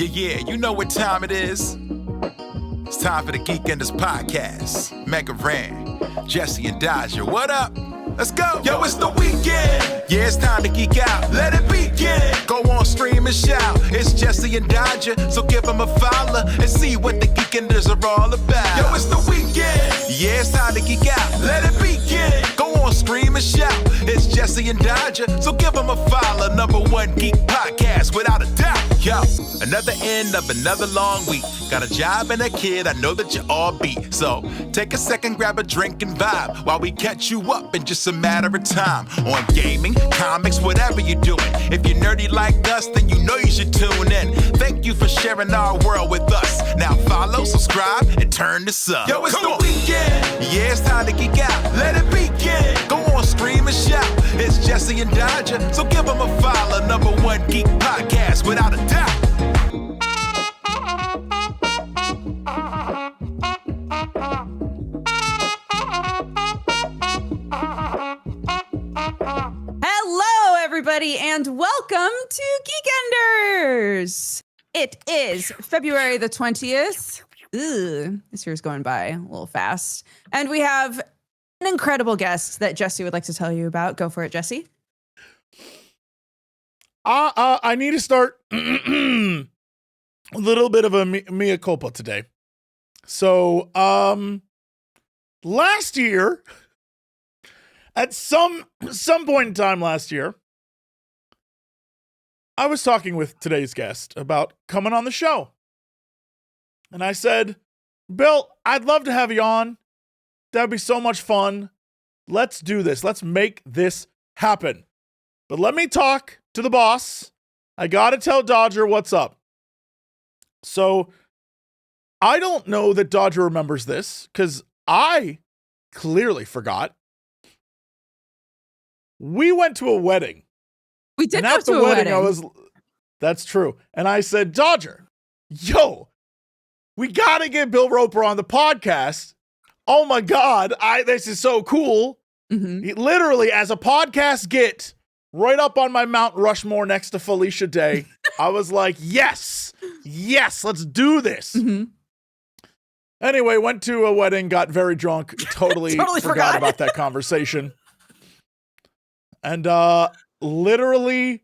Yeah, you know what time it is. It's time for the Geekenders podcast. MegaRan, Jesse and Dodger, what up? Let's go. Yo, it's the weekend. Yeah, it's time to geek out. Let it begin. Go on, stream and shout. It's Jesse and Dodger, so give them a follow and see what the Geekenders are all about. Yo, it's the weekend. Yeah, it's time to geek out. Let it begin. Go on, stream and shout. It's Jesse and Dodger, so give them a follow. #1 geek podcast, without a doubt. Yo, another end of another long week. Got a job and a kid, I know that you all beat. So take a second, grab a drink and vibe while we catch you up in just a matter of time. On gaming, comics, whatever you're doing. If you're nerdy like us, then you know you should tune in. Thank you for sharing our world with us. Now follow, subscribe, and turn this up. Yo, it's the weekend. Yeah, it's time to geek out. Let it begin. Go on, scream and shout. It's Jesse and Dodger, so give them a follow. #1 geek podcast, without a doubt. Everybody, and welcome to Geekenders. It is February the 20th. This year's going by a little fast. And we have an incredible guest that Jesse would like to tell you about. Go for it, Jesse. I need to start a little bit of a mea culpa today. So, last year, at some point in time last year, I was talking with today's guest about coming on the show. And I said, Bill, I'd love to have you on. That'd be so much fun. Let's do this. Let's make this happen. But let me talk to the boss. I got to tell Dodger what's up. So I don't know that Dodger remembers this because I clearly forgot. We went to a wedding. We did go to a wedding. That's true. And I said, Dodger, yo, we got to get Bill Roper on the podcast. Oh my God, this is so cool. Mm-hmm. Literally, as a podcast get, right up on my Mount Rushmore next to Felicia Day, I was like, yes, let's do this. Mm-hmm. Anyway, went to a wedding, got very drunk, totally forgot about that conversation. And literally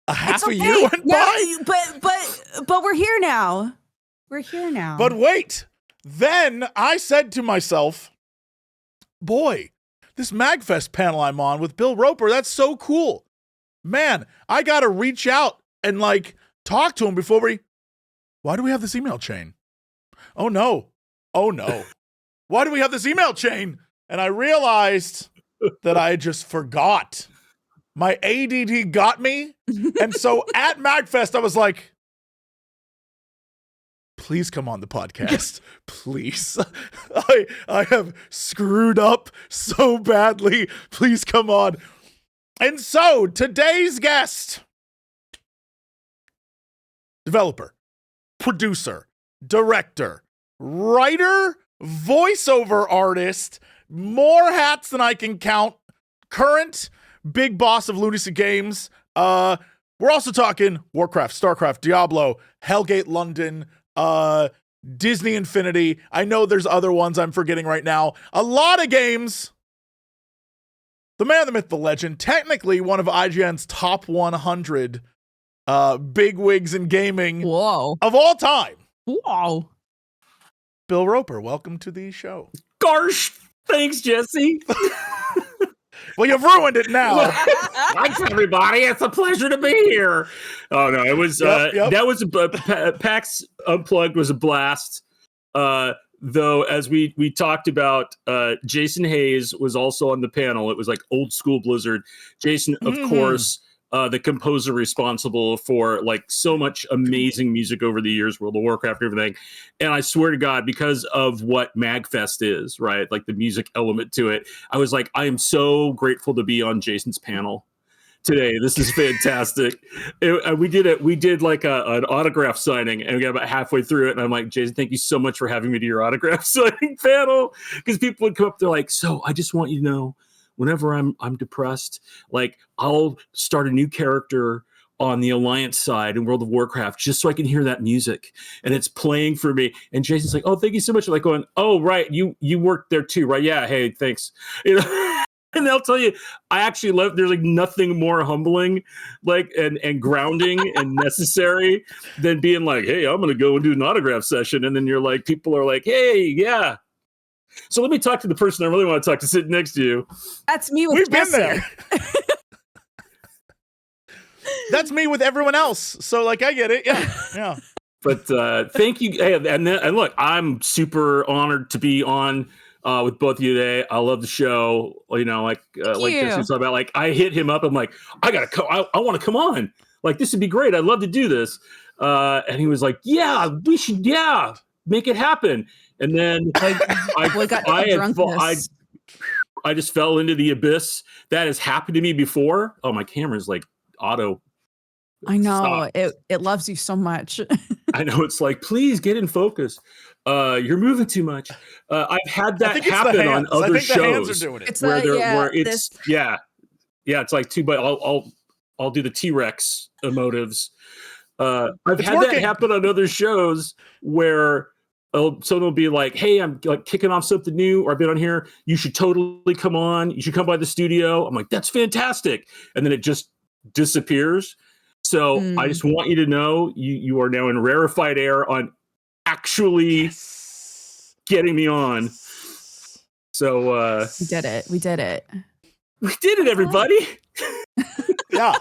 a half a year went by. But we're here now. We're here now. But wait, then I said to myself, boy, this MagFest panel I'm on with Bill Roper, that's so cool. Man, I got to reach out and talk to him before why do we have this email chain? Oh no. Why do we have this email chain? And I realized that I just forgot. My ADD got me. And so at MagFest, I was like, please come on the podcast. Please. I have screwed up so badly. Please come on. And so today's guest, developer, producer, director, writer, voiceover artist, more hats than I can count, current big boss of Lunacy Games. We're also talking Warcraft, Starcraft, Diablo, Hellgate London, Disney Infinity. I know there's other ones I'm forgetting right now. A lot of games. The man, the myth, the legend. Technically one of IGN's top 100 big wigs in gaming of all time. Wow. Bill Roper, welcome to the show. Gosh, thanks, Jesse. Well, you've ruined it now. Thanks, everybody. It's a pleasure to be here. Oh no, it was that was PAX Unplugged was a blast. Though, as we talked about, Jason Hayes was also on the panel. It was like old school Blizzard. Jason, of course, the composer responsible for so much amazing music over the years, World of Warcraft and everything. And I swear to God, because of what MagFest is, right? Like the music element to it, I was like, I am so grateful to be on Jason's panel today. This is fantastic. We did like an autograph signing, and we got about halfway through it, and I'm like, Jason, thank you so much for having me to your autograph signing panel. Because people would come up, they're like, so I just want you to know, whenever I'm depressed, I'll start a new character on the Alliance side in World of Warcraft just so I can hear that music, and it's playing for me. And Jason's like, "Oh, thank you so much." I'm like going, "Oh, right, you worked there too, right? Yeah, hey, thanks." You know, and they'll tell you, I actually love. There's like nothing more humbling, like and grounding and necessary than being like, "Hey, I'm going to go and do an autograph session," and then you're like, people are like, "Hey, yeah." So let me talk to the person I really want to talk to sitting next to you. That's me with We've Jesse. been there. That's me with everyone else. So like, I get it. Yeah. But thank you. Hey, and look, I'm super honored to be on with both of you today. I love the show. You know, like Jesse was talking about. Like, I hit him up. I'm like, I gotta come. I want to come on. Like, this would be great. I'd love to do this. And he was like, "Yeah, we should. Yeah, make it happen." And then I just fell into the abyss. That has happened to me before. Oh, my camera's like auto. I know. Stop. It loves you so much. I know, it's like, please get in focus. You're moving too much. I've had that happen on other shows. The hands are doing it. It's it's like too, but I'll do the T-Rex emotives. I've had that happen on other shows where someone will be like, "Hey, I'm like kicking off something new, or I've been on here. You should totally come on. You should come by the studio." I'm like, "That's fantastic," and then it just disappears. So I just want you to know you are now in rarefied air on actually getting me on. So we did it. We did it. We did it, everybody. Yeah.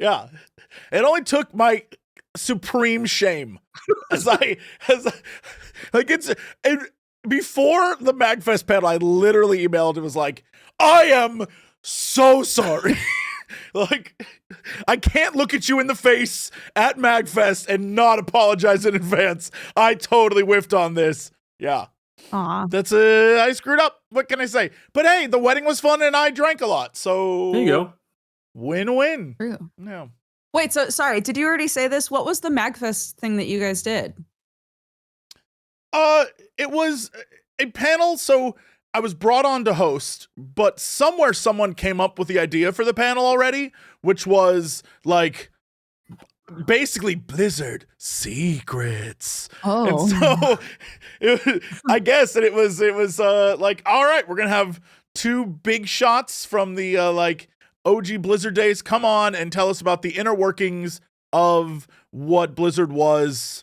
It only took my supreme shame before the MagFest panel, I literally emailed and was like, "I am so sorry." Like, I can't look at you in the face at MagFest and not apologize in advance. I totally whiffed on this. Yeah. Aw. That's I screwed up. What can I say? But hey, the wedding was fun and I drank a lot. So there you go. Win-win. True. Yeah. Wait, so sorry, did you already say this? What was the MagFest thing that you guys did? It was a panel, so I was brought on to host, but somewhere someone came up with the idea for the panel already, which was like basically Blizzard secrets. Oh. And so I guess that it was like, all right, we're gonna have two big shots from the like OG Blizzard days. Come on and tell us about the inner workings of what Blizzard was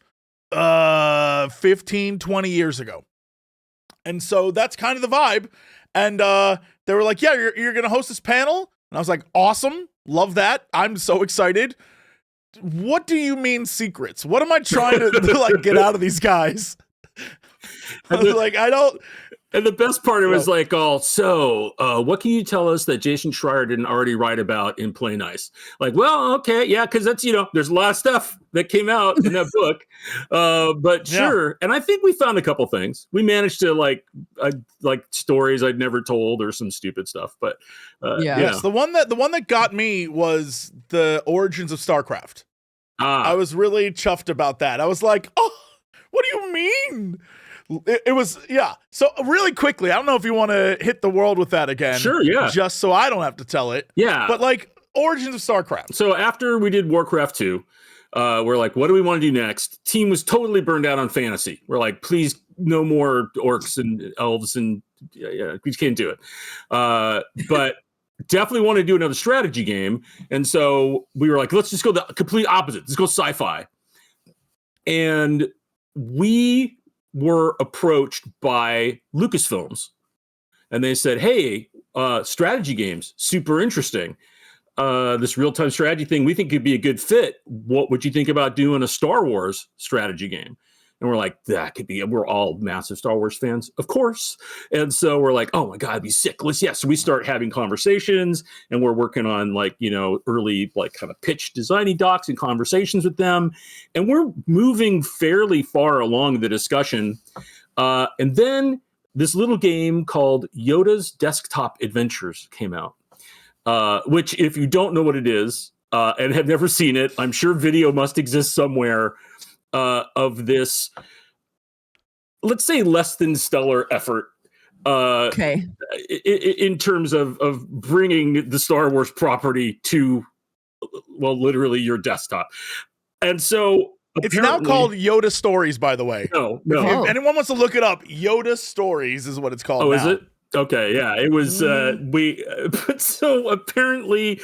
15, 20 years ago. And so that's kind of the vibe. And they were like, "Yeah, you're going to host this panel?" And I was like, "Awesome. Love that. I'm so excited." What do you mean secrets? What am I trying to like get out of these guys? I was like, I don't. And the best part, it was like, what can you tell us that Jason Schreier didn't already write about in Play Nice? Like, well, okay, yeah, because that's, there's a lot of stuff that came out in that book. But sure. Yeah. And I think we found a couple things. We managed to like stories I'd never told or some stupid stuff. But yes, the one that got me was the origins of Starcraft. I was really chuffed about that. I was like, "Oh, what do you mean?" It was, yeah. So really quickly, I don't know if you want to hit the world with that again. Sure, yeah. Just so I don't have to tell it. Yeah. But like origins of StarCraft. So after we did Warcraft 2, we're like, what do we want to do next? Team was totally burned out on fantasy. We're like, please, no more orcs and elves, and we can't do it. But definitely want to do another strategy game. And so we were like, let's just go the complete opposite. Let's go sci-fi. And we were approached by Lucasfilms, and they said, "Hey, strategy games, super interesting. This real-time strategy thing, we think could be a good fit. What would you think about doing a Star Wars strategy game?" And we're like, that could be. We're all massive Star Wars fans, of course. And so we're like, oh my God, it'd be sick. So we start having conversations, and we're working on early kind of pitch designy docs and conversations with them. And we're moving fairly far along the discussion. And then this little game called Yoda's Desktop Adventures came out, which if you don't know what it is and have never seen it, I'm sure video must exist somewhere. Of this, let's say, less than stellar effort. In terms of bringing the Star Wars property to literally your desktop. And so it's now called Yoda Stories, by the way. No. If anyone wants to look it up, Yoda Stories is what it's called. Oh, now. Is it? Okay, yeah. It was but so apparently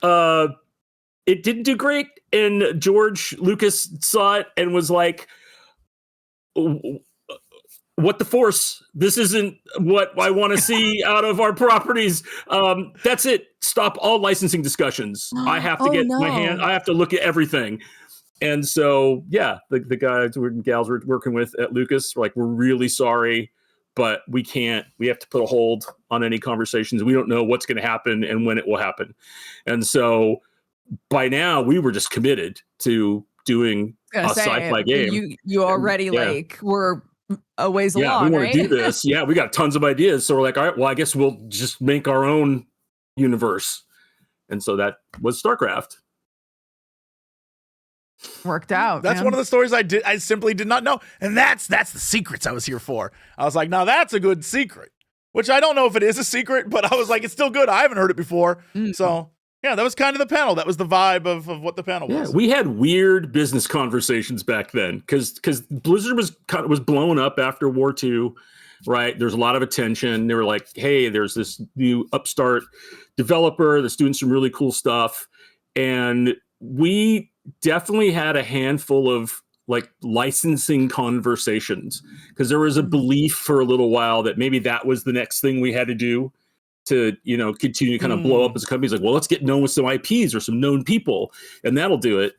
it didn't do great, and George Lucas saw it and was like, what the force? This isn't what I want to see out of our properties. That's it. Stop all licensing discussions. I have to get my hand. I have to look at everything. And so, yeah, the guys and gals we're working with at Lucas were like, we're really sorry, but we can't. We have to put a hold on any conversations. We don't know what's going to happen and when it will happen. And so, by now, we were just committed to doing a sci-fi game. You already were a ways along, we want right? to do this. Yeah, we got tons of ideas. So we're like, all right, well, I guess we'll just make our own universe. And so that was Starcraft. Worked out. That's one of the stories I simply did not know. And that's the secrets I was here for. I was like, now that's a good secret. Which I don't know if it is a secret, but I was like, it's still good. I haven't heard it before. So yeah, that was kind of the panel. That was the vibe of what the panel was. Yeah, we had weird business conversations back then because Blizzard was blown up after War II, right? There's a lot of attention. They were like, hey, there's this new upstart developer that's doing some really cool stuff. And we definitely had a handful of like licensing conversations because there was a belief for a little while that maybe that was the next thing we had to do to, continue to kind of blow up as a company. It's like, well, let's get known with some IPs or some known people, and that'll do it.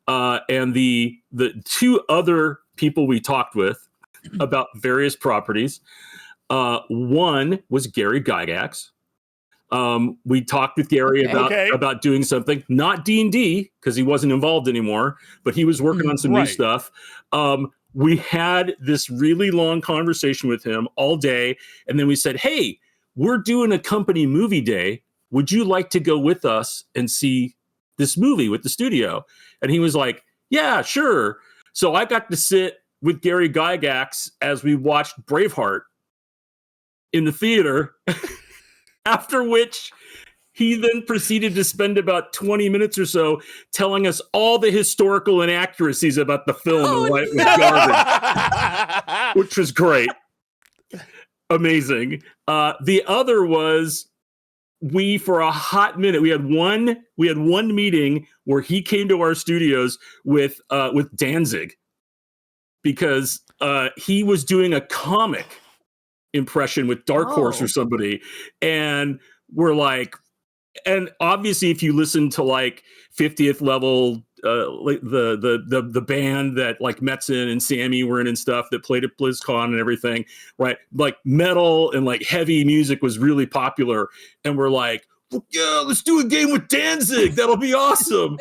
And the two other people we talked with about various properties, one was Gary Gygax. We talked with Gary about doing something, not D&D because he wasn't involved anymore, but he was working on some new stuff. We had this really long conversation with him all day, and then we said, hey, we're doing a company movie day. Would you like to go with us and see this movie with the studio? And he was like, yeah, sure. So I got to sit with Gary Gygax as we watched Braveheart in the theater, after which he then proceeded to spend about 20 minutes or so telling us all the historical inaccuracies about the film and why it was garbage, which was great. Amazing. The other was for a hot minute, we had one meeting where he came to our studios with Danzig because he was doing a comic impression with Dark Horse or somebody, and we're like, and obviously if you listen to like 50th level, like the band that like Metzen and Sammy were in and stuff that played at BlizzCon and everything, right? Like metal and like heavy music was really popular, and we're like, well, yeah, let's do a game with Danzig. That'll be awesome.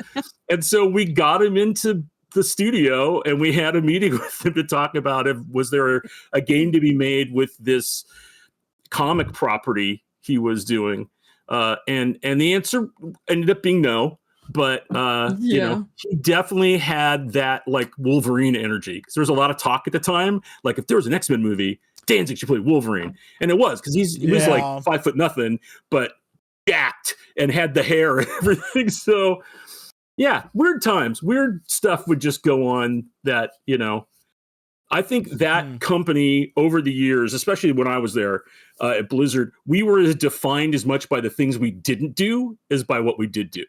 And so we got him into the studio and we had a meeting with him to talk about if was there a game to be made with this comic property he was doing. And the answer ended up being no. But he definitely had that like Wolverine energy because there was a lot of talk at the time. Like if there was an X-Men movie, Danzig should play Wolverine, and it was because he was like 5'0", but jacked and had the hair and everything. So yeah, weird times, weird stuff would just go on. That I think that company over the years, especially when I was there at Blizzard, we were defined as much by the things we didn't do as by what we did do.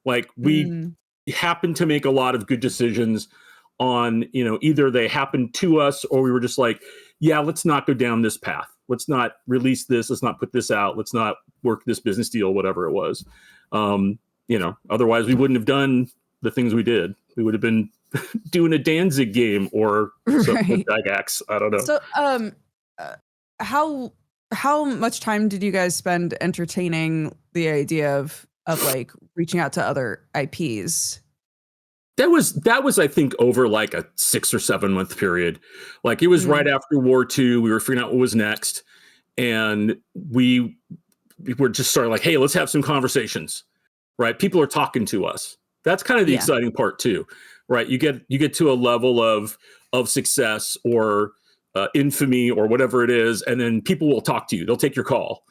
Like we happened to make a lot of good decisions on, either they happened to us or we were just like, yeah, let's not go down this path. Let's not release this. Let's not put this out. Let's not work this business deal, whatever it was. Otherwise we wouldn't have done the things we did. We would have been doing a Danzig game or something with Gygax. I don't know. So how much time did you guys spend entertaining the idea of like reaching out to other IPs? That was I think over like a 6 or 7 month period. Like it was right after War II. We were figuring out what was next, and we were just sort of like, hey, let's have some conversations. Right? People are talking to us. That's kind of the exciting part too, right? You get to a level of success or infamy or whatever it is, and then people will talk to you. They'll take your call.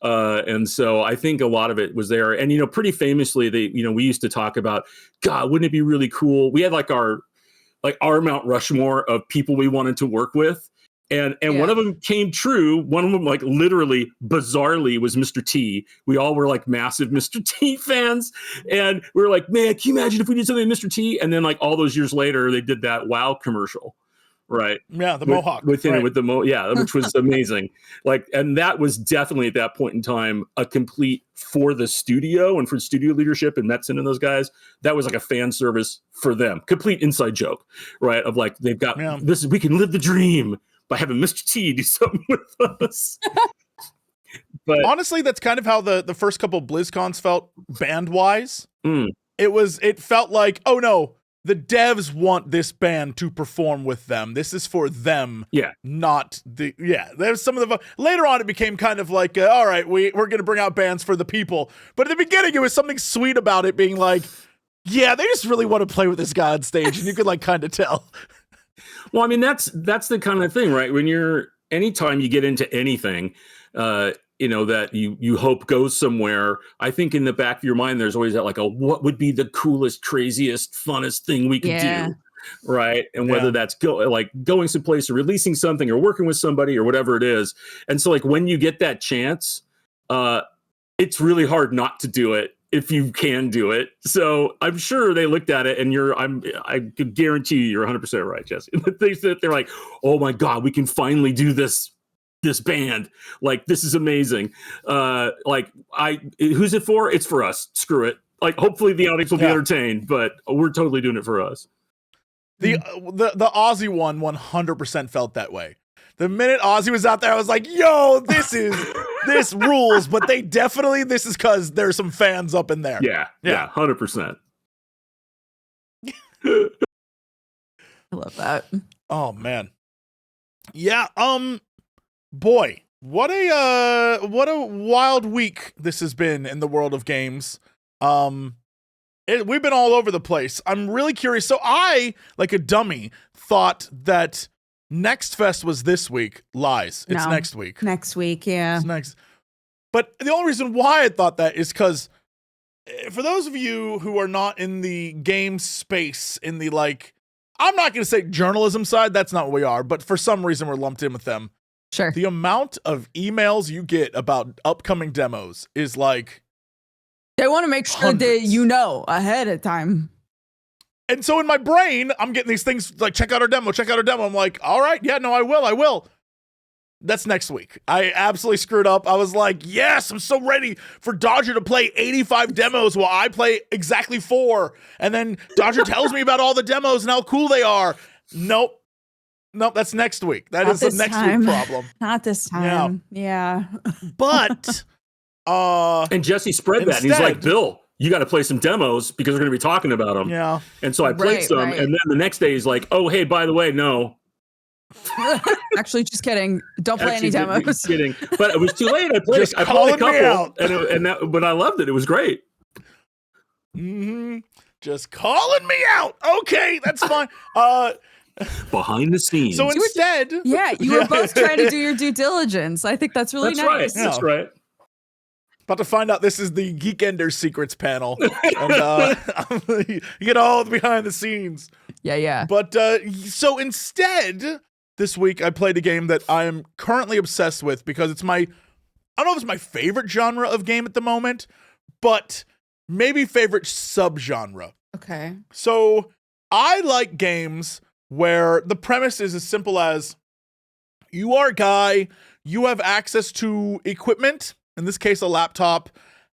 And so I think a lot of it was there. And, pretty famously, we used to talk about, God, wouldn't it be really cool? We had our Mount Rushmore of people we wanted to work with. And one of them came true. One of them, literally, bizarrely, was Mr. T. We all were massive Mr. T fans. And we were like, man, can you imagine if we did something with Mr. T? And then all those years later, they did that WoW commercial. Right. Yeah, the Mohawk. With which was amazing. And that was definitely at that point in time a complete, for the studio and for studio leadership and Metzen and those guys, that was a fan service for them. Complete inside joke, right? Of they've got this, we can live the dream by having Mr. T do something with us. But honestly, that's kind of how the first couple of BlizzCons felt band-wise. It felt like, oh no, the devs want this band to perform with them. This is for them. Yeah. Not the, there's some of the, later on it became kind of all right, we're going to bring out bands for the people. But at the beginning, it was something sweet about it being they just really want to play with this guy on stage. And you could kind of tell. Well, I mean, that's the kind of thing, right? When anytime you get into anything, that you hope goes somewhere, I think in the back of your mind, there's always that what would be the coolest, craziest, funnest thing we could do, right? And whether that's going someplace or releasing something or working with somebody or whatever it is. And so when you get that chance, it's really hard not to do it if you can do it. So I'm sure they looked at it and I could guarantee you're 100% right, Jesse. They're like, oh my God, we can finally do this band. This is amazing. Who's it for? It's for us. Screw it. Hopefully the audience will be entertained, but we're totally doing it for us. The Aussie one 100% felt that way. The minute Ozzy was out there, I was like, yo, this rules, but this is because there's some fans up in there. Yeah, 100%. I love that. Oh man. Yeah, boy, what a wild week this has been in the world of games. We've been all over the place. I'm really curious. So I, like a dummy, thought that Next Fest was this week. Lies. It's next week. Next week, yeah. It's next. But the only reason why I thought that is because for those of you who are not in the game space, in the I'm not going to say journalism side, that's not what we are, but for some reason we're lumped in with them. Sure. The amount of emails you get about upcoming demos is they want to make sure hundreds. that ahead of time. And so in my brain, I'm getting these things check out our demo. I'm like, all right, yeah, no, I will. That's next week. I absolutely screwed up. I was like, yes, I'm so ready for Dodger to play 85 demos while I play exactly 4. And then Dodger tells me about all the demos and how cool they are. Nope, that's next week. That is a next week problem. Not this time. Yeah. But and Jesse spread that. And he's like, Bill, you got to play some demos because we're going to be talking about them. Yeah. And so I played some. Right. And then the next day he's like, oh, hey, by the way, no. Actually, just kidding. Don't play any demos. Just kidding. But it was too late. I played a couple. But I loved it. It was great. Mm-hmm. Just calling me out. Okay, that's fine. Behind the scenes. So instead, you were both trying to do your due diligence. I think that's really nice. Right. That's right. About to find out this is the Geekenders secrets panel. And you get all the behind the scenes. Yeah. But so instead, this week I played a game that I am currently obsessed with because it's I don't know if it's my favorite genre of game at the moment, but maybe favorite subgenre. Okay. So I like games where the premise is as simple as you are a guy, you have access to equipment, in this case a laptop,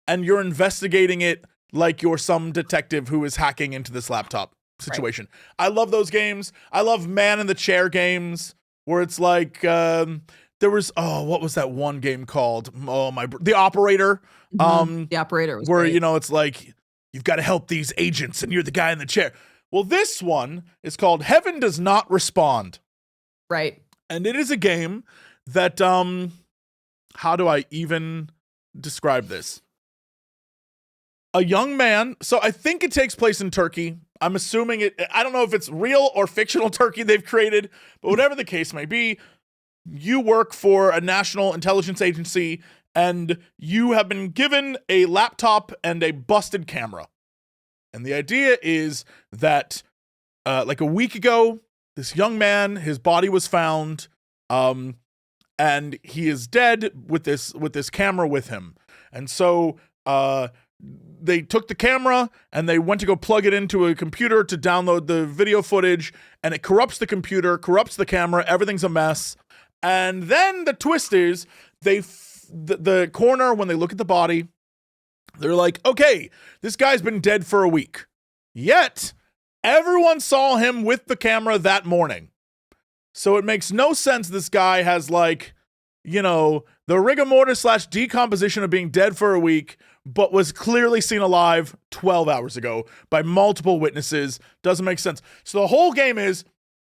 and you're investigating it like you're some detective who is hacking into this laptop situation. Right. I love those games. I love man in the chair games where it's there was what was that one game called? The Operator. The Operator was where great. It's like you've got to help these agents and you're the guy in the chair. Well, this one is called Heaven Does Not Respond. Right. And it is a game that how do I even describe this? A young man, so I think it takes place in Turkey. I'm assuming I don't know if it's real or fictional Turkey they've created, but whatever the case may be, you work for a national intelligence agency and you have been given a laptop and a busted camera. And the idea is that like a week ago, this young man, his body was found, and he is dead with this camera with him. And so they took the camera and they went to go plug it into a computer to download the video footage, and it corrupts the computer, corrupts the camera, everything's a mess. And then the twist is the coroner, when they look at the body, they're like, okay, this guy's been dead for a week. Yet, everyone saw him with the camera that morning. So it makes no sense this guy has, like, you know, the rigor mortis / decomposition of being dead for a week, but was clearly seen alive 12 hours ago by multiple witnesses. Doesn't make sense. So the whole game is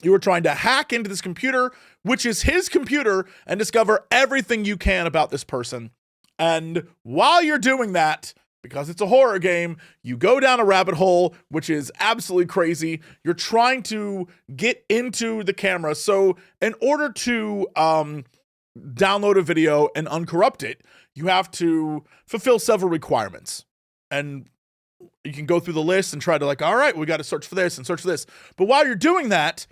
you were trying to hack into this computer, which is his computer, and discover everything you can about this person. And while you're doing that, because it's a horror game, you go down a rabbit hole, which is absolutely crazy. You're trying to get into the camera. So in order to download a video and uncorrupt it, you have to fulfill several requirements. And you can go through the list and try to, like, all right, we got to search for this and search for this. But while you're doing that,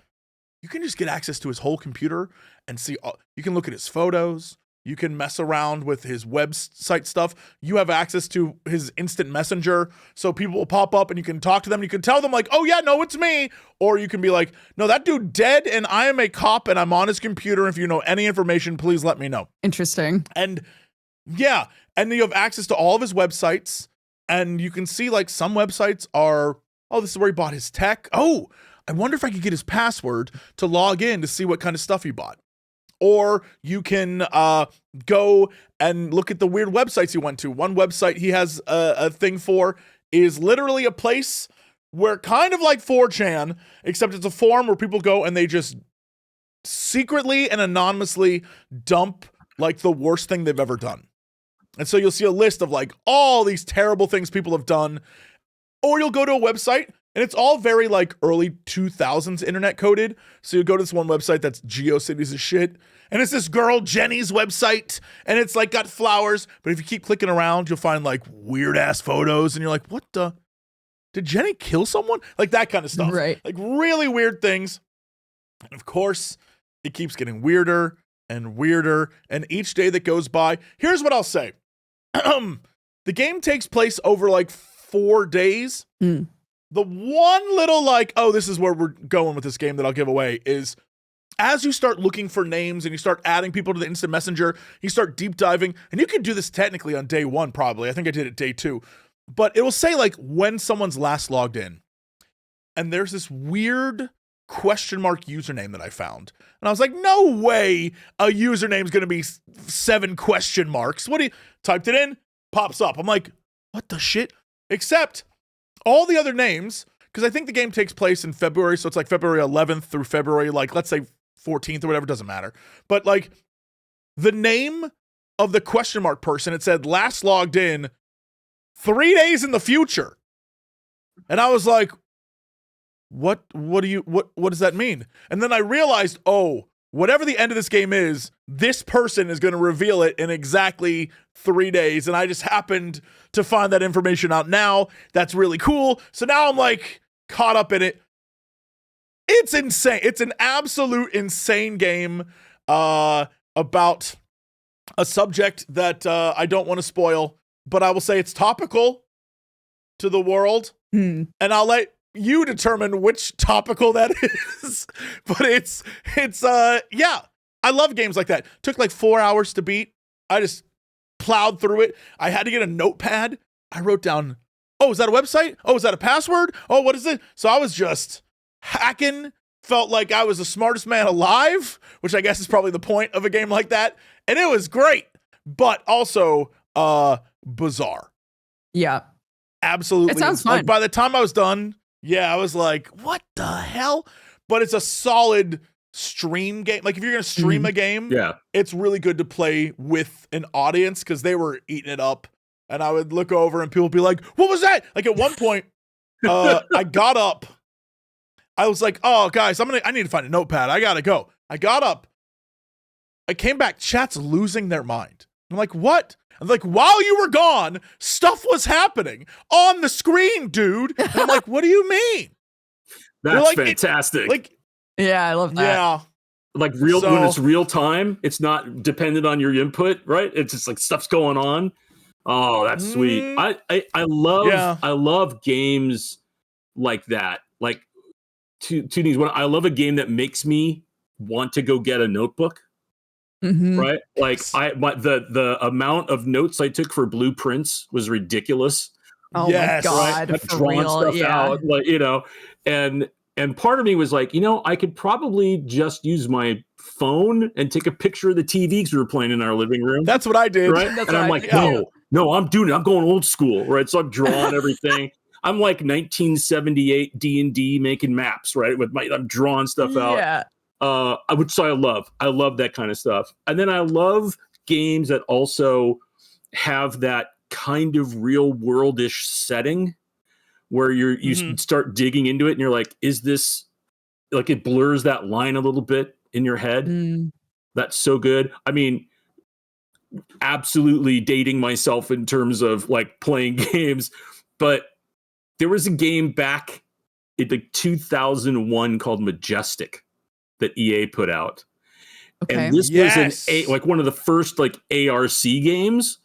you can just get access to his whole computer and see, you can look at his photos. You can mess around with his website stuff. You have access to his instant messenger. So people will pop up and you can talk to them. You can tell them, like, oh yeah, no, it's me. Or you can be like, no, that dude dead and I am a cop and I'm on his computer. If you know any information, please let me know. Interesting. And yeah, and then you have access to all of his websites, and you can see, like, some websites are, oh, this is where he bought his tech. Oh, I wonder if I could get his password to log in to see what kind of stuff he bought. Or you can go and look at the weird websites he went to. One website he has a thing for is literally a place where, kind of like 4chan, except it's a forum where people go and they just secretly and anonymously dump, like, the worst thing they've ever done. And so you'll see a list of, like, all these terrible things people have done. Or you'll go to a website, and it's all very, like, early 2000s internet coded. So you go to this one website that's GeoCities as shit. And it's this girl, Jenny's website. And it's, like, got flowers. But if you keep clicking around, you'll find, like, weird-ass photos. And you're like, what the? Did Jenny kill someone? Like, that kind of stuff. Right. Like, really weird things. And, of course, it keeps getting weirder and weirder. And each day that goes by, here's what I'll say. The game takes place over, like, 4 days. Mm. The one little, like, oh, this is where we're going with this game that I'll give away is, as you start looking for names and you start adding people to the instant messenger, you start deep diving, and you can do this technically on day 1, probably. I think I did it day 2. But it will say, like, when someone's last logged in. And there's this weird question mark username that I found. And I was like, no way a username is going to be 7 question marks. What do you typed it in? Pops up. I'm like, what the shit? Except all the other names, because I think the game takes place in February, so it's like February 11th through February, like, let's say 14th or whatever, doesn't matter. But, like, the name of the question mark person, it said last logged in 3 days in the future. And I was like, what does that mean? And then I realized, oh, whatever the end of this game is, this person is going to reveal it in exactly 3 days. And I just happened to find that information out now. That's really cool. So now I'm, like, caught up in it. It's insane. It's an absolute insane game about a subject that I don't want to spoil, but I will say it's topical to the world. And I'll let you determine which topical that is. But it's yeah, I love games like that. Took like 4 hours to beat. I just plowed through it. I had to get a notepad. I wrote down, oh, is that a website? Oh, is that a password? Oh, what is it? So I was just hacking, felt like I was the smartest man alive, which I guess is probably the point of a game like that. And it was great, but also bizarre. Yeah. Absolutely. It sounds fun. Like, by the time I was done, yeah, I was like, what the hell? But it's a solid stream game. Like, if you're going to stream a game, yeah, it's really good to play with an audience, because they were eating it up. And I would look over and people would be like, what was that? Like, at one point, I got up. I was like, oh, guys, I need to find a notepad. I got to go. I got up. I came back. Chat's losing their mind. I'm like, what? I'm like, while you were gone, stuff was happening on the screen, dude. And I'm like, what do you mean? That's like, fantastic. Yeah, I love that. Yeah. Like when it's real time, it's not dependent on your input, right? It's just like stuff's going on. Oh, that's sweet. I love games like that. Like two things. One, I love a game that makes me want to go get a notebook. Right? Like the amount of notes I took for blueprints was ridiculous. Oh my God. Right? For drawing real. stuff Yeah. out, like, and part of me was like, I could probably just use my phone and take a picture of the TV because we were playing in our living room. That's what I did. Right? And I'm like, no, I'm doing it. I'm going old school, right? So I'm drawing everything. I'm like 1978 D&D making maps, right? I'm drawing stuff out. Yeah. Which I love. I love that kind of stuff. And then I love games that also have that kind of real worldish setting where you start digging into it and you're like, is this, like, it blurs that line a little bit in your head. That's so good. I mean, absolutely dating myself in terms of like playing games, but there was a game back in like 2001 called Majestic that EA put out. Okay. And this was like one of the first like ARC games,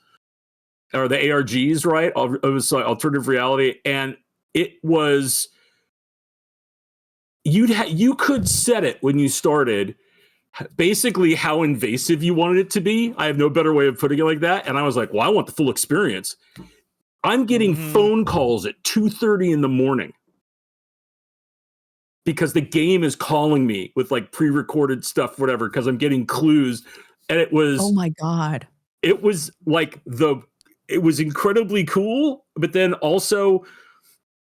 or the ARGs, right? It was like alternative reality. And it was, you could set it when you started basically how invasive you wanted it to be. I have no better way of putting it like that. And I was like, well, I want the full experience. I'm getting phone calls at 2:30 in the morning because the game is calling me with like pre-recorded stuff, whatever, because I'm getting clues. And it was, oh my God. It was like it was incredibly cool, but then also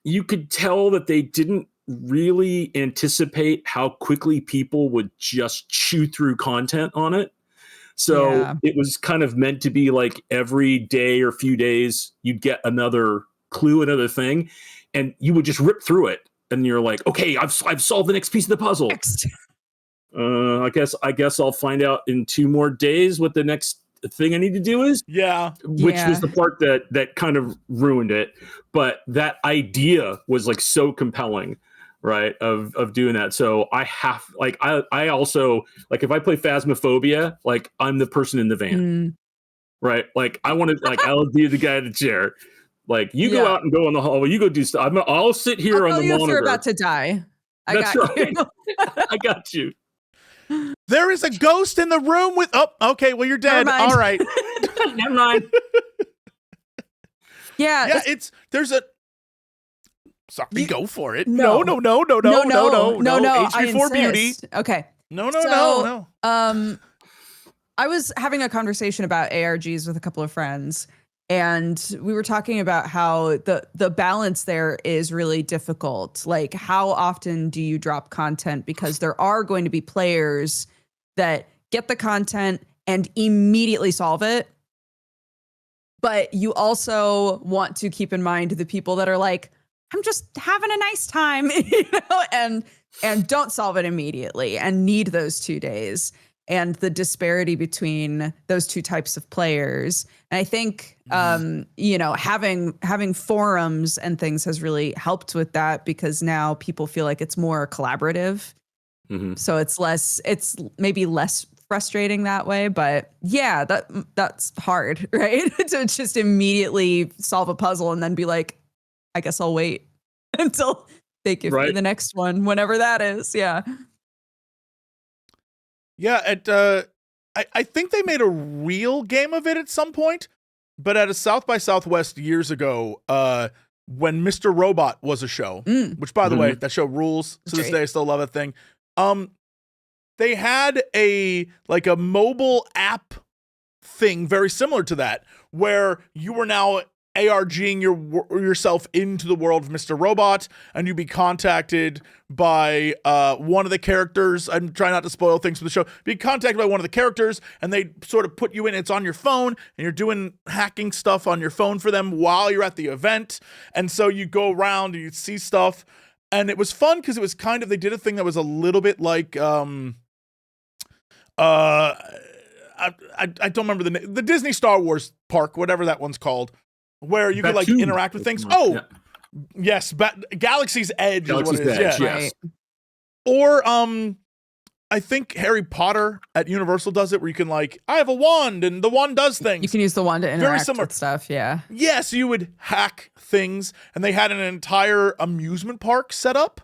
you could tell that they didn't really anticipate how quickly people would just chew through content on it. So it was kind of meant to be like every day or few days you'd get another clue, another thing, and you would just rip through it. And you're like, okay, I've solved the next piece of the puzzle. Next. I guess I'll find out in 2 more days what the next thing I need to do is. Which was the part that kind of ruined it. But that idea was like so compelling, right? Of doing that. So I also like, if I play Phasmophobia, like I'm the person in the van, right? Like I want to, like I'll be the guy in the chair. Like you go out and go in the hallway, you go do stuff. I'll sit here on the monitor. You're about to die. That's right. I got you. There is a ghost in the room with. Oh, okay. Well, you're dead. All right. Never mind. Yeah. There's a. Sorry, go for it. No. No. H3 beauty. Okay. No. I was having a conversation about ARGs with a couple of friends, and we were talking about how the balance there is really difficult. Like, how often do you drop content? Because there are going to be players that get the content and immediately solve it. But you also want to keep in mind the people that are like, I'm just having a nice time, and don't solve it immediately and need those 2 days. And the disparity between those two types of players. And I think, having forums and things has really helped with that, because now people feel like it's more collaborative. So it's maybe less frustrating that way, but yeah, that's hard, right? To just immediately solve a puzzle and then be like, I guess I'll wait until they give me the next one, whenever that is. Yeah. Yeah, I think they made a real game of it at some point, but at a South by Southwest years ago, when Mr. Robot was a show, which, by the way, that show rules. To this day, I still love that thing. They had a mobile app thing very similar to that, where you were now ARGing yourself into the world of Mr. Robot, and you'd be contacted by one of the characters. I'm trying not to spoil things for the show. Be contacted by one of the characters, and they sort of put you in. It's on your phone, and you're doing hacking stuff on your phone for them while you're at the event. And so you go around and you see stuff, and it was fun because it was they did a thing that was a little bit like I don't remember the name. The Disney Star Wars park, whatever that one's called, where you could like interact with things. Oh, yes, Galaxy's Edge is what it is. Edge, Yeah. yes. Or I think Harry Potter at Universal does it, where you can like, I have a wand and the wand does things. You can use the wand to interact with stuff. Yeah. Yes, you would hack things, and they had an entire amusement park set up,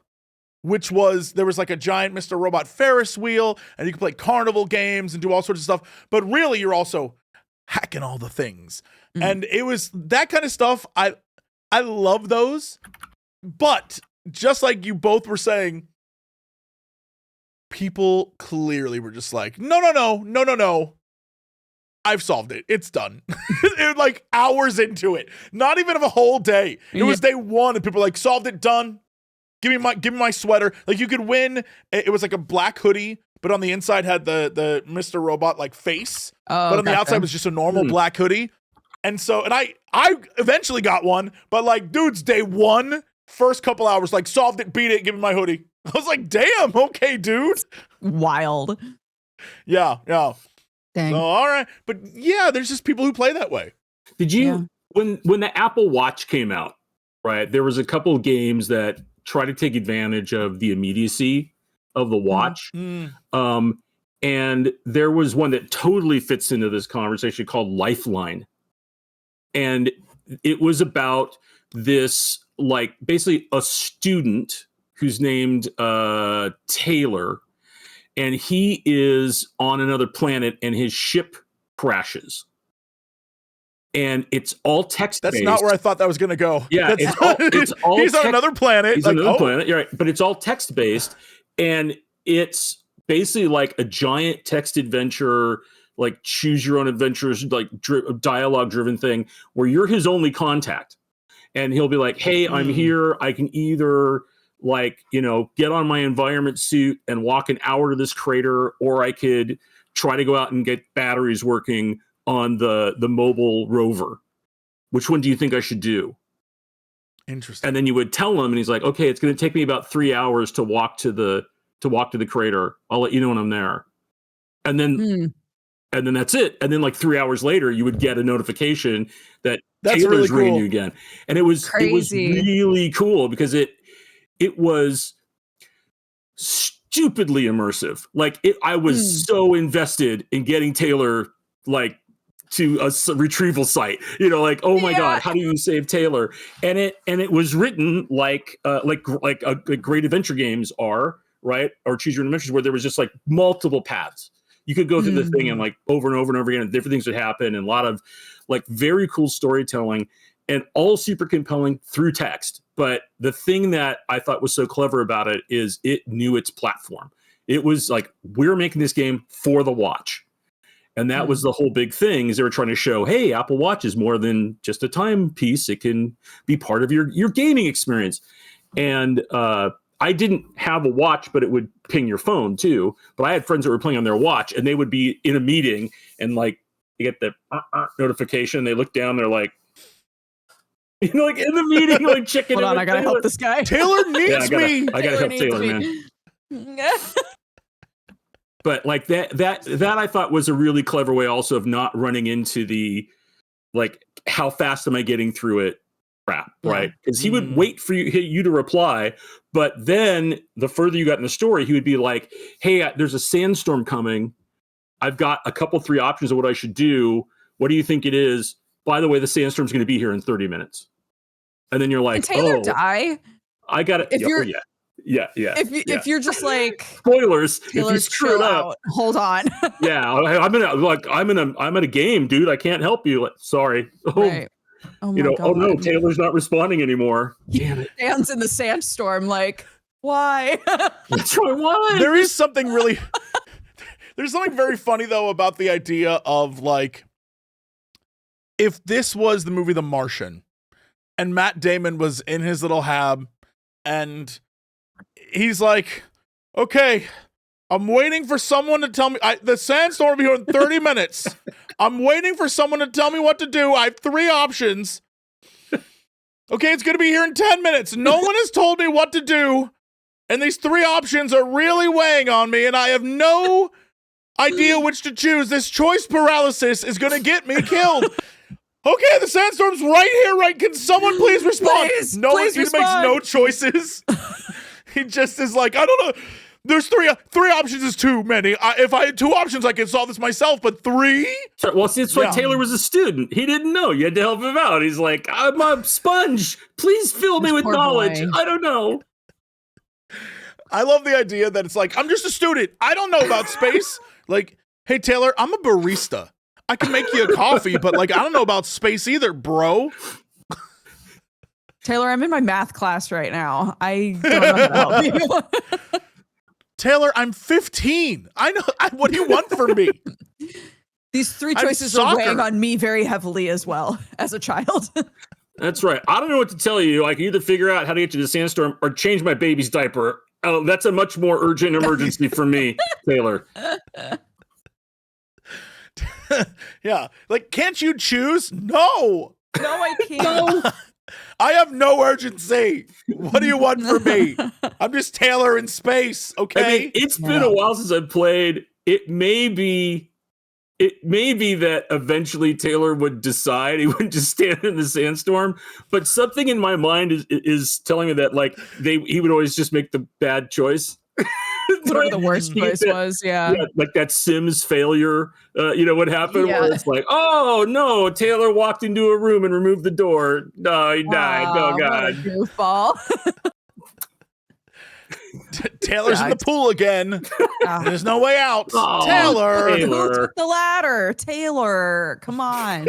which was, there was like a giant Mr. Robot Ferris wheel, and you could play carnival games and do all sorts of stuff. But really, you're also hacking all the things. And it was that kind of stuff. I love those. But just like you both were saying, people clearly were just like, no. I've solved it. It's done. It was like hours into it. Not even of a whole day. It was day one, and people were like, solved it, done. Give me my sweater. Like, you could win. It was like a black hoodie, but on the inside had the Mr. Robot like face. But on the outside was just a normal black hoodie. And so, and I eventually got one, but like, dudes, day one, first couple hours, like, solved it, beat it, give me my hoodie. I was like, damn, okay, dude. Wild. Yeah. Dang. So, all right. But yeah, there's just people who play that way. Did you, when the Apple Watch came out, right, there was a couple of games that try to take advantage of the immediacy of the watch. And there was one that totally fits into this conversation called Lifeline. And it was about this, like, basically a student who's named Taylor, and he is on another planet and his ship crashes. And it's all text-based. That's not where I thought that was going to go. Yeah, it's all he's on another planet. He's on another planet, you're right. But it's all text-based, and it's basically like a giant text adventure, like choose your own adventures, like dialogue-driven thing, where you're his only contact. And he'll be like, hey, I'm here. I can either, like, you know, get on my environment suit and walk an hour to this crater, or I could try to go out and get batteries working on the mobile rover. Which one do you think I should do? Interesting. And then you would tell him, and he's like, okay, it's going to take me about 3 hours to walk to the crater. I'll let you know when I'm there. And then that's it. And then like 3 hours later, you would get a notification that Taylor's really cool. ringing you again. And it was Crazy. really cool because it was stupidly immersive. Like, I was so invested in getting Taylor, like, to a retrieval site, you know, like, oh my God, how do you save Taylor? And it was written like great adventure games are, right? Or choose your own adventures, where there was just like multiple paths. You could go through the thing and like over and over and over again, and different things would happen, and a lot of like very cool storytelling, and all super compelling through text. But the thing that I thought was so clever about it is it knew its platform. It was like, we're making this game for the watch. And that was the whole big thing, is they were trying to show, hey, Apple Watch is more than just a timepiece. It can be part of your gaming experience. And I didn't have a watch, but it would ping your phone too. But I had friends that were playing on their watch, and they would be in a meeting, and like, you get the notification. They look down, they're like, you know, like in the meeting, like checking in. Hold on, I gotta help this guy. Taylor needs me. I gotta help Taylor, man. But like that I thought was a really clever way also of not running into the, like, how fast am I getting through it crap, right? Because he would wait for you to reply, but then the further you got in the story, he would be like, hey, there's a sandstorm coming. I've got a couple, 3 options of what I should do. What do you think it is? By the way, the sandstorm's going to be here in 30 minutes. And then you're like, Can Taylor die? I got it. Yeah. If you're just like, spoilers, Taylor, if you screw it up, hold on. I'm in a game, dude. I can't help you. Like, sorry. Right. Oh my God. Oh no, Taylor's not responding anymore. Damn it. Stands in the sandstorm, like, why? That's right. Why? There is something really, there's something very funny though about the idea of, like, if this was the movie The Martian, and Matt Damon was in his little hab, and he's like, okay, I'm waiting for someone to tell me, the sandstorm will be here in 30 minutes. I'm waiting for someone to tell me what to do. I have 3 options. Okay, it's going to be here in 10 minutes. No one has told me what to do, and these 3 options are really weighing on me, and I have no idea which to choose. This choice paralysis is going to get me killed. Okay, the sandstorm's right here, right? Can someone please respond? Please He makes no choices. He just is like, I don't know. There's three options is too many. If I had 2 options, I could solve this myself, but 3? So, well, see, it's why Taylor was a student. He didn't know. You had to help him out. He's like, I'm a sponge. Please fill me with knowledge. I don't know. I love the idea that it's like, I'm just a student. I don't know about space. Like, hey, Taylor, I'm a barista. I can make you a coffee, but like, I don't know about space either, bro. Taylor, I'm in my math class right now. I don't know how to help you. Taylor, I'm 15. I know. What do you want from me? These 3 choices are weighing on me very heavily as well as a child. That's right. I don't know what to tell you. I can either figure out how to get you to the sandstorm or change my baby's diaper. Oh, that's a much more urgent emergency for me, Taylor. Yeah. Like, can't you choose? No. No, I can't. No. I have no urgency. What do you want from me? I'm just Taylor in space, okay? I mean, it's been a while since I've played. It may be that eventually Taylor would decide he wouldn't just stand in the sandstorm, but something in my mind is telling me that like he would always just make the bad choice. Whatever the worst choice was, yeah. Like that Sims failure, what happened where it's like, oh no, Taylor walked into a room and removed the door. No, he died. Oh God. What a goofball. Taylor's in the pool again. There's no way out. Oh, Taylor. Who took the ladder? Taylor, come on.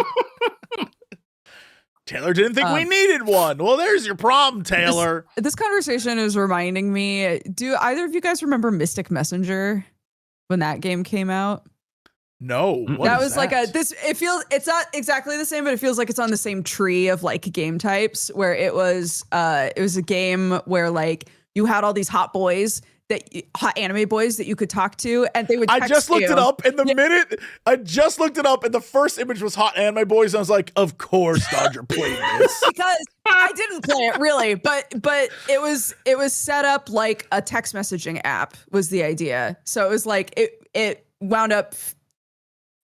Taylor didn't think we needed one. Well, there's your problem, Taylor. This conversation is reminding me, do either of you guys remember Mystic Messenger when that game came out? No. That was like it's not exactly the same, but it feels like it's on the same tree of like game types where it was a game where like you had all these hot anime boys that you could talk to, and they would text I just looked it up, and the first image was hot anime boys, and I was like, of course Dodger played this. Because I didn't play it really, but it was set up like a text messaging app was the idea. So it was like it wound up,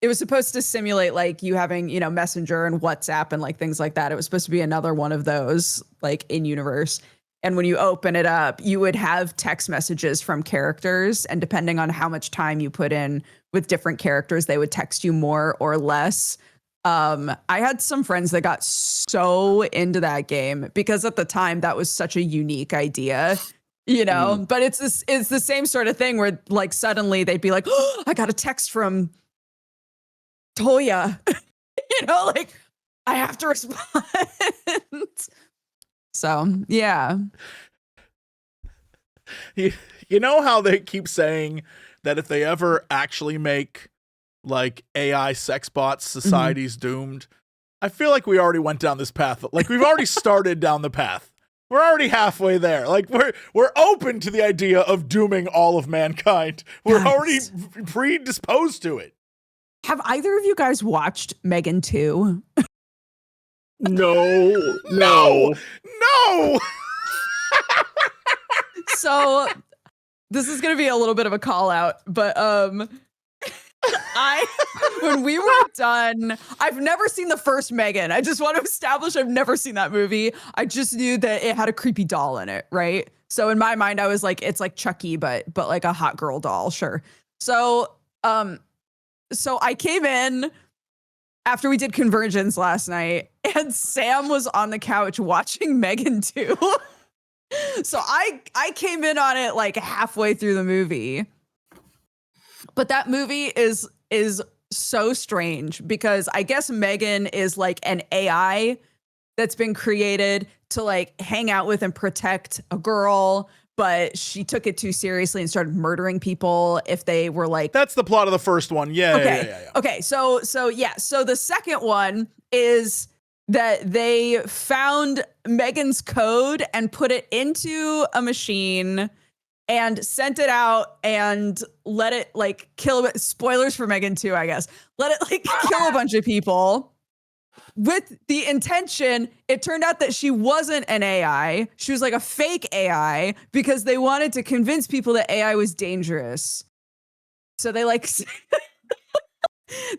it was supposed to simulate like you having, Messenger and WhatsApp and like things like that. It was supposed to be another one of those like in universe. And when you open it up, you would have text messages from characters. And depending on how much time you put in with different characters, they would text you more or less. I had some friends that got so into that game because at the time that was such a unique idea, but it's the same sort of thing where like suddenly they'd be like, oh, I got a text from Toya, like I have to respond. So, yeah. You know how they keep saying that if they ever actually make like AI sex bots, society's doomed? I feel like we already went down this path. Like we've already started down the path. We're already halfway there. Like we're open to the idea of dooming all of mankind. We're already predisposed to it. Have either of you guys watched Megan 2? No. So this is going to be a little bit of a call out, but when we were done, I've never seen the first Megan. I just want to establish I've never seen that movie. I just knew that it had a creepy doll in it, right? So in my mind, I was like, it's like Chucky, but like a hot girl doll, sure. So I came in after we did Convergence last night, and Sam was on the couch watching Megan 2. So I came in on it like halfway through the movie. But that movie is so strange because I guess Megan is like an AI that's been created to like hang out with and protect a girl, but she took it too seriously and started murdering people if they were like... That's the plot of the first one. Yeah. Okay. So the second one is that they found Megan's code and put it into a machine and sent it out and let it like kill... Spoilers for Megan 2, I guess. Let it like kill a bunch of people. With the intention, it turned out that she wasn't an AI. She was like a fake AI because they wanted to convince people that AI was dangerous. So they like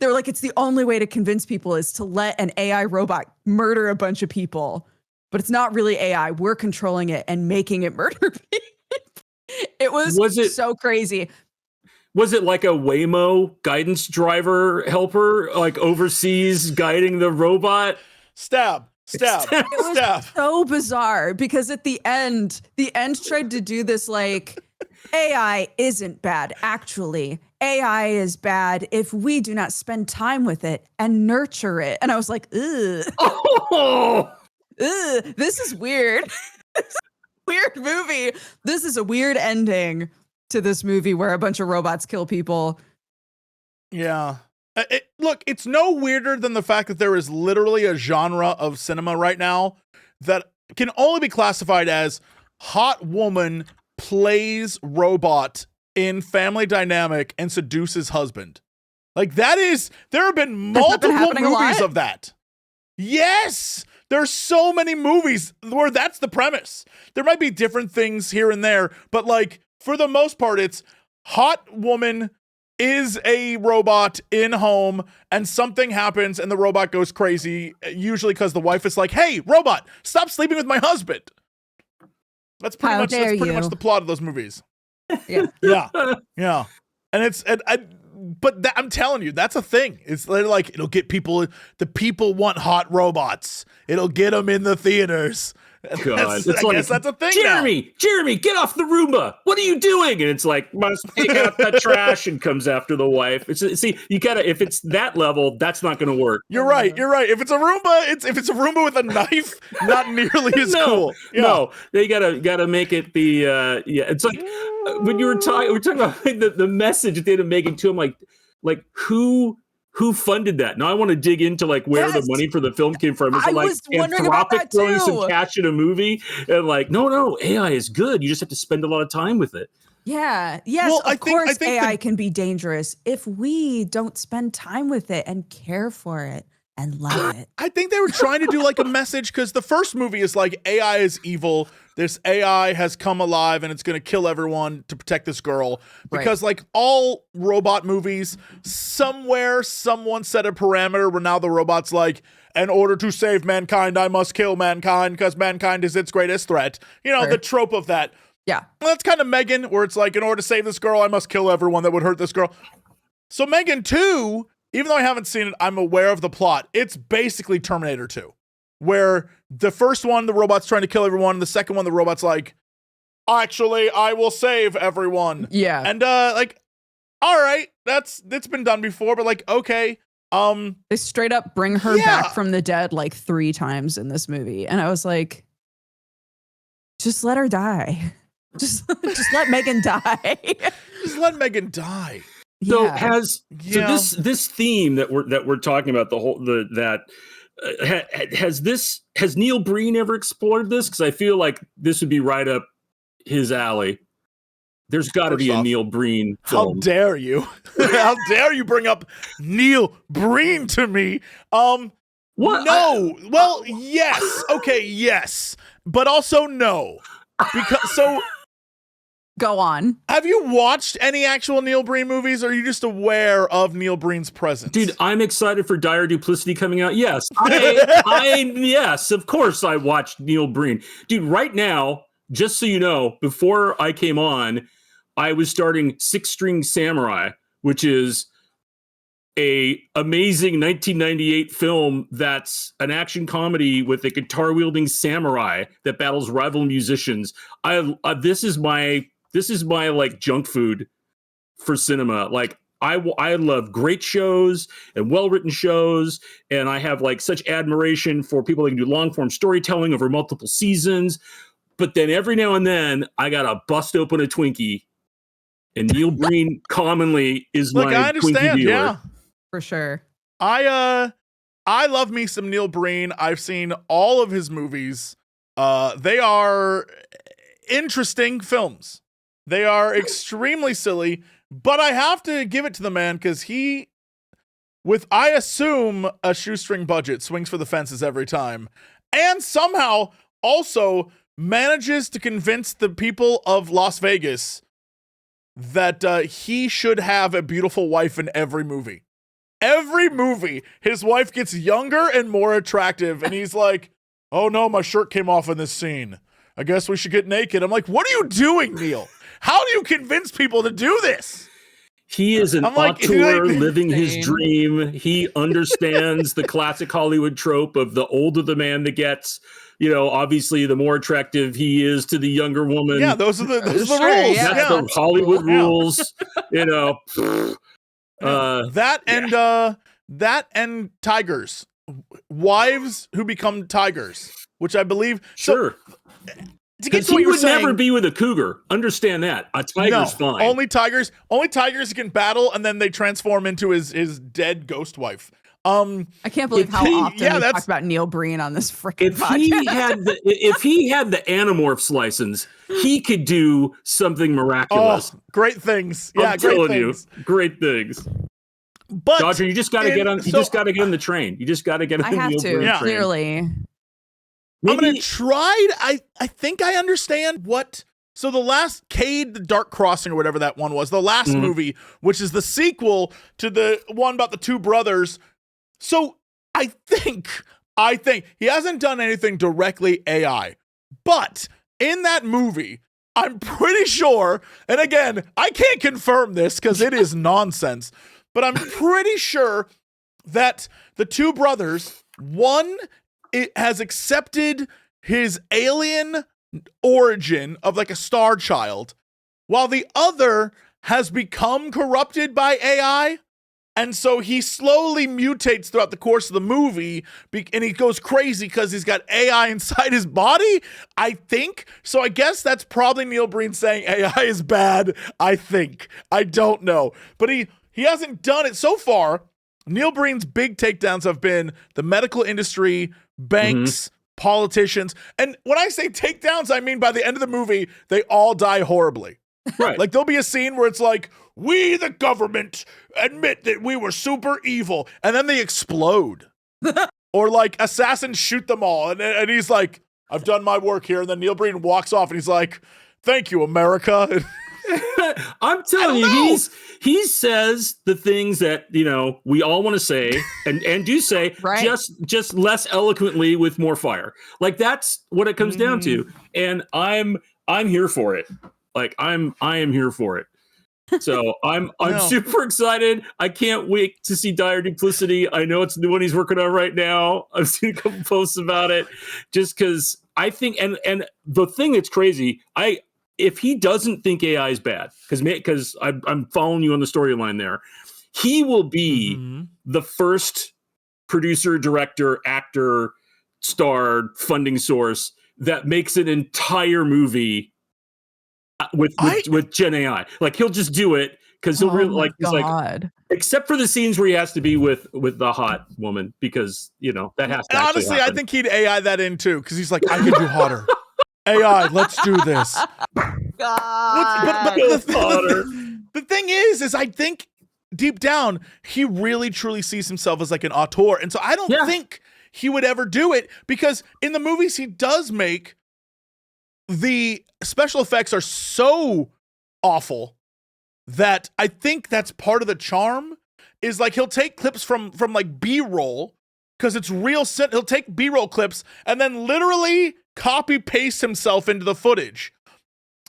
they were like, it's the only way to convince people is to let an AI robot murder a bunch of people. But it's not really AI. We're controlling it and making it murder people. It was so crazy. Was it like a Waymo guidance driver helper, like overseas guiding the robot? It was so bizarre because at the end tried to do this like, AI isn't bad. Actually, AI is bad if we do not spend time with it and nurture it. And I was like, ugh. Oh. Ugh, this is weird. Weird movie. This is a weird ending to this movie where a bunch of robots kill people. Yeah. Look, it's no weirder than the fact that there is literally a genre of cinema right now that can only be classified as hot woman plays robot in family dynamic and seduces husband. Like there have been multiple movies of that. Yes. There's so many movies where that's the premise. There might be different things here and there, but like for the most part, it's hot woman is a robot in home and something happens and the robot goes crazy, usually because the wife is like, hey, robot, stop sleeping with my husband. That's pretty much the plot of those movies. Yeah. Yeah. And I'm telling you, that's a thing. It's like, it'll get people, the people want hot robots. It'll get them in the theaters. God, I guess that's a thing. Jeremy, get off the Roomba. What are you doing? And it's like, must take out the trash and comes after the wife. You gotta, if it's that level, that's not going to work. You're right. If it's a Roomba, if it's a Roomba with a knife, not nearly as cool. Yeah. No, they gotta make it be. It's like when we're talking about like, the message at the end of Megan 2. I'm like who funded that? Now I want to dig into like where the money for the film came from. Is it like Anthropic throwing some cash in a movie and like, no, AI is good. You just have to spend a lot of time with it. Yeah. Yes, well, of course AI can be dangerous if we don't spend time with it and care for it and love it. I think they were trying to do like a message because the first movie is like AI is evil. This AI has come alive and it's going to kill everyone to protect this girl. Because like all robot movies, somewhere someone set a parameter where now the robot's like, in order to save mankind, I must kill mankind because mankind is its greatest threat. You know, the trope of that. Yeah. Well, that's kind of Megan, where it's like, in order to save this girl, I must kill everyone that would hurt this girl. So Megan 2, even though I haven't seen it, I'm aware of the plot. It's basically Terminator 2. Where the first one, the robot's trying to kill everyone. And the second one, the robot's like, actually, I will save everyone. Yeah. And like, all right, it's been done before, but like, okay. They straight up bring her back from the dead like 3 times in this movie. And I was like, just let her die. Just let Megan die. Just let Megan die. So this theme that we're talking about, has Neil Breen ever explored this? Because I feel like this would be right up his alley. There's got to be a Neil Breen film. How dare you? How dare you bring up Neil Breen to me? What? No. Well, yes. Okay, yes. But also no. Because Go on. Have you watched any actual Neil Breen movies, or are you just aware of Neil Breen's presence? Dude, I'm excited for Dire Duplicity coming out. Yes. Yes, of course I watched Neil Breen. Dude, right now, just so you know, before I came on, I was starting Six String Samurai, which is a amazing 1998 film that's an action comedy with a guitar-wielding samurai that battles rival musicians. This is my like junk food for cinema. Like I love great shows and well-written shows, and I have like such admiration for people that can do long-form storytelling over multiple seasons. But then every now and then I gotta bust open a Twinkie, and Neil Breen commonly is my Twinkie dealer. Yeah. For sure. I love me some Neil Breen. I've seen all of his movies. They are interesting films. They are extremely silly, but I have to give it to the man because he, with I assume a shoestring budget, swings for the fences every time, and somehow also manages to convince the people of Las Vegas that he should have a beautiful wife in every movie. Every movie, his wife gets younger and more attractive, and he's like, "Oh no, my shirt came off in this scene. I guess we should get naked." I'm like, "What are you doing, Neil? How do you convince people to do this?" He is an auteur living his dream. He understands the classic Hollywood trope of the older the man that gets, obviously the more attractive he is to the younger woman. Yeah, those are the rules. Yeah. That's the Hollywood rules. That and tigers, wives who become tigers, which I believe. Sure. Because he would never be with a cougar. Understand that. A tiger's fine. Only tigers can battle, and then they transform into his dead ghost wife. I can't believe how often we talk about Neil Breen on this freaking podcast. If he had the Animorphs license, he could do something miraculous. Oh, great things. I'm telling you, great things. But Dodger, you just got to get on. You just got to get on the train. You just got to get on the Neil Breen train. Clearly. I'm going to try. I think I understand what. So the last Cade, the Dark Crossing or whatever that one was, the last movie, which is the sequel to the one about the two brothers. So I think he hasn't done anything directly AI, but in that movie, I'm pretty sure, and again, I can't confirm this because it is nonsense, but I'm pretty sure that the two brothers, one has accepted his alien origin of like a star child, while the other has become corrupted by AI. And so he slowly mutates throughout the course of the movie, and he goes crazy because he's got AI inside his body, I think. So I guess that's probably Neil Breen saying AI is bad, I think. I don't know. But he hasn't done it so far. Neil Breen's big takedowns have been the medical industry, banks, politicians. And when I say takedowns, I mean by the end of the movie, they all die horribly. Right. Like there'll be a scene where it's like, "We, the government, admit that we were super evil," and then they explode. Or like assassins shoot them all, and he's like, "I've done my work here," and then Neil Breen walks off and he's like, "Thank you, America." I'm telling you, he says the things that we all want to say and do say, right? just less eloquently with more fire. Like that's what it comes down to, and I'm here for it. Like I am here for it. So I'm super excited. I can't wait to see Dire Duplicity. I know it's the one he's working on right now. I've seen a couple posts about it, just because I think and the thing that's crazy, if he doesn't think AI is bad, because I'm following you on the storyline there, he will be the first producer, director, actor, star, funding source that makes an entire movie with Gen AI. Like he'll just do it because he'll really he's like, except for the scenes where he has to be with the hot woman, because that has to honestly happen. I think he'd AI that in too, because he's like, "I can do hotter." AI, let's do this. God. But the thing is I think deep down he really truly sees himself as like an auteur, and so I don't think he would ever do it, because in the movies he does make, the special effects are so awful that I think that's part of the charm. Is like he'll take clips from like B-roll, because it's real. He'll take B-roll clips and then literally copy paste himself into the footage,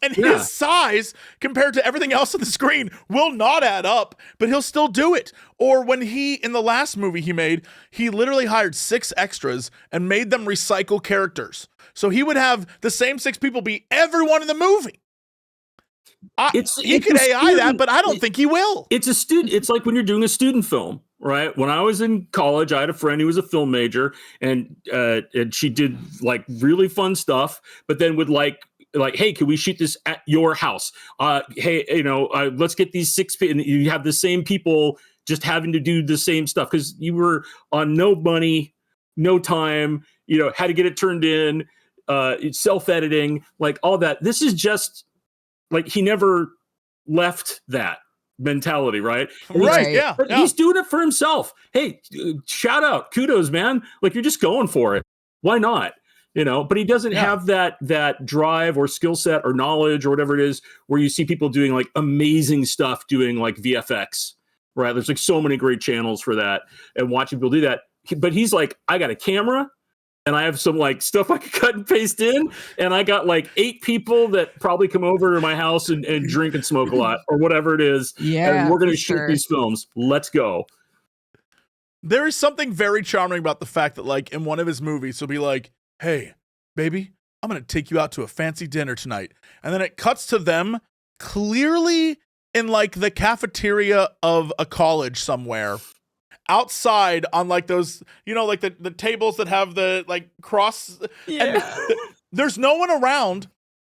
and his size compared to everything else on the screen will not add up, but he'll still do it. Or when in the last movie he made, he literally hired 6 extras and made them recycle characters. So he would have the same 6 people be everyone in the movie. He could AI that, but I don't think he will. It's a student. It's like when you're doing a student film, right? When I was in college, I had a friend who was a film major, and she did like really fun stuff, but then would like, "Hey, can we shoot this at your house? Hey, let's get these 6 people." And you have the same people just having to do the same stuff because you were on no money, no time. Had to get it turned in. Self-editing, like all that. This is just like he never left that mentality, right? Right, yeah. But he's doing it for himself. Hey, shout out, kudos, man. Like you're just going for it. Why not? but he doesn't have that drive or skill set or knowledge or whatever it is where you see people doing like amazing stuff, doing like VFX, right? There's like so many great channels for that and watching people do that. But he's like, I got a camera and I have some like stuff I could cut and paste in. And I got like 8 people that probably come over to my house and drink and smoke a lot or whatever it is. Yeah, and we're going to shoot these films. Let's go. There is something very charming about the fact that like in one of his movies, he'll be like, hey, baby, I'm going to take you out to a fancy dinner tonight. And then it cuts to them clearly in like the cafeteria of a college somewhere outside on like those, like the tables that have the like cross. And there's no one around.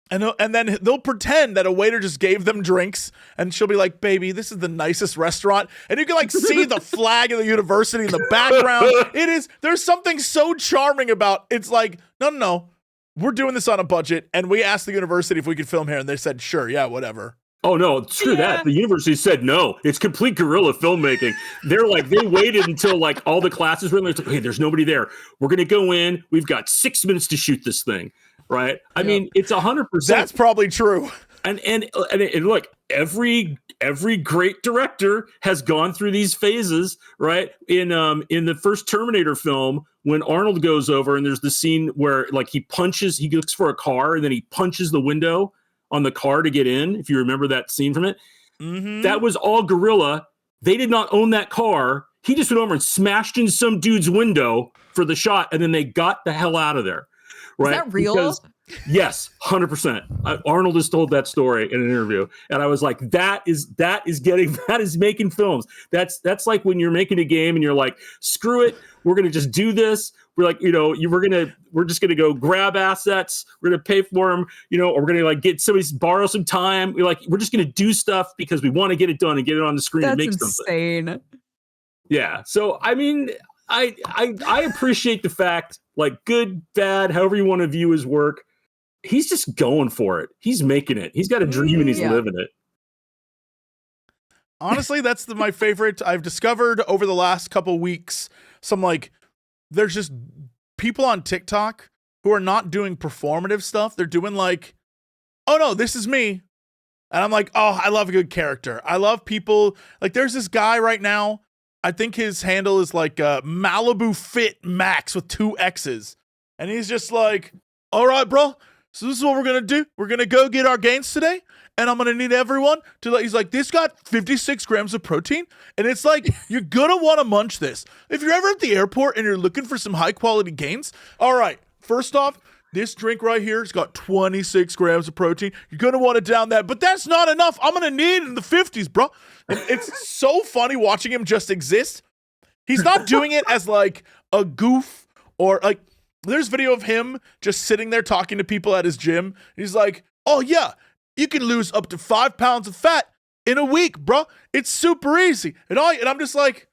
And then they'll pretend that a waiter just gave them drinks, and she'll be like, baby, this is the nicest restaurant. And you can like see the flag of the university in the background. There's something so charming about it's like, no, we're doing this on a budget. And we asked the university if we could film here, and they said, sure, yeah, whatever. Oh, no, screw that. The university said no. It's complete guerrilla filmmaking. They're like, they waited until like all the classes were in there. It's like, hey, there's nobody there. We're going to go in. We've got 6 minutes to shoot this thing. Right. I mean, it's 100%. That's probably true. And look, every great director has gone through these phases, right? In the first Terminator film, when Arnold goes over and there's the scene where like he looks for a car and then he punches the window on the car to get in. If you remember that scene from it, that was all guerrilla. They did not own that car. He just went over and smashed in some dude's window for the shot, and then they got the hell out of there. Right? Is that real? Because, yes, 100%. Arnold has told that story in an interview, and I was like, that is making films. That's like when you're making a game and you're like, screw it, we're gonna just do this. We're like, we're just gonna go grab assets. We're gonna pay for them, or we're gonna like get somebody borrow some time. We're just gonna do stuff because we want to get it done and get it on the screen and make something. Insane. Yeah. So I mean, I appreciate the fact, like good, bad, however you want to view his work, he's just going for it. He's making it. He's got a dream and he's living it. Honestly, that's my favorite. I've discovered over the last couple weeks, there's just people on TikTok who are not doing performative stuff. They're doing like, oh no, this is me. And I'm like, oh, I love a good character. I love people. Like there's this guy right now. I think his handle is like Malibu Fit Max with 2 X's. And he's just like, all right, bro. So this is what we're going to do. We're going to go get our gains today. And I'm going to need everyone to he's like, this got 56 grams of protein. And it's like, you're going to want to munch this. If you're ever at the airport and you're looking for some high quality gains. All right. First off, this drink right here has got 26 grams of protein. You're going to want to down that. But that's not enough. I'm going to need it in the 50s, bro. And it's so funny watching him just exist. He's not doing it as like a goof or like there's video of him just sitting there talking to people at his gym. He's like, oh yeah, you can lose up to 5 pounds of fat in a week, bro. It's super easy. And I'm just like,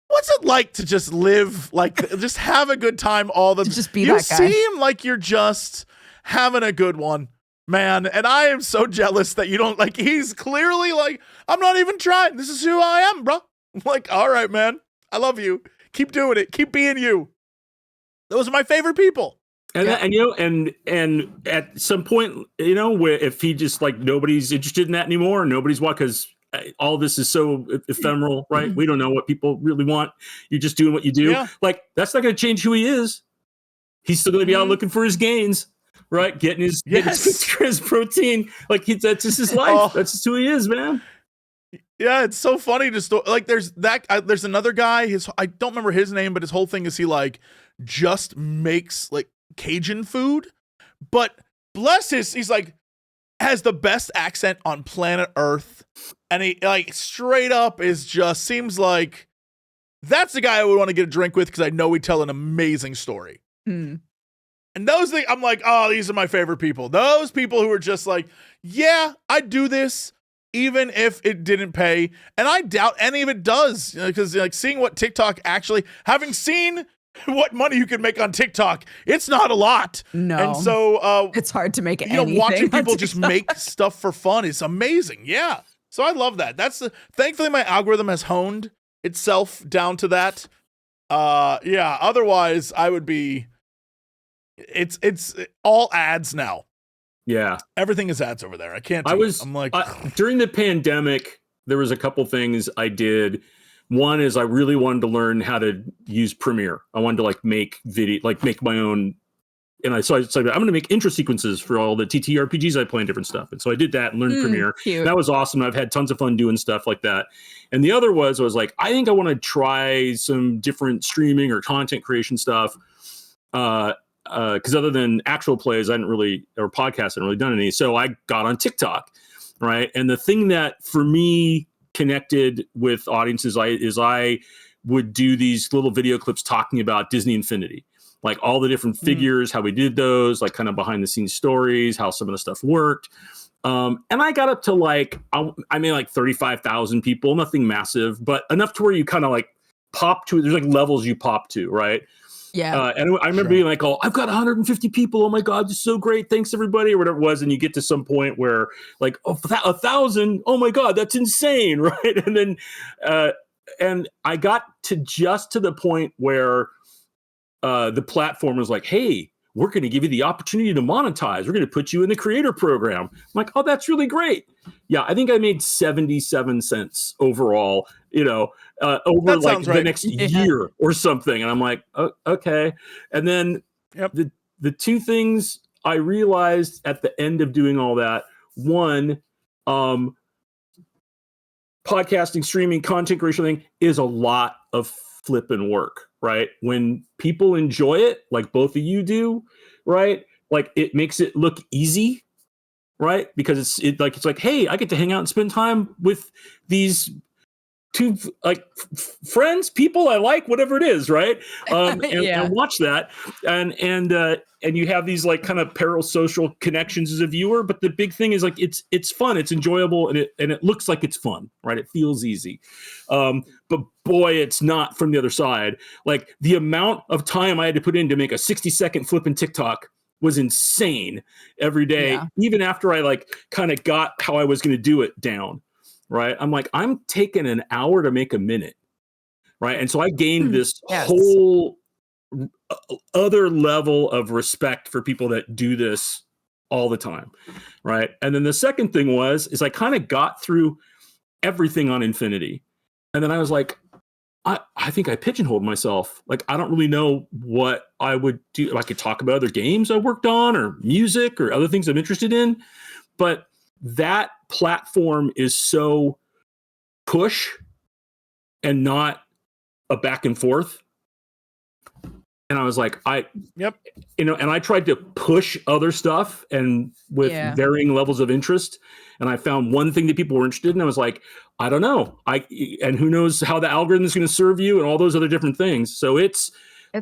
what's it like to just live like just have a good time all the time? Just be that guy. You seem like you're just having a good one. Man, and I am so jealous that you don't like, he's clearly like, I'm not even trying. This is who I am, bro. I'm like, all right, man. I love you. Keep doing it. Keep being you. Those are my favorite people. And at some point, where if he just like nobody's interested in that anymore, nobody's because all this is so ephemeral, right? We don't know what people really want. You're just doing what you do. Yeah. Like that's not going to change who he is. He's still going to be out looking for his gains. Right, getting his protein, like that's just his life. Oh. That's just who he is, man. Yeah, it's so funny to like. There's another guy. I don't remember his name, but his whole thing is he like just makes like Cajun food, but he's like has the best accent on planet Earth, and he like straight up is just seems like that's the guy I would want to get a drink with because I know he'd tell an amazing story. And those things, I'm like, oh, these are my favorite people. Those people who are just like, yeah, I do this even if it didn't pay. And I doubt any of it does because like seeing what TikTok actually, having seen what money you can make on TikTok, it's not a lot. No. And so it's hard to make anything. Watching people just make stuff for fun is amazing. Yeah. So I love that. Thankfully my algorithm has honed itself down to that. Yeah. Otherwise I would be, it's all ads now. Yeah. Everything is ads over there. I can't. I'm like, during the pandemic, there was a couple things I did. One is I really wanted to learn how to use Premiere. I wanted to like make my own. And I said, I'm going to make intro sequences for all the TTRPGs I play and different stuff. And so I did that and learned Premiere. Cute. That was awesome. I've had tons of fun doing stuff like that. And the other was like, I think I want to try some different streaming or content creation stuff. Because other than actual plays, or podcasts, I hadn't really done any. So I got on TikTok, right? And the thing that for me connected with audiences is I would do these little video clips talking about Disney Infinity. Like all the different figures, how we did those, like kind of behind the scenes stories, how some of the stuff worked. And I got up to I made like 35,000 people, nothing massive, but enough to where you kind of like pop to, there's like levels you pop to, right? Yeah. And I remember being like, I've got 150 people. Oh my God, this is so great. Thanks everybody, or whatever it was. And you get to some point where like, 1,000. Oh my God, that's insane. Right. And then, and I got to just to the point where, the platform was like, hey, we're going to give you the opportunity to monetize. We're going to put you in the creator program. I'm like, oh, that's really great. Yeah, I think I made 77 cents overall, over like the next year or something. And I'm like, oh, okay. And then the two things I realized at the end of doing all that, one, podcasting, streaming, content creation thing is a lot of flipping work. Right. When people enjoy it, like both of you do, right? Like it makes it look easy, right? Because it's like, hey, I get to hang out and spend time with these two like friends, people I like, whatever it is, right? And watch that, and you have these like kind of parasocial connections as a viewer. But the big thing is like it's fun, it's enjoyable, and it looks like it's fun, right? It feels easy, but boy, it's not from the other side. Like the amount of time I had to put in to make a 60-second flipping TikTok was insane every day, even after I like kind of got how I was going to do it down. Right. I'm like, I'm taking an hour to make a minute. Right. And so I gained this whole other level of respect for people that do this all the time. Right. And then the second thing is I kind of got through everything on Infinity. And then I was like, I think I pigeonholed myself. Like, I don't really know what I would do. I could talk about other games I worked on or music or other things I'm interested in. But that platform is so push and not a back and forth. And I was like, and I tried to push other stuff and with varying levels of interest. And I found one thing that people were interested in. I was like, I don't know. And who knows how the algorithm is going to serve you and all those other different things. So it's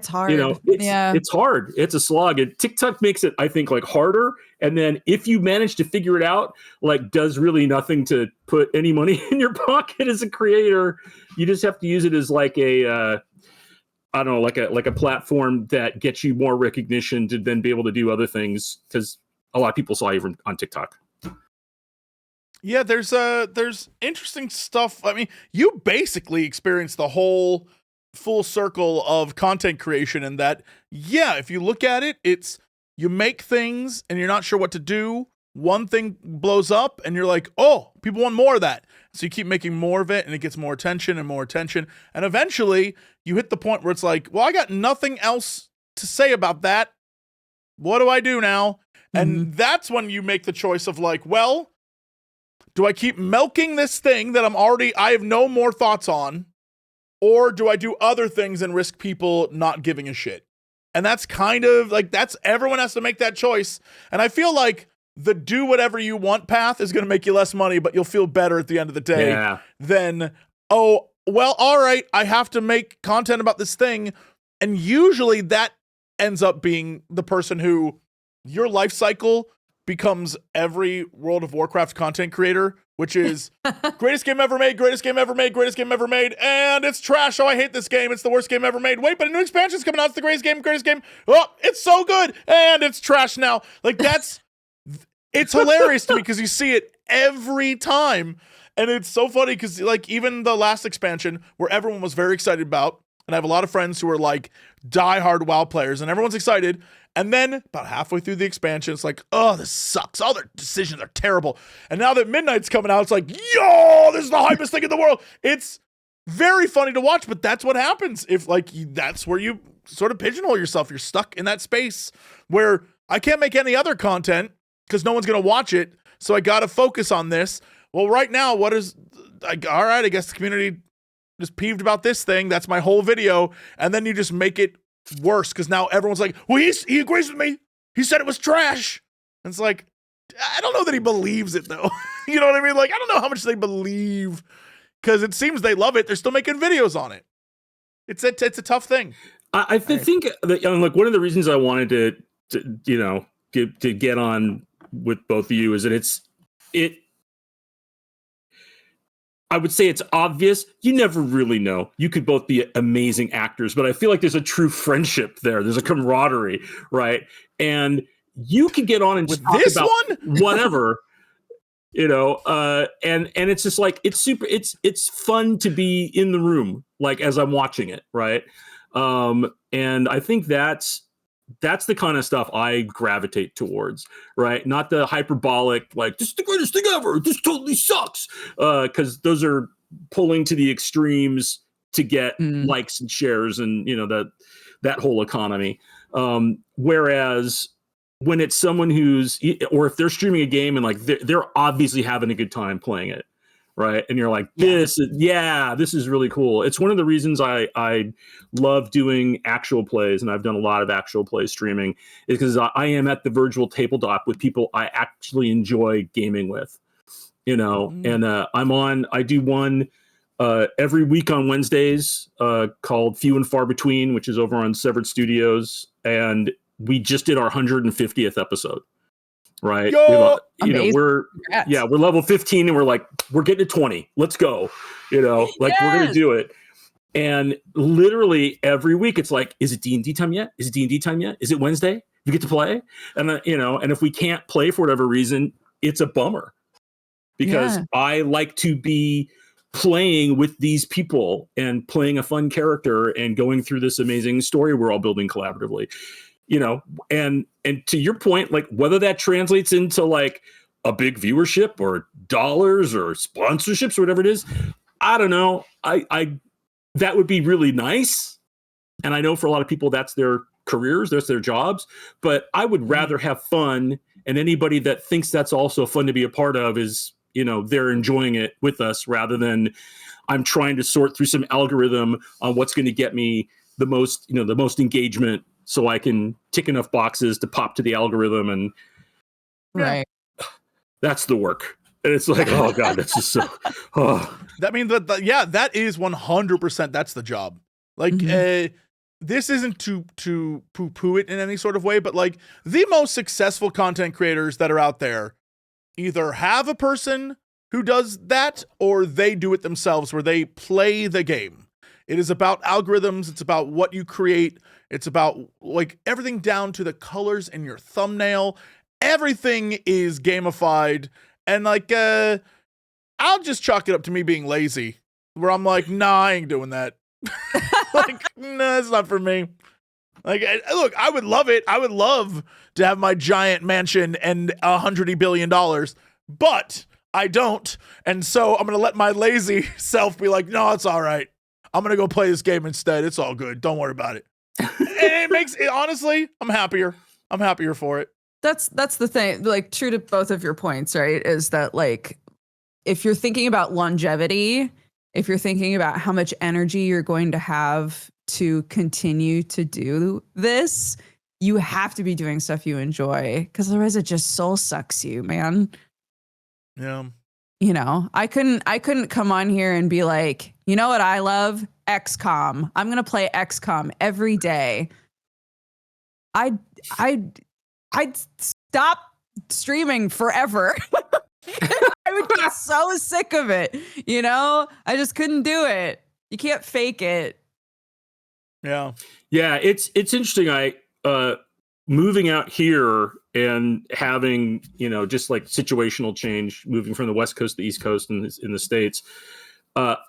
hard. It's hard. It's a slog. And TikTok makes it, I think, like harder. And then if you manage to figure it out, like does really nothing to put any money in your pocket as a creator. You just have to use it as like a, I don't know, like a platform that gets you more recognition to then be able to do other things. Because a lot of people saw you on TikTok. Yeah, there's interesting stuff. I mean, you basically experienced the whole full circle of content creation in that, if you look at it, it's you make things and you're not sure what to do. One thing blows up and you're like, oh, people want more of that. So you keep making more of it and it gets more attention and more attention. And eventually you hit the point where it's like, well, I got nothing else to say about that. What do I do now? And that's when you make the choice of like, well, do I keep milking this thing that I have no more thoughts on? Or do I do other things and risk people not giving a shit? And that's kind of like, everyone has to make that choice. And I feel like the do whatever you want path is going to make you less money, but you'll feel better at the end of the day than, oh, well, all right, I have to make content about this thing. And usually that ends up being the person who your life cycle becomes every World of Warcraft content creator, which is greatest game ever made, greatest game ever made, greatest game ever made, and it's trash. Oh, I hate this game. It's the worst game ever made. Wait, but a new expansion's coming out. It's the greatest game, greatest game. Oh, it's so good, and it's trash now. Like, it's hilarious to me because you see it every time, and it's so funny because, like, even the last expansion where everyone was very excited about, and I have a lot of friends who are, like, diehard WoW players, and everyone's excited, And then about halfway through the expansion, it's like, oh, this sucks. All their decisions are terrible. And now that Midnight's coming out, it's like, yo, this is the hypest thing in the world. It's very funny to watch, but that's what happens if like that's where you sort of pigeonhole yourself. You're stuck in that space where I can't make any other content because no one's going to watch it. So I got to focus on this. Well, right now, all right, I guess the community is peeved about this thing. That's my whole video. And then you just make it worse because now everyone's like, well, he agrees with me. He said it was trash. And it's like, I don't know that he believes it though. You know what I mean? Like, I don't know how much they believe because it seems they love it. They're still making videos on it. It's a tough thing. I think that, like one of the reasons I wanted to get on with both of you is that I would say it's obvious. You never really know. You could both be amazing actors, but I feel like there's a true friendship there. There's a camaraderie, right? And you can get on and with talk this about one? whatever, and it's just like it's fun to be in the room, like as I'm watching it, right? And I think that's the kind of stuff I gravitate towards, right? Not the hyperbolic, like, this is the greatest thing ever. This totally sucks. Because those are pulling to the extremes to get likes and shares and, that whole economy. Whereas when it's someone or if they're streaming a game and like, they're obviously having a good time playing it. Right. And you're like, this is really cool. It's one of the reasons I love doing actual plays. And I've done a lot of actual play streaming is because I am at the virtual tabletop with people I actually enjoy gaming with, and I do one every week on Wednesdays called Few and Far Between, which is over on Severed Studios. And we just did our 150th episode. Right. We're level 15 and we're getting to 20. Let's go. We're going to do it. And literally every week it's like, is it D&D time yet? Is it D&D time yet? Is it Wednesday? You get to play? And and if we can't play for whatever reason, it's a bummer because I like to be playing with these people and playing a fun character and going through this amazing story we're all building collaboratively. And to your point, like whether that translates into like a big viewership or dollars or sponsorships or whatever it is, I don't know. I that would be really nice. And I know for a lot of people, that's their careers, that's their jobs, but I would rather have fun. And anybody that thinks that's also fun to be a part of is, they're enjoying it with us rather than I'm trying to sort through some algorithm on what's going to get me the most engagement so I can tick enough boxes to pop to the algorithm. And that's the work. And it's like, oh God, that's just so, That means that is 100%. That's the job. Like, this isn't to poo-poo it in any sort of way, but like the most successful content creators that are out there either have a person who does that or they do it themselves where they play the game. It is about algorithms. It's about what you create. It's about like everything down to the colors in your thumbnail. Everything is gamified. And like, I'll just chalk it up to me being lazy where I'm like, nah, I ain't doing that. Like, nah, it's not for me. Like, look, I would love it. I would love to have my giant mansion and $100 billion, but I don't. And so I'm going to let my lazy self be like, no, it's all right. I'm going to go play this game instead. It's all good. Don't worry about it. And it makes it, honestly, I'm happier. I'm happier for it. That's the thing, like true to both of your points, right? Is that like, if you're thinking about longevity, if you're thinking about how much energy you're going to have to continue to do this, you have to be doing stuff you enjoy, because otherwise it just soul sucks you, man. Yeah. I couldn't come on here and be like, you know what I love? XCOM. I'm going to play XCOM every day. I'd stop streaming forever. I would get so sick of it. I just couldn't do it. You can't fake it. Yeah. Yeah. It's interesting. Moving out here and having, just like situational change, moving from the West Coast to the East Coast in the States.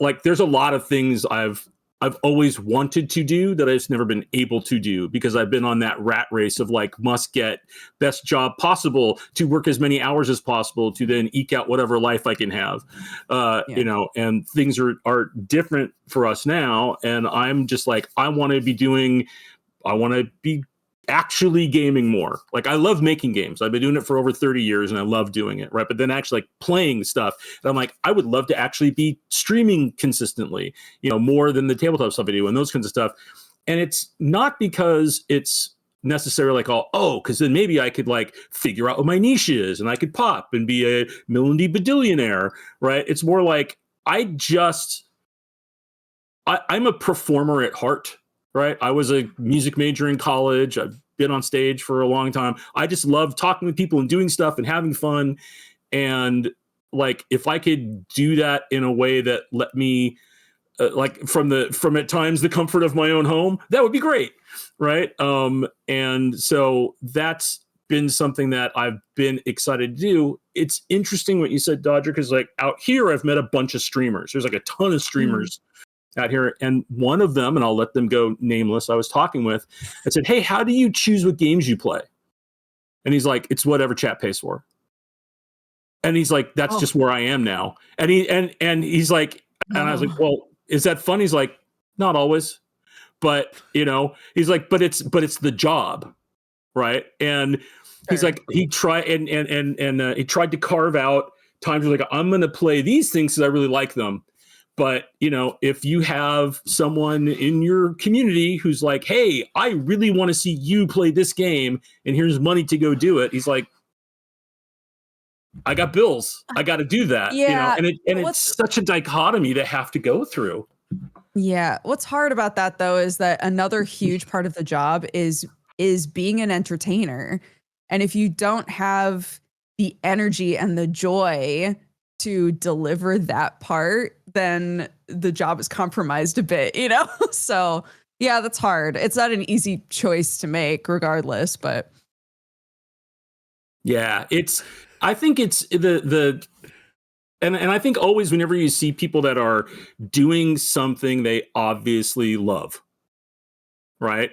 Like there's a lot of things I've I've always wanted to do that I've just never been able to do because I've been on that rat race of like must get best job possible to work as many hours as possible to then eke out whatever life I can have, you know, and things are different for us now. And I'm just like, I want to be actually gaming more. Like I love making games. I've been doing it for over 30 years and I love doing it. Right. But then actually like playing stuff. And I'm like, I would love to actually be streaming consistently, you know, more than the tabletop stuff I do and those kinds of stuff. And it's not because it's necessarily like, because then maybe I could like figure out what my niche is and I could pop and be a billionaire. Right. It's more like I'm a performer at heart. Right. I was a music major in college. I've been on stage for a long time. I just love talking with people and doing stuff and having fun. And like, if I could do that in a way that let me like from at times the comfort of my own home, that would be great. Right. And so that's been something that I've been excited to do. It's interesting what you said, Dodger, because like out here, I've met a bunch of streamers. There's like a ton of streamers out here. And one of them, and I'll let them go nameless, I was talking with, I said, hey, how do you choose what games you play? And he's like, it's whatever chat pays for. And he's like, that's just where I am now. And he's like, and I was like, well, is that fun? He's like, not always. But, you know, he's like, but it's the job. Right. And he's like, he tried and he tried to carve out times where like, I'm going to play these things because I really like them. But, you know, if you have someone in your community who's like, hey, I really want to see you play this game and here's money to go do it. He's like, I got bills. I got to do that. Yeah. You know? And it's such a dichotomy to have to go through. Yeah. What's hard about that, though, is that another huge part of the job is being an entertainer. And if you don't have the energy and the joy to deliver that part, then the job is compromised a bit, you know? So yeah, that's hard. It's not an easy choice to make regardless, but. Yeah, I think it's and I think always whenever you see people that are doing something they obviously love, right?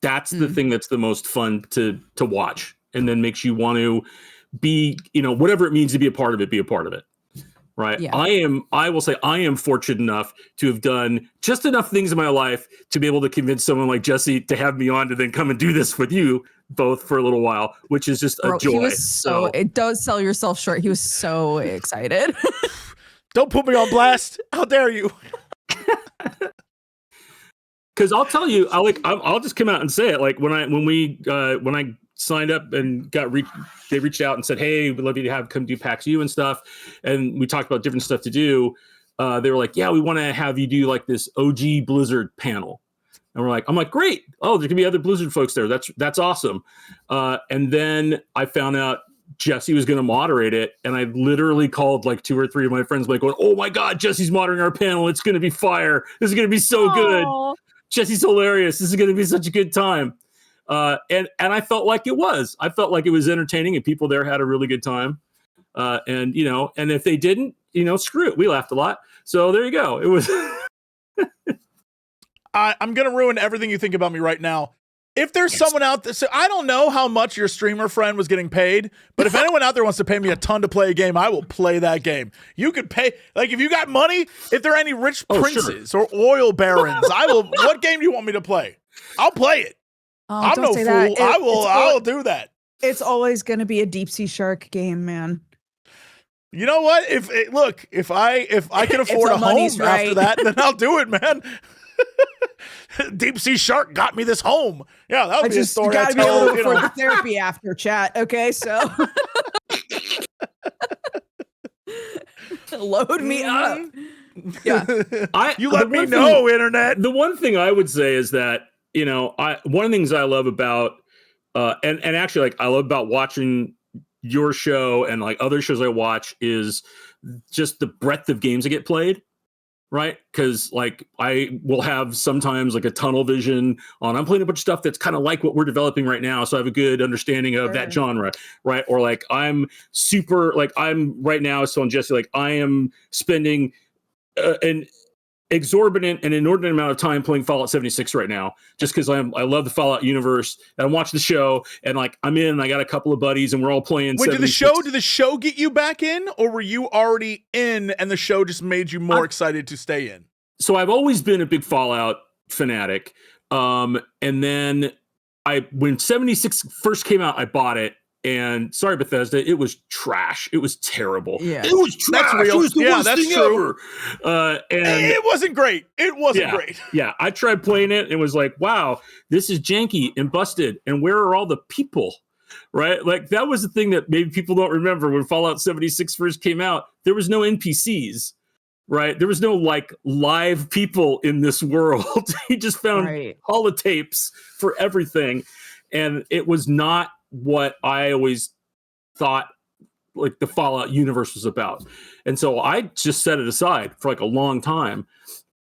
That's the thing that's the most fun to watch and then makes you want to be, you know, whatever it means to be a part of it, be a part of it. Right. Yeah. I will say I am fortunate enough to have done just enough things in my life to be able to convince someone like Jesse to have me on to then come and do this with you both for a little while, which is just a joy. He was it does sell yourself short. He was so excited. Don't put me on blast. How dare you? Because I'll tll you, I'll just come out and say it. Like when I signed up and they reached out and said, hey, we'd love you to come do PAX U and stuff. And we talked about different stuff to do. They were like, yeah, we want to have you do like this OG Blizzard panel. And I'm like, great. Oh, there can be other Blizzard folks there. That's awesome. And then I found out Jesse was going to moderate it. And I literally called like 2 or 3 of my friends, like going, oh my God, Jesse's moderating our panel. It's going to be fire. This is going to be so good. Jesse's hilarious. This is going to be such a good time. And I felt like it was. I felt like it was entertaining and people there had a really good time. And, you know, and if they didn't, you know, screw it. We laughed a lot. So there you go. It was. I'm going to ruin everything you think about me right now. If there's someone out there, so I don't know how much your streamer friend was getting paid, but if anyone out there wants to pay me a ton to play a game, I will play that game. You could pay, like if you got money, if there are any rich princes or oil barons, I will. What game do you want me to play? I'll play it. I'm no fool. I'll do that. It's always going to be a deep sea shark game, man. You know what? If I can afford a home after that, then I'll do it, man. Deep sea shark got me this home. Yeah, that would be a story. Gotta be able to afford the therapy after chat. Okay, so load me up. Yeah, you let me know, internet. The one thing I would say is that, you know, one of the things I love about and actually like I love about watching your show and like other shows I watch is just the breadth of games that get played. Right. Because like I will have sometimes like a tunnel vision on I'm playing a bunch of stuff that's kind of like what we're developing right now. So I have a good understanding of that genre. Right. Or like I'm right now. So on Jesse, like I am spending an exorbitant and inordinate amount of time playing Fallout 76 right now, just because I love the Fallout universe. And I watch the show, and like I'm in. And I got a couple of buddies, and we're all playing. Wait, 76. did the show get you back in, or were you already in, and the show just made you more excited to stay in? So I've always been a big Fallout fanatic, and then when 76 first came out, I bought it. And sorry, Bethesda, it was trash. It was terrible. Yeah. It was trash. That's real. It was the worst that's thing true. ever. And it wasn't great. It wasn't great. Yeah, I tried playing it and was like, wow, this is janky and busted. And where are all the people? Right? Like that was the thing that maybe people don't remember when Fallout 76 first came out. There was no NPCs. Right? There was no like live people in this world. He just found holotapes for everything. And it was not what I always thought like the Fallout universe was about. And so I just set it aside for like a long time.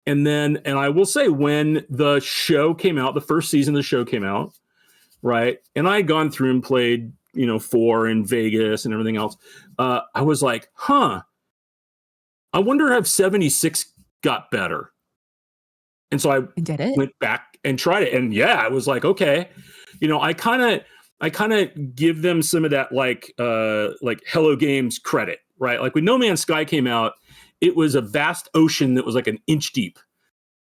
And I will say when the show came out, the first season of the show came out, right? And I had gone through and played, 4 in Vegas and everything else. I was like, I wonder if 76 got better. And so I went back and tried it. And yeah, I was like, okay, I kind of give them some of that like Hello Games credit, right? Like when No Man's Sky came out, it was a vast ocean that was like an inch deep.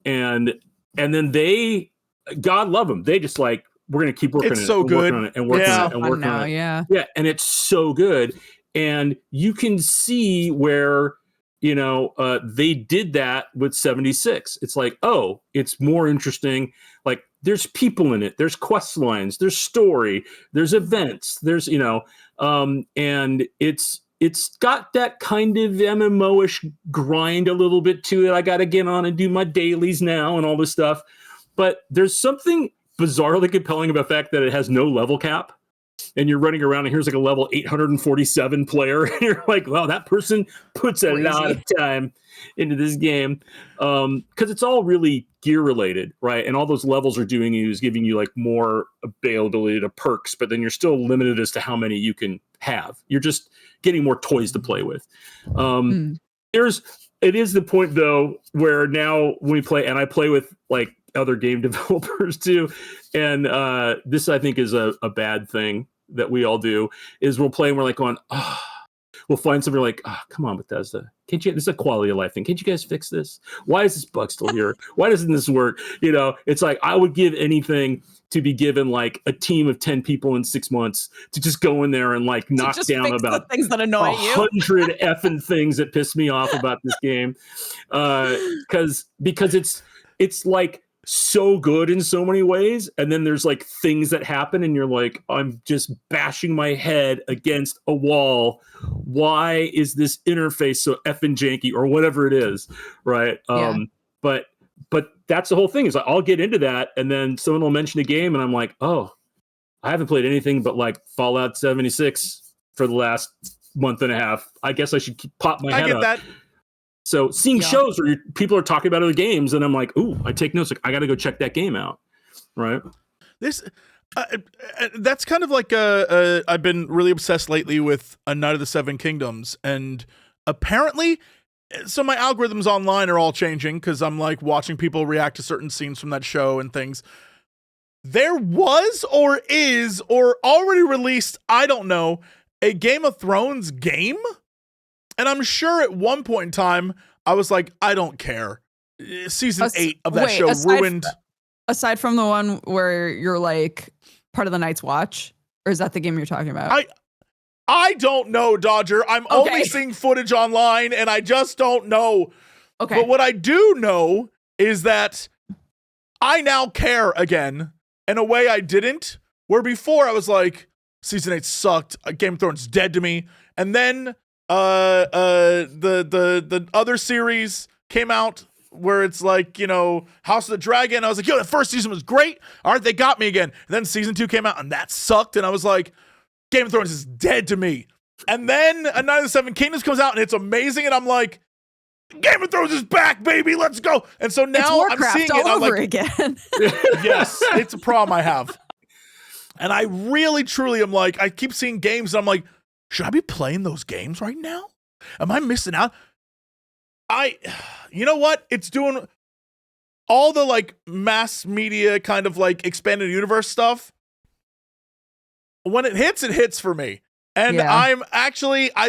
And then they, God love them, they just like, we're going to keep working on it. It's so good. And working on it and working on it. Yeah. Yeah. And it's so good. And you can see where, they did that with 76. It's like, oh, it's more interesting. Like there's people in it. There's quest lines. There's story. There's events. There's, and it's got that kind of MMO-ish grind a little bit to it. I got to get on and do my dailies now and all this stuff. But there's something bizarrely compelling about the fact that it has no level cap. And you're running around and here's like a level 847 player. And you're like, wow, that person puts a lot of time into this game. Because it's all really gear related, right? And all those levels are doing is giving you like more availability to perks, but then you're still limited as to how many you can have. You're just getting more toys to play with. It is the point though, where now when we play, and I play with like other game developers too. And this I think is a bad thing that we all do, is we'll play and we're like going, we'll find somebody like, come on, Bethesda. Can't you, this is a quality of life thing. Can't you guys fix this? Why is this bug still here? Why doesn't this work? It's like, I would give anything to be given like a team of 10 people in 6 months to just go in there and like knock down about things that annoy you. 100 effing things that piss me off about this game. Because it's like so good in so many ways, and then there's like things that happen and you're like, I'm just bashing my head against a wall. Why is this interface so effing janky, or whatever it is, right? But that's the whole thing, is I'll get into that and then someone will mention a game and I'm like, oh, I haven't played anything but like Fallout 76 for the last month and a half. I guess I should pop my head up. That. So seeing shows where people are talking about other games, and I'm like, ooh, I take notes. Like, I got to go check that game out, right? This that's kind of like I've been really obsessed lately with A Night of the Seven Kingdoms, and apparently, so my algorithms online are all changing because I'm like watching people react to certain scenes from that show and things. There was, or is, or already released, I don't know, a Game of Thrones game. And I'm sure at one point in time, I was like, I don't care. Season 8 of that show ruined. Aside from the one where you're like part of the Night's Watch, or is that the game you're talking about? I don't know, Dodger. I'm only seeing footage online, and I just don't know. Okay. But what I do know is that I now care again in a way I didn't, where before I was like, Season 8 sucked. Game of Thrones dead to me. And then the other series came out where it's like, House of the Dragon. I was like, the first season was great. All right, they got me again. And then season 2 came out and that sucked. And I was like, Game of Thrones is dead to me. And then A Night of the Seven Kingdoms comes out and it's amazing. And I'm like, Game of Thrones is back, baby. Let's go. And so now I'm seeing it. All over again. Yes, it's a problem I have. And I really, truly am like, I keep seeing games and I'm like, should I be playing those games right now? Am I missing out? you know what? It's doing all the like mass media kind of like expanded universe stuff. When it hits for me. And I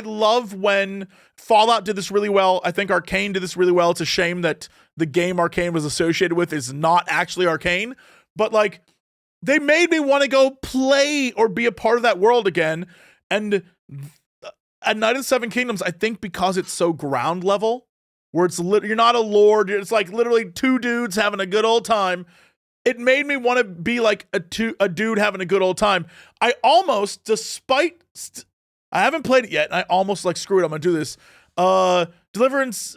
love when Fallout did this really well. I think Arcane did this really well. It's a shame that the game Arcane was associated with is not actually Arcane, but like they made me want to go play or be a part of that world again. And at Night of the Seven Kingdoms, I think because it's so ground level, where it's you're not a lord, it's like literally two dudes having a good old time. It made me want to be like a dude having a good old time. I almost, despite I haven't played it yet, and I almost like screw it. I'm gonna do this. Deliverance,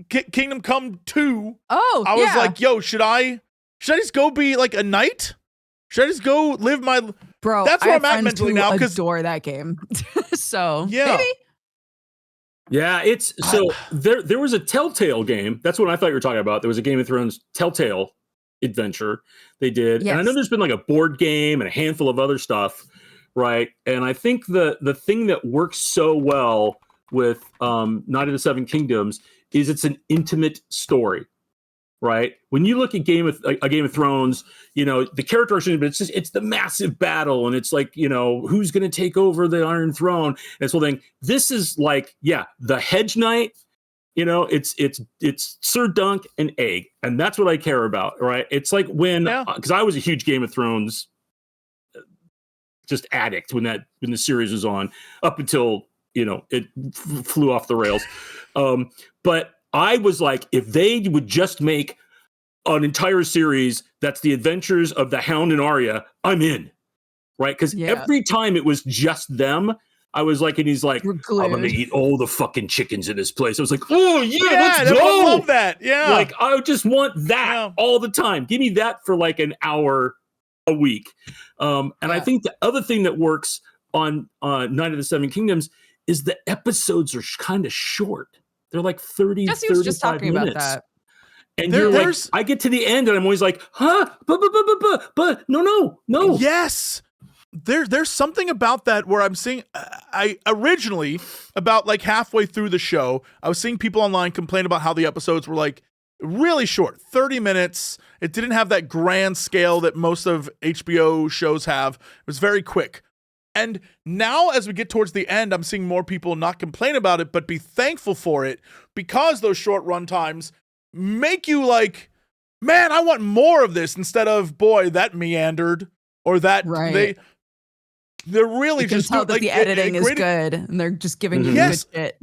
Kingdom Come 2. Oh, I was like, yo, should I just go be like a knight? Should I just go live my bro? That's where I'm at mentally now. Because adore that game. So yeah. Maybe. Yeah, it's so there was a Telltale game. That's what I thought you were talking about. There was a Game of Thrones Telltale adventure they did. Yes. And I know there's been like a board game and a handful of other stuff, right? And I think the thing that works so well with Night of the Seven Kingdoms is it's an intimate story, right? When you look at Game of Thrones, you know, the character arc, but it's the massive battle, and it's like, you know, who's going to take over the Iron Throne and this whole thing. This is like, the Hedge Knight. You know, it's Sir Dunk and Egg, and that's what I care about, right? It's like when, because I was a huge Game of Thrones just addict when the series was on, up until, you know, it flew off the rails. But I was like, if they would just make an entire series that's the adventures of the Hound and Arya, I'm in, right? Because every time it was just them, I was like, and he's like, I'm gonna eat all the fucking chickens in this place. I was like, oh let's go. I love that. Yeah. Like, I just want that all the time. Give me that for like an hour a week. And I think the other thing that works on Night of the Seven Kingdoms is the episodes are kind of short. They're like 30, Jesse was just talking minutes. about that. And you're like, I get to the end and I'm always like, but no. Yes. There's something about that where I'm seeing, I originally, about like halfway through the show, I was seeing people online complain about how the episodes were like really short, 30 minutes. It didn't have that grand scale that most of HBO shows have. It was very quick. And now as we get towards the end, I'm seeing more people not complain about it, but be thankful for it, because those short run times make you like, man, I want more of this, instead of, boy, that meandered, or that they're really, you just can tell that the editing is good, and they're just giving you good shit.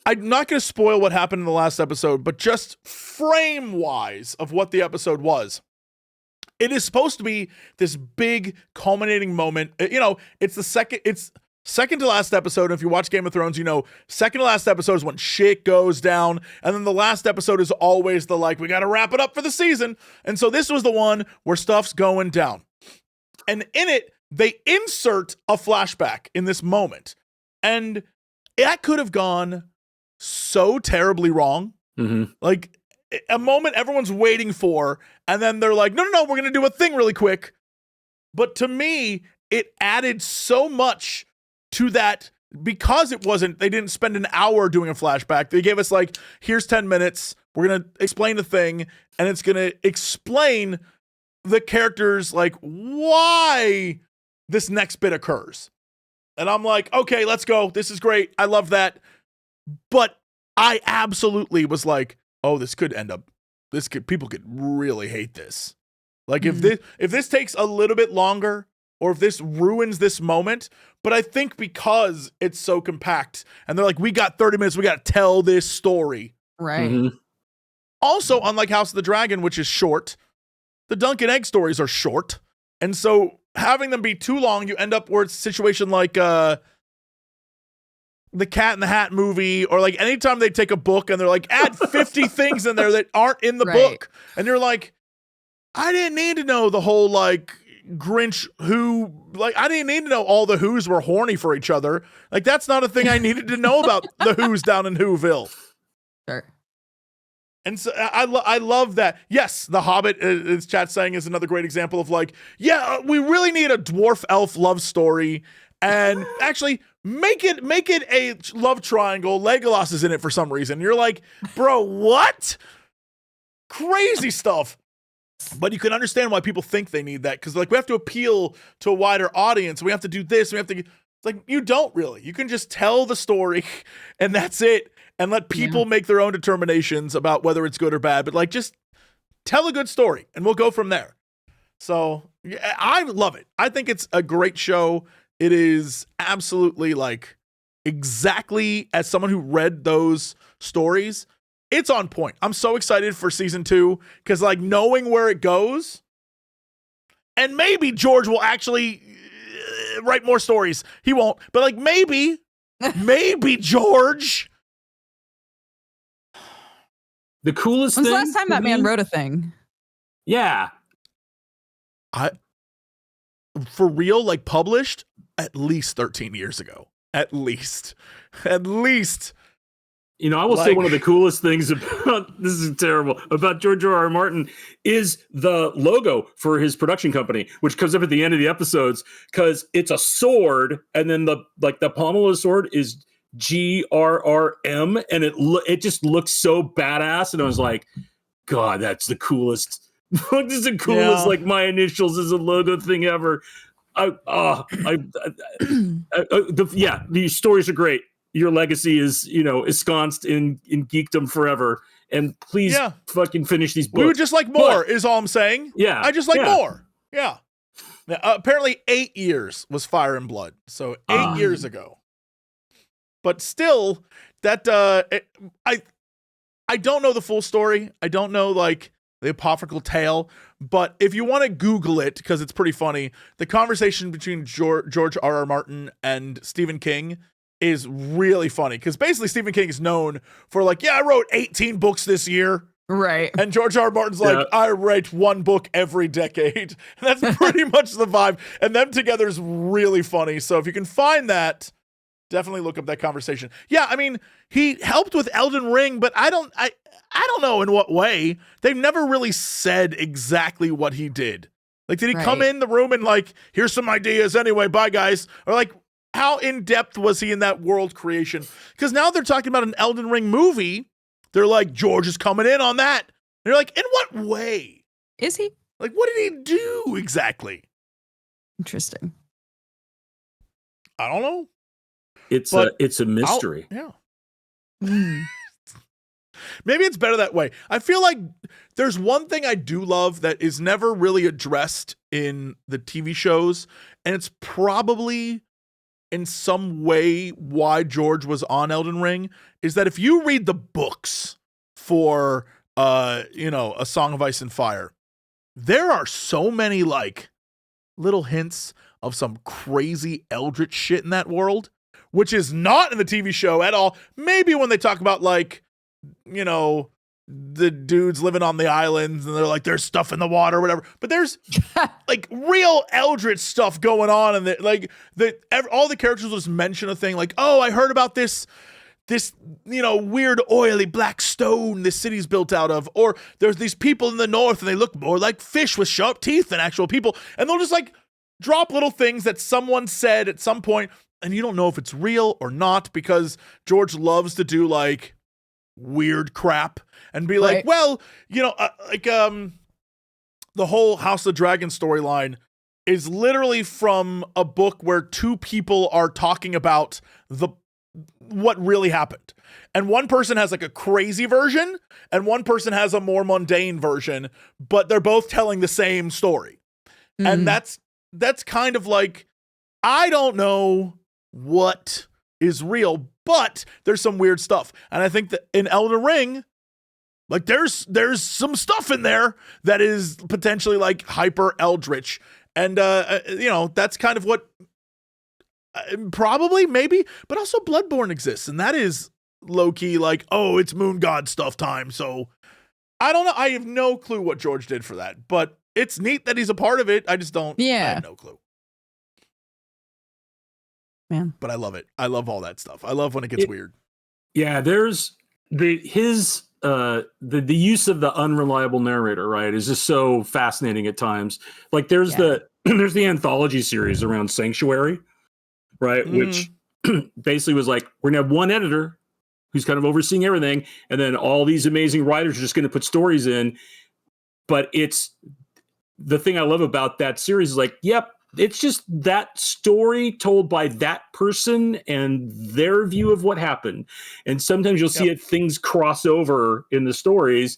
I'm not going to spoil what happened in the last episode, but just frame wise of what the episode was. It is supposed to be this big culminating moment. You know, it's second to last episode. If you watch Game of Thrones, you know, second to last episode is when shit goes down. And then the last episode is always the like, we got to wrap it up for the season. And so this was the one where stuff's going down. And in it, they insert a flashback in this moment. And that could have gone so terribly wrong. Mm-hmm. Like a moment everyone's waiting for. And then they're like, no, we're going to do a thing really quick. But to me, it added so much to that, because they didn't spend an hour doing a flashback. They gave us like, here's 10 minutes. We're going to explain the thing. And it's going to explain the characters, like why this next bit occurs. And I'm like, okay, let's go. This is great. I love that. But I absolutely was like, oh, people could really hate this. Like if this takes a little bit longer, or if this ruins this moment. But I think because it's so compact, and they're like, we got 30 minutes, we got to tell this story. Right. Mm-hmm. Also, unlike House of the Dragon, which is short, the Dunk and Egg stories are short. And so having them be too long, you end up where it's a situation like the Cat in the Hat movie, or like anytime they take a book and they're like, add 50 things in there that aren't in the book. And you're like, I didn't need to know the whole like Grinch who, like, I didn't need to know all the Who's were horny for each other. Like, that's not a thing I needed to know about the Who's down in Whoville. Sure. And so I love that. Yes, The Hobbit, as chat's saying, is another great example of like, we really need a dwarf elf love story. And actually make it a love triangle. Legolas is in it for some reason. You're like, bro, what? Crazy stuff. But you can understand why people think they need that, because like we have to appeal to a wider audience. We have to do this. We have to like, you don't really. You can just tell the story and that's it, and let people make their own determinations about whether it's good or bad. But like, just tell a good story and we'll go from there. So yeah, I love it. I think it's a great show. It is absolutely like exactly as someone who read those stories. It's on point. I'm so excited for season 2 because like knowing where it goes, and maybe George will actually write more stories. He won't, but like maybe George. The coolest When's thing. the last time that man wrote a thing? Yeah. For real, like published at least 13 years ago. At least. You know, I will say one of the coolest things about, this is terrible, about George R.R. Martin is the logo for his production company, which comes up at the end of the episodes, because it's a sword, and then the pommel of the sword is GRRM, and it just looks so badass, and I was like, God, that's the coolest. This is the coolest, like my initials is a logo thing ever. These stories are great. Your legacy is, ensconced in geekdom forever. And please fucking finish these books. We would just like more, is all I'm saying. Yeah. I just like more. Yeah. Now, apparently 8 years was Fire and Blood. So 8 years ago. But still, that I don't know the full story. I don't know like the apocryphal tale. But if you want to Google it, because it's pretty funny, the conversation between George R.R. Martin and Stephen King is really funny, because basically Stephen King is known for like, I wrote 18 books this year. Right. And George R. R. Martin's like, I write one book every decade. And that's pretty much the vibe. And them together is really funny. So if you can find that, definitely look up that conversation. Yeah, I mean, he helped with Elden Ring, but I don't know in what way. They've never really said exactly what he did. Like, did he come in the room and like, here's some ideas anyway, bye guys? Or like, how in-depth was he in that world creation? Because now they're talking about an Elden Ring movie. They're like, George is coming in on that. And they're like, in what way? Is he? Like, what did he do exactly? Interesting. I don't know. It's a mystery. Maybe it's better that way. I feel like there's one thing I do love that is never really addressed in the TV shows, and it's probably in some way why George was on Elden Ring, is that if you read the books for A Song of Ice and Fire, there are so many like little hints of some crazy eldritch shit in that world, which is not in the TV show at all. Maybe when they talk about like, the dudes living on the islands and they're like, there's stuff in the water or whatever, but there's like real eldritch stuff going on, and all the characters will just mention a thing like, oh, I heard about this weird oily black stone this city's built out of, or there's these people in the north and they look more like fish with sharp teeth than actual people, and they'll just like drop little things that someone said at some point, and you don't know if it's real or not, because George loves to do like weird crap and be like, well, the whole House of the Dragon storyline is literally from a book where two people are talking about what really happened. And one person has like a crazy version and one person has a more mundane version, but they're both telling the same story. Mm-hmm. And that's kind of like, I don't know what is real, but there's some weird stuff. And I think that in Elden Ring, like there's some stuff in there that is potentially like hyper eldritch. And, that's kind of what probably, maybe, but also Bloodborne exists. And that is low key like, oh, it's moon god stuff time. So I don't know. I have no clue what George did for that, but it's neat that he's a part of it. I just don't. I have no clue. Man. But I love it. I love all that stuff. I love when it gets weird. Yeah, there's the use of the unreliable narrator, right, is just so fascinating at times. Like there's the anthology series around Sanctuary, right? Which basically was like, we're gonna have one editor who's kind of overseeing everything, and then all these amazing writers are just gonna put stories in. But it's the thing I love about that series is like, yep, it's just that story told by that person and their view of what happened. And sometimes you'll see things cross over in the stories.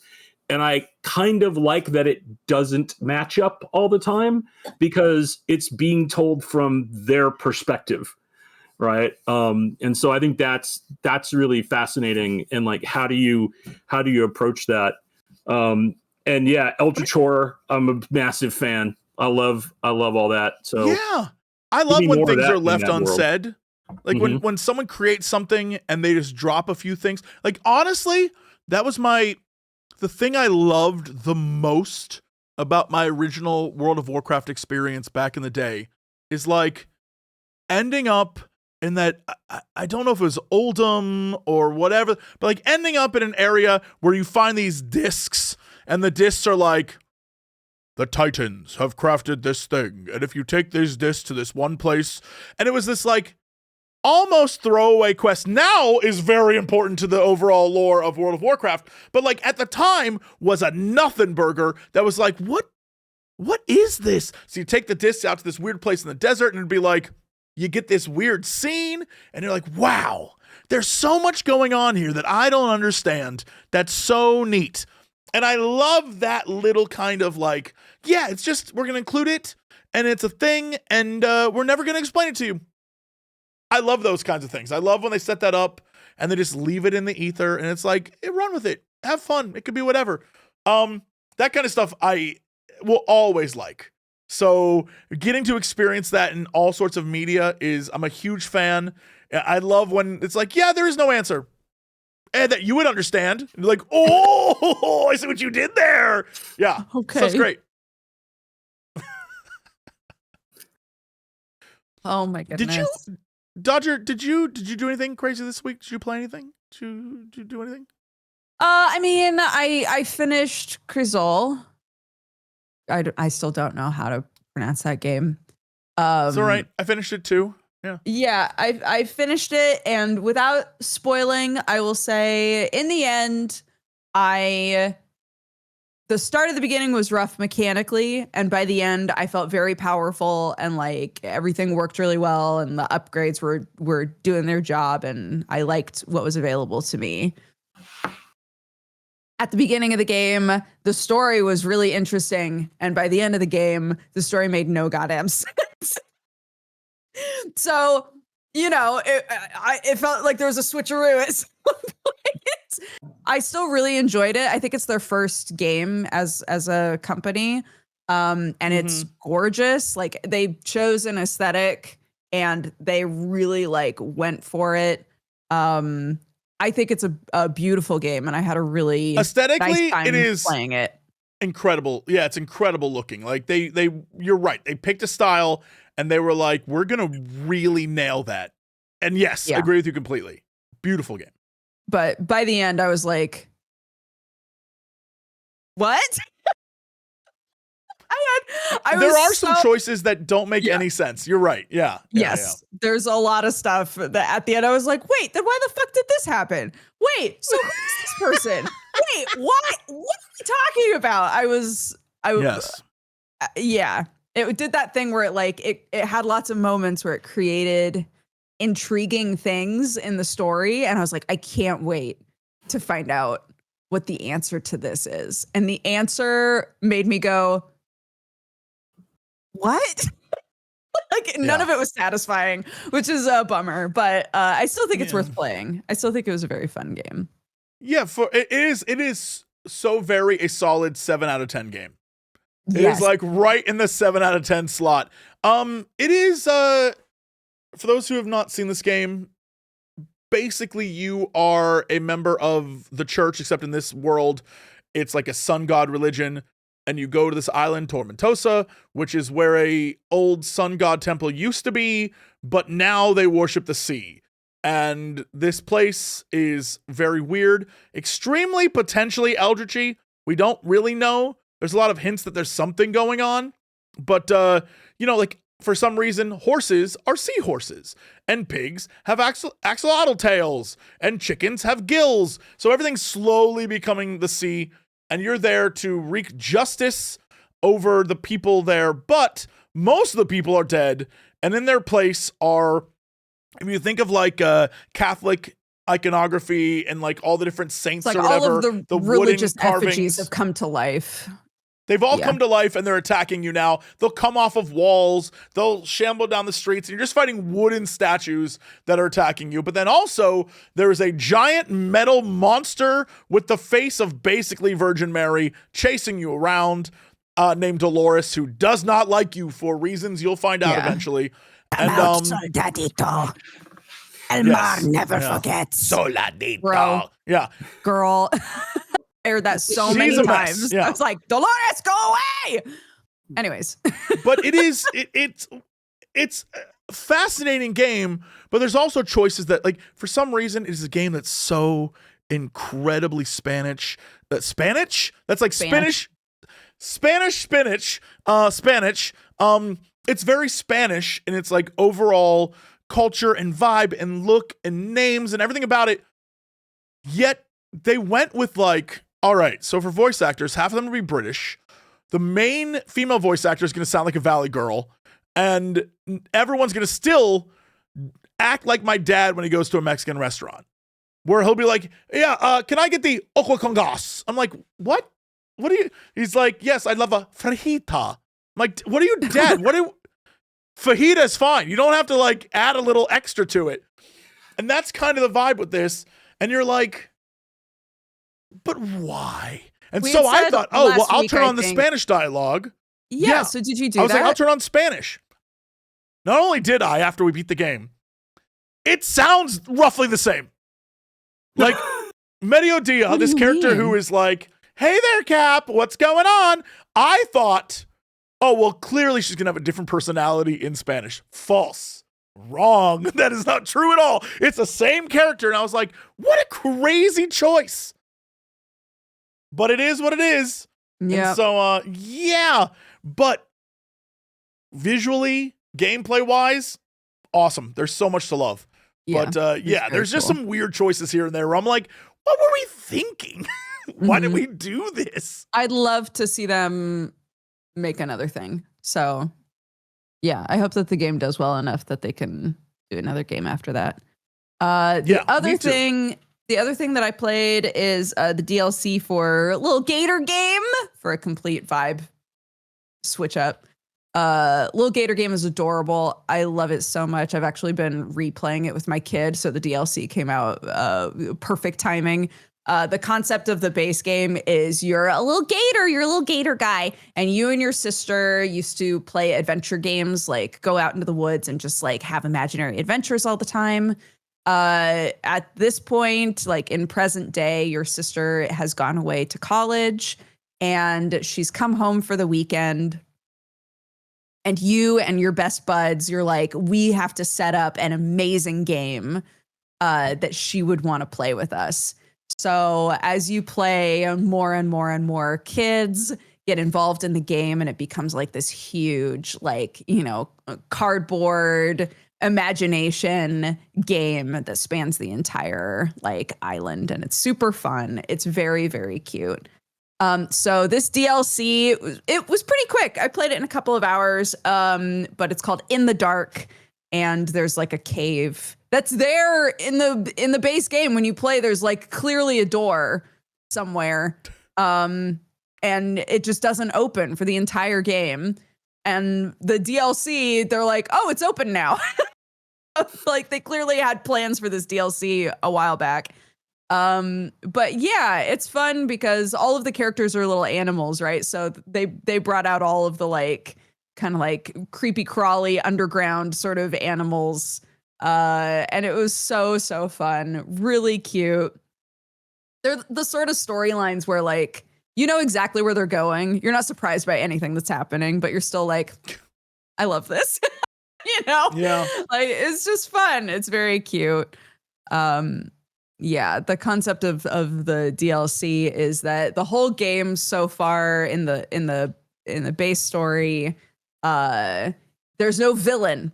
And I kind of like that it doesn't match up all the time because it's being told from their perspective. Right. And so I think that's really fascinating. And like, how do you approach that? And yeah, Eldritch Horror, I'm a massive fan. I love all that. So yeah, I love when things are left unsaid. Like when someone creates something and they just drop a few things. Like honestly, that was the thing I loved the most about my original World of Warcraft experience back in the day is like ending up in that, I don't know if it was Oldham or whatever, but like ending up in an area where you find these discs and the discs are like, the Titans have crafted this thing, and if you take these discs to this one place, and it was this like almost throwaway quest. Now is very important to the overall lore of World of Warcraft, but like at the time was a nothing burger that was like, what is this? So you take the discs out to this weird place in the desert, and it'd be like, you get this weird scene, and you're like, wow, there's so much going on here that I don't understand. That's so neat. And I love that little kind of like, yeah, it's just, we're going to include it and it's a thing and we're never going to explain it to you. I love those kinds of things. I love when they set that up and they just leave it in the ether and it's like, run with it. Have fun. It could be whatever. That kind of stuff I will always like. So getting to experience that in all sorts of media I'm a huge fan. I love when it's like, yeah, there is no answer. And that you would understand. And like, oh, I see what you did there. Yeah. Okay. So it's great. Oh my goodness. Dodger, did you do anything crazy this week? Did you play anything? Did you do anything? I mean, I finished Crisol. I still don't know how to pronounce that game. It's all right. I finished it too. Yeah, I finished it, and without spoiling, I will say in the end, the start of the beginning was rough mechanically, and by the end, I felt very powerful and like everything worked really well, and the upgrades were doing their job, and I liked what was available to me. At the beginning of the game, the story was really interesting, and by the end of the game, the story made no goddamn sense. So, you know, it felt like there was a switcheroo at some point. I still really enjoyed it. I think it's their first game as a company. And it's gorgeous. Like they chose an aesthetic and they really like went for it. I think it's a beautiful game and I had a really aesthetically nice time it is playing it. Incredible. Yeah, it's incredible looking. Like they you're right. They picked a style and they were like, we're going to really nail that. And yes, I agree with you completely. Beautiful game. But by the end, I was like, what? There are some choices that don't make any sense. You're right. Yeah. Yes. There's a lot of stuff that at the end I was like, wait, then why the fuck did this happen? Wait, so who's this person? Wait, what are we talking about? Yes. Yeah. It did that thing where it had lots of moments where it created intriguing things in the story. And I was like, I can't wait to find out what the answer to this is. And the answer made me go, what? None of it was satisfying, which is a bummer, but I still think it's worth playing. I still think it was a very fun game. Yeah, it is so very a solid 7 out of 10 game. It is like right in the 7 out of 10 slot. It is for those who have not seen this game, basically you are a member of the church, except in this world, it's like a sun god religion. And you go to this island, Tormentosa, which is where a old sun god temple used to be, but now they worship the sea. And this place is very weird, extremely potentially eldritchy. We don't really know. There's a lot of hints that there's something going on. But, for some reason, horses are seahorses, and pigs have axolotl tails, and chickens have gills. So everything's slowly becoming the sea, and you're there to wreak justice over the people there. But most of the people are dead, and in their place are, if you think of like Catholic iconography and like all the different saints like or whatever, all of the wooden religious carvings effigies have come to life. They've all come to life, and they're attacking you now. They'll come off of walls. They'll shamble down the streets, and you're just fighting wooden statues that are attacking you. But then also, there is a giant metal monster with the face of basically Virgin Mary chasing you around, named Dolores, who does not like you for reasons you'll find out eventually. And Soldadito. Elmar never forgets. Soldadito. Bro. Yeah. Girl. Aired that so many times. I was like, Dolores, go away. Anyways. But it's a fascinating game, but there's also choices that, like, for some reason it is a game that's so incredibly Spanish. Spanish? That's like Spanish. Spanish. It's very Spanish in its like overall culture and vibe and look and names and everything about it. Yet they went with like, all right, so for voice actors, half of them will be British. The main female voice actor is going to sound like a Valley girl, and everyone's going to still act like my dad when he goes to a Mexican restaurant, where he'll be like, yeah, can I get the ojo con gas? I'm like, what? What are you? He's like, yes, I'd love a fajita. I'm like, what are you, dad? Fajita is fine. You don't have to like add a little extra to it. And that's kind of the vibe with this. And you're like, but why? And so I thought, oh, well, I'll turn on the Spanish dialogue. Yeah. So did you do that? I was like, I'll turn on Spanish. Not only did I, after we beat the game, it sounds roughly the same. Like Mediodía, this character who is like, hey there, Cap, what's going on? I thought, oh, well, clearly she's going to have a different personality in Spanish. False. Wrong. That is not true at all. It's the same character. And I was like, what a crazy choice. But it is what it is. Yeah. And so, yeah. But visually, gameplay wise, awesome. There's so much to love. Yeah, but yeah, there's just some weird choices here and there where I'm like, what were we thinking? Why did we do this? I'd love to see them make another thing. So yeah, I hope that the game does well enough that they can do another game after that. The other thing that I played is the DLC for a little Gator game for a complete vibe switch up. Little Gator game is adorable. I love it so much. I've actually been replaying it with my kid, so the DLC came out perfect timing. The concept of the base game is you're a little gator guy, and you and your sister used to play adventure games, like go out into the woods and just like have imaginary adventures all the time. At this point, like in present day, your sister has gone away to college and she's come home for the weekend. And you and your best buds, you're like, we have to set up an amazing game that she would want to play with us. So as you play, more and more and more kids get involved in the game, and it becomes like this huge, like, you know, cardboard imagination game that spans the entire like island, and it's super fun. It's very, very cute. So this DLC, it was pretty quick. I played it in a couple of hours, but it's called In the Dark, and there's like a cave that's there in the base game. When you play, there's like clearly a door somewhere, and it just doesn't open for the entire game. And the DLC, they're like, oh, it's open now. Like they clearly had plans for this DLC a while back. But yeah, it's fun because all of the characters are little animals, right? So they brought out all of the like kind of like creepy crawly underground sort of animals. And it was so fun, really cute. They're the sort of storylines where like you know exactly where they're going. You're not surprised by anything that's happening, but you're still like, I love this. You know? Yeah. Like it's just fun. It's very cute. Yeah, the concept of the DLC is that the whole game so far in the base story, there's no villain.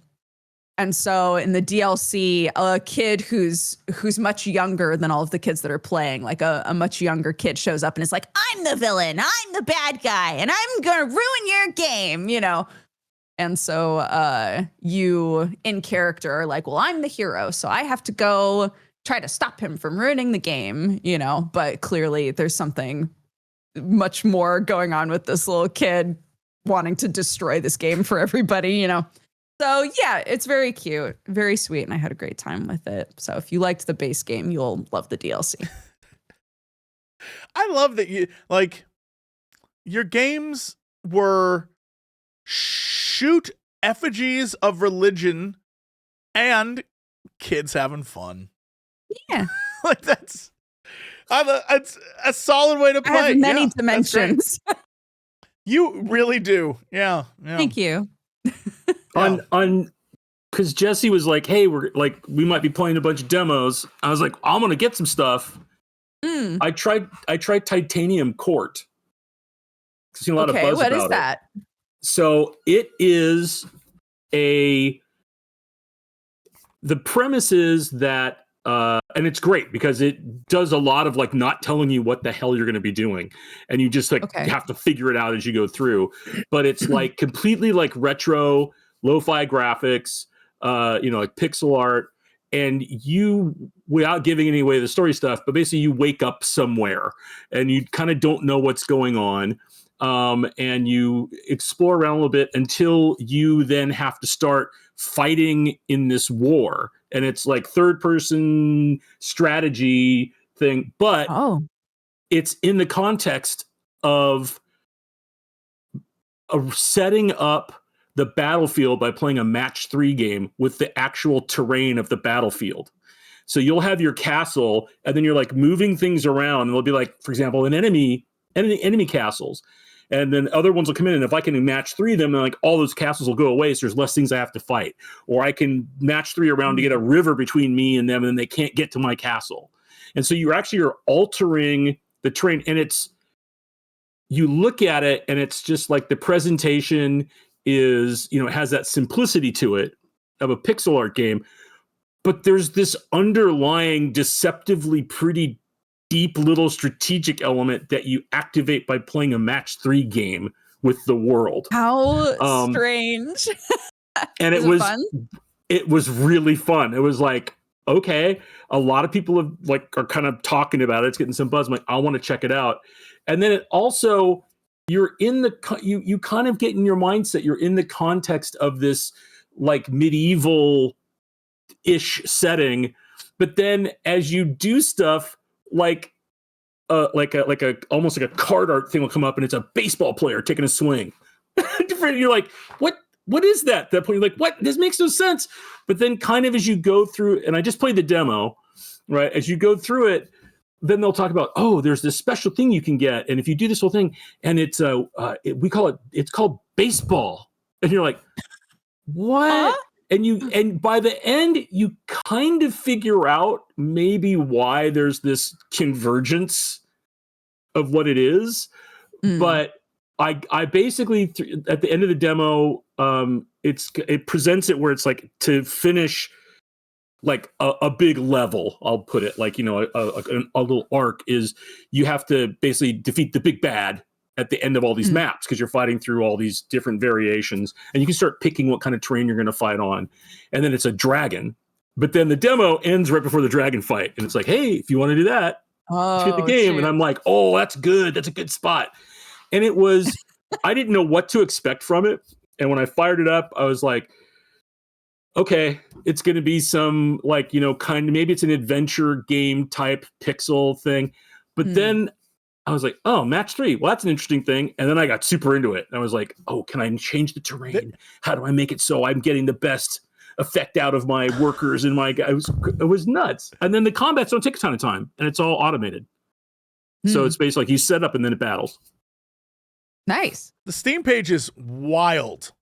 And so in the DLC, a kid who's much younger than all of the kids that are playing, like a much younger kid shows up and is like, I'm the villain, I'm the bad guy, and I'm gonna ruin your game, you know? And so you in character are like, well, I'm the hero, so I have to go try to stop him from ruining the game, you know? But clearly there's something much more going on with this little kid wanting to destroy this game for everybody, you know? So yeah, it's very cute, very sweet, and I had a great time with it. So if you liked the base game, you'll love the DLC. I love that you like your games were shoot effigies of religion and kids having fun. Yeah, like that's it's a solid way to play. I have many dimensions. You really do. Yeah. Thank you. On because Jesse was like, hey, we might be playing a bunch of demos. I was like, I'm gonna get some stuff. I tried Titanium Court. I've seen a lot of buzz what about is that? So it is the premise is that and it's great because it does a lot of like not telling you what the hell you're going to be doing, and you just like have to figure it out as you go through. But it's like completely like retro lo-fi graphics, like pixel art, and you, without giving any away the story stuff, but basically you wake up somewhere and you kind of don't know what's going on. And you explore around a little bit until you then have to start fighting in this war. And it's like third person strategy thing, but it's in the context of setting up the battlefield by playing a match 3 game with the actual terrain of the battlefield. So you'll have your castle and then you're like moving things around, and there'll be like, for example, an enemy castles. And then other ones will come in, and if I can match 3 of them, then like all those castles will go away, so there's less things I have to fight. Or I can match 3 around to get a river between me and them, and then they can't get to my castle. And so you're altering the terrain, and you look at it, and it's just like the presentation is, it has that simplicity to it of a pixel art game, but there's this underlying deceptively pretty deep little strategic element that you activate by playing a match 3 game with the world. How strange. And it was fun? It was really fun. It was like, okay, a lot of people are kind of talking about it. It's getting some buzz. I'm like, I want to check it out. And then it also, you're in you kind of get in your mindset, you're in the context of this like medieval ish setting, but then as you do stuff, like almost like a card art thing will come up, and it's a baseball player taking a swing. You're like, what is that? At that point, you're like, what? This makes no sense. But then, kind of as you go through, and I just played the demo, right? As you go through it, then they'll talk about, there's this special thing you can get, and if you do this whole thing, and it's it's called baseball, and you're like, what? And by the end, you kind of figure out maybe why there's this convergence of what it is. But I basically, at the end of the demo, it presents it where it's like to finish like a big level, I'll put it, like, a little arc is you have to basically defeat the big bad at the end of all these maps, because you're fighting through all these different variations, and you can start picking what kind of terrain you're going to fight on. And then it's a dragon, but then the demo ends right before the dragon fight, and it's like, hey, if you want to do that, hit the game. Shoot. And I'm like, that's good, that's a good spot. And it was I didn't know what to expect from it, and when I fired it up, I was like, okay, it's going to be some like, kind of, maybe it's an adventure game type pixel thing, but then I was like, match 3. Well, that's an interesting thing. And then I got super into it. And I was like, can I change the terrain? How do I make it so I'm getting the best effect out of my workers and my guys? It was nuts. And then the combats don't take a ton of time, and it's all automated. So it's basically like you set up and then it battles. Nice. The Steam page is wild.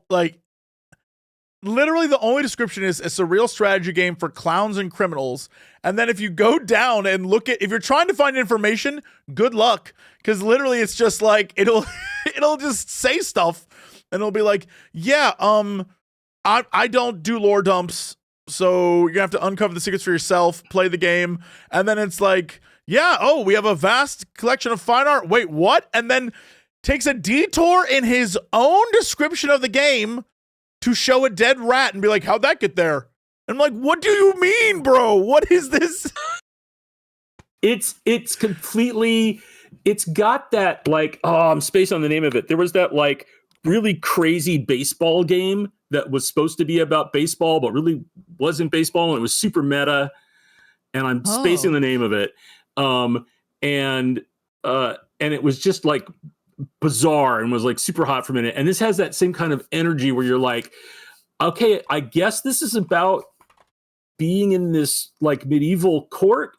Like, literally the only description is a surreal strategy game for clowns and criminals. And then if you go down and look at, if you're trying to find information, good luck. Because literally it's just like, it'll just say stuff. and it'll be like, yeah, I don't do lore dumps, so you're gonna have to uncover the secrets for yourself, play the game, and then it's like, yeah, oh, we have a vast collection of fine art. Wait, what? And then takes a detour in his own description of the game to show a dead rat and be like, how'd that get there? And I'm like, what do you mean, bro? What is this? It's completely, it's got that like, oh, I'm spacing on the name of it. There was that like really crazy baseball game that was supposed to be about baseball, but really wasn't baseball, and it was super meta. And I'm spacing the name of it. And it was just like bizarre and was like super hot for a minute. And this has that same kind of energy where you're like, okay, I guess this is about being in this like medieval court,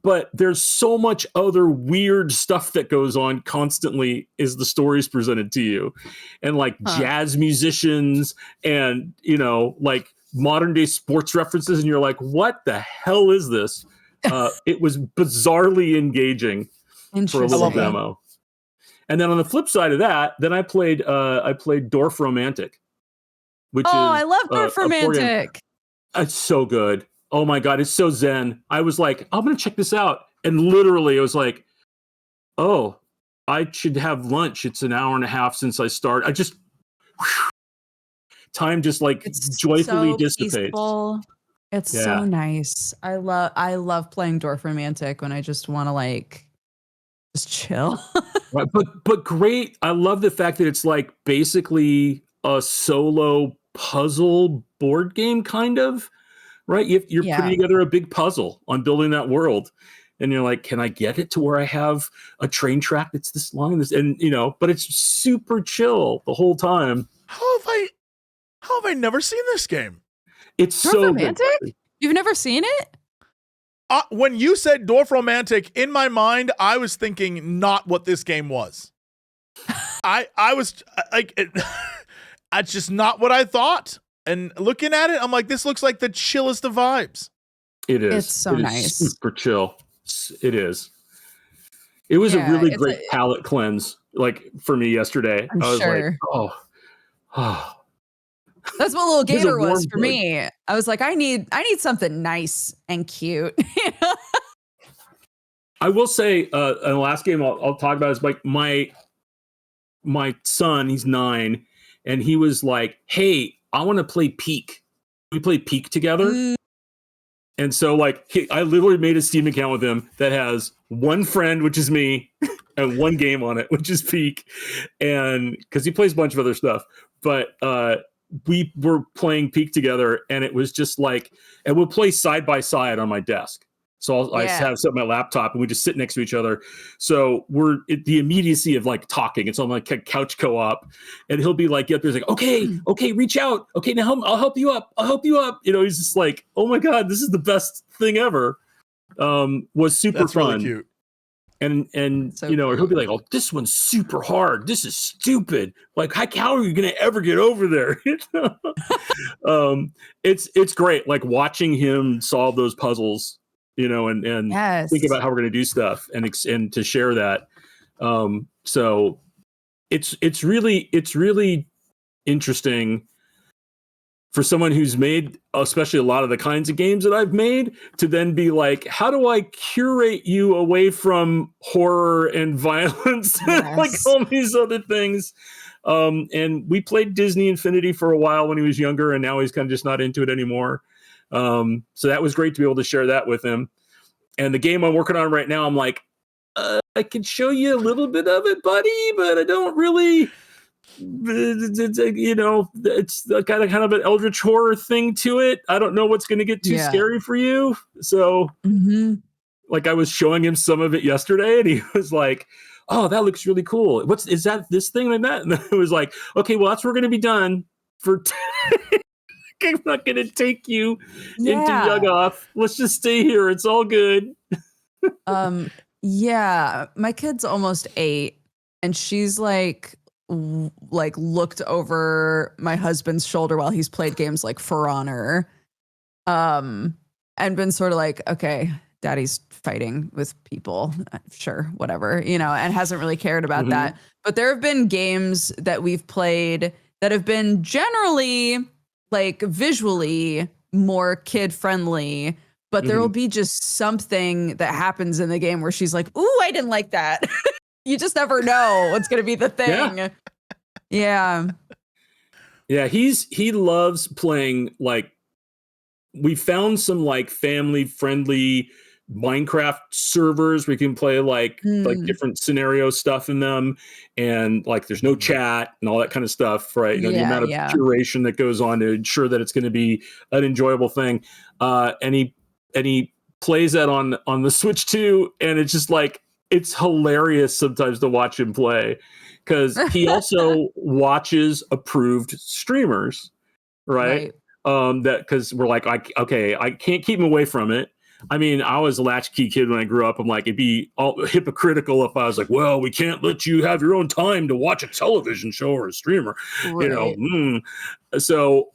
but there's so much other weird stuff that goes on constantly as the story's presented to you. And like jazz musicians and, you know, like modern day sports references. And you're like, what the hell is this? It was bizarrely engaging for a little demo. And then on the flip side of that, then I played Dorfromantik, which is I love Dorfromantik. It's so good. Oh my God, it's so zen. I was like, I'm gonna check this out. And literally I was like, oh, I should have lunch. It's an hour and a half since I started. I just time just like joyfully dissipates. Peaceful. It's so nice. I love playing Dorfromantik when I just want to like just chill. Right, but great. I love the fact that it's like basically a solo puzzle board game kind of, right? You're putting together a big puzzle on building that world. And you're like, can I get it to where I have a train track that's this long and you know, but it's super chill the whole time. How have I never seen this game? It's so romantic. You've never seen it? When you said Dorfromantik, in my mind, I was thinking not what this game was. I was like, that's just not what I thought. And looking at it, I'm like, this looks like the chillest of vibes. It is. It's so nice. Super chill. It is. It was a really great palate cleanse, like for me yesterday. I was like, oh. That's what little Gator was for me. I was like, I need something nice and cute. I will say, in the last game I'll talk about is like my son, he's 9, and he was like, hey, I want to play Peak. We play Peak together. And so like, I literally made a Steam account with him that has one friend, which is me, and one game on it, which is Peak. And because he plays a bunch of other stuff, but we were playing Peak together, and it was just like, and we'll play side by side on my desk. So I have set my laptop, and we just sit next to each other. So we're at the immediacy of like talking. It's on like a couch co-op, and he'll be like, "Yep," there's like, okay, reach out. Okay, now I'll help you up. You know, he's just like, "Oh my God, this is the best thing ever." Was super fun. Really cute. And so you know, he'll be like, "Oh, this one's super hard. This is stupid. Like, how are you gonna ever get over there?" It's great. Like watching him solve those puzzles, you know, and think about how we're gonna do stuff and to share that. So it's really interesting for someone who's made, especially a lot of the kinds of games that I've made, to then be like, how do I curate you away from horror and violence, like all these other things? And we played Disney Infinity for a while when he was younger, and now he's kind of just not into it anymore. So that was great to be able to share that with him. And the game I'm working on right now, I'm like, I can show you a little bit of it, buddy, but I don't really... you know, it's kind of an eldritch horror thing to it. I don't know what's going to get too scary for you. So like I was showing him some of it yesterday, and he was like, oh, that looks really cool. Is that this thing like that? And I was like, okay, well, that's where we're going to be done for I'm not going to take you into Yugoth. Let's just stay here. It's all good. My kid's almost 8, and she's like looked over my husband's shoulder while he's played games like For Honor, and been sort of like, okay, daddy's fighting with people, sure, whatever, you know, and hasn't really cared about that. But there have been games that we've played that have been generally like visually more kid friendly, but there will be just something that happens in the game where she's like, ooh, I didn't like that. You just never know what's going to be the thing. Yeah. He loves playing, like, we found some like family friendly Minecraft servers where you can play like different scenario stuff in them, and like there's no chat and all that kind of stuff, right? You know, the amount of curation that goes on to ensure that it's going to be an enjoyable thing. And he plays that on the Switch too, and it's just like, it's hilarious sometimes to watch him play, because he also watches approved streamers, right? That, because we're like, I can't keep him away from it. I mean, I was a latchkey kid when I grew up. I'm like, it'd be all hypocritical if I was like, well, we can't let you have your own time to watch a television show or a streamer, you know? So,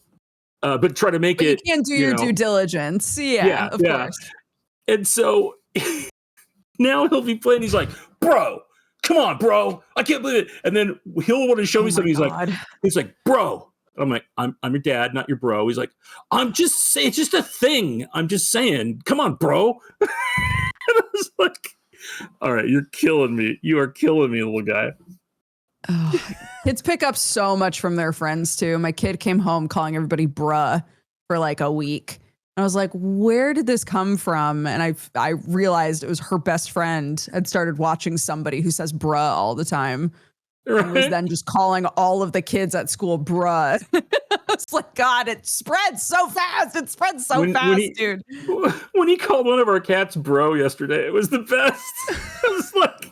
but try to make it. You can do your due diligence. Yeah, of course. And so now he'll be playing. He's like, bro, come on, bro. I can't believe it. And then he'll want to show me something. He's like, bro. I'm like, I'm your dad, not your bro. He's like, it's just a thing. I'm just saying, come on, bro. And I was like, all right, you're killing me. You are killing me, little guy. Oh, kids pick up so much from their friends too. My kid came home calling everybody bruh for like a week. I was like, where did this come from? And I realized it was her best friend had started watching somebody who says bruh all the time. Right. And was then just calling all of the kids at school bruh. It's like, God, it spreads so fast. It spreads so fast, dude. When he called one of our cats bro yesterday, it was the best. I was like,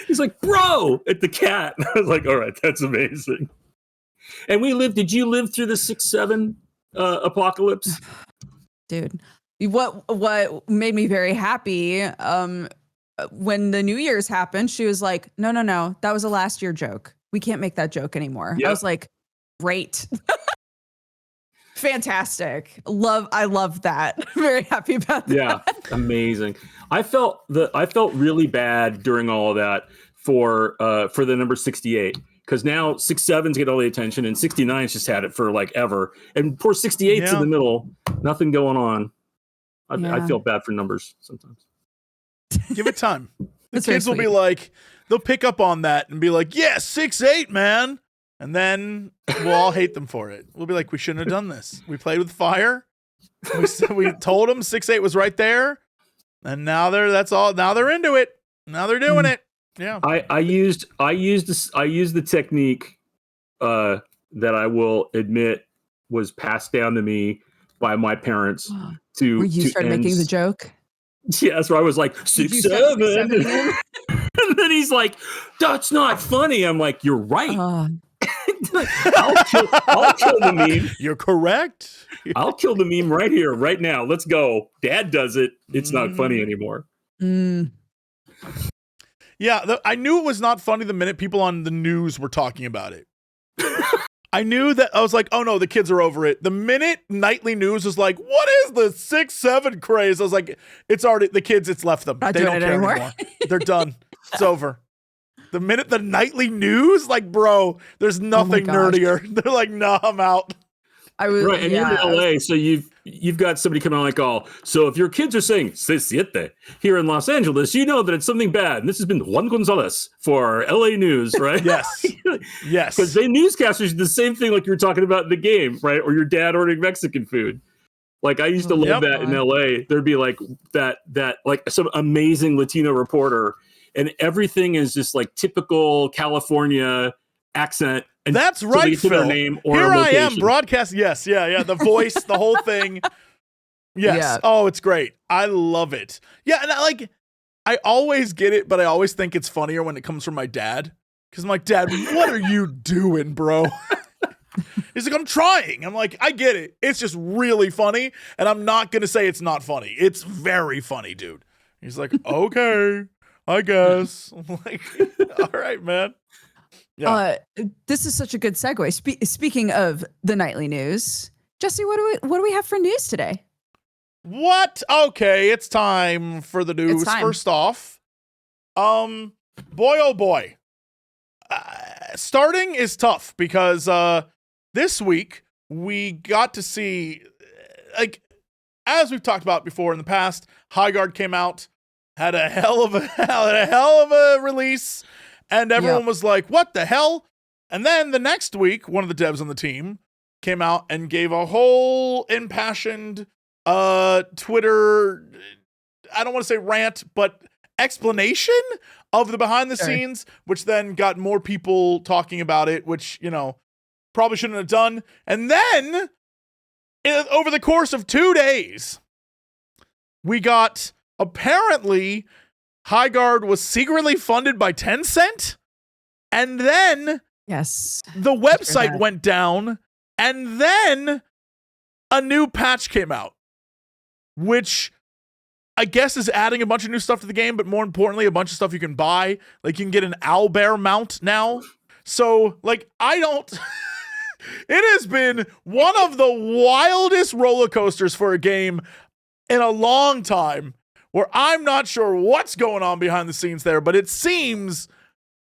he's like, bro, at the cat. I was like, all right, that's amazing. And did you live through the 6-7 apocalypse? Dude, what made me very happy, when the New Year's happened, she was like, no, that was a last year joke. We can't make that joke anymore. Yep. I was like, great. Fantastic. I love that. Very happy about that. Yeah, amazing. I felt really bad during all of that for the number 68, because now 67's get all the attention and 69's just had it for like ever, and poor 68's in the middle, nothing going on. I feel bad for numbers sometimes. Give it time. The kids will be like, they'll pick up on that and be like, yeah, 6-8, man. And then we'll all hate them for it. We'll be like, we shouldn't have done this. We played with fire. We told them 6-8 was right there. And now they're into it. Now they're doing it. Yeah. I used the technique that I will admit was passed down to me by my parents Where you started making the joke? Yeah, that's where I was like, 6-7. And then he's like, that's not funny. I'm like, you're right. I'll kill the meme. You're correct. I'll kill the meme right here, right now. Let's go. Dad does it. It's not funny anymore. Yeah, I knew it was not funny the minute people on the news were talking about it. I knew that. I was like, oh no, the kids are over it. The minute nightly news was like, what is the 6-7 craze? I was like, it's already, the kids, it's left them. They don't care anymore. They're done. It's over. The minute the nightly news, like, bro, there's nothing nerdier. They're like, nah, I'm out. Right, and you're in LA, so you've got somebody coming on like, so if your kids are saying 6-7 here in Los Angeles, you know that it's something bad. And this has been Juan Gonzalez for LA News, right? Yes. Yes. Because they newscasters do the same thing like you were talking about in the game, right? Or your dad ordering Mexican food. Like, I used to love that in LA. There'd be like that like some amazing Latino reporter, and everything is just like typical California accent. And that's right, Phil. Their name or here I am, broadcast. Yes, yeah. The voice, the whole thing. Yes. Yeah. Oh, it's great. I love it. Yeah, and I always get it, but I always think it's funnier when it comes from my dad. Because I'm like, Dad, what are you doing, bro? He's like, I'm trying. I'm like, I get it. It's just really funny, and I'm not gonna say it's not funny. It's very funny, dude. He's like, okay, I guess. I'm like, all right, man. Yeah. This is such a good segue. Speaking of the nightly news, Jesse, what do we have for news today? What? Okay, it's time for the news. First off, boy, oh boy, starting is tough because this week we got to see, like, as we've talked about before in the past, Highguard came out, had a hell of a release, and everyone was like, "What the hell?" And then the next week, one of the devs on the team came out and gave a whole impassioned Twitter, I don't want to say rant, but explanation of the behind the scenes, which then got more people talking about it, which, you know, probably shouldn't have done. And then over the course of 2 days, we got apparently Highguard was secretly funded by Tencent. And then the website went down, and then a new patch came out, which I guess is adding a bunch of new stuff to the game, but more importantly, a bunch of stuff you can buy. Like, you can get an owlbear mount now. So, like, it has been one of the wildest roller coasters for a game in a long time, where I'm not sure what's going on behind the scenes there, but it seems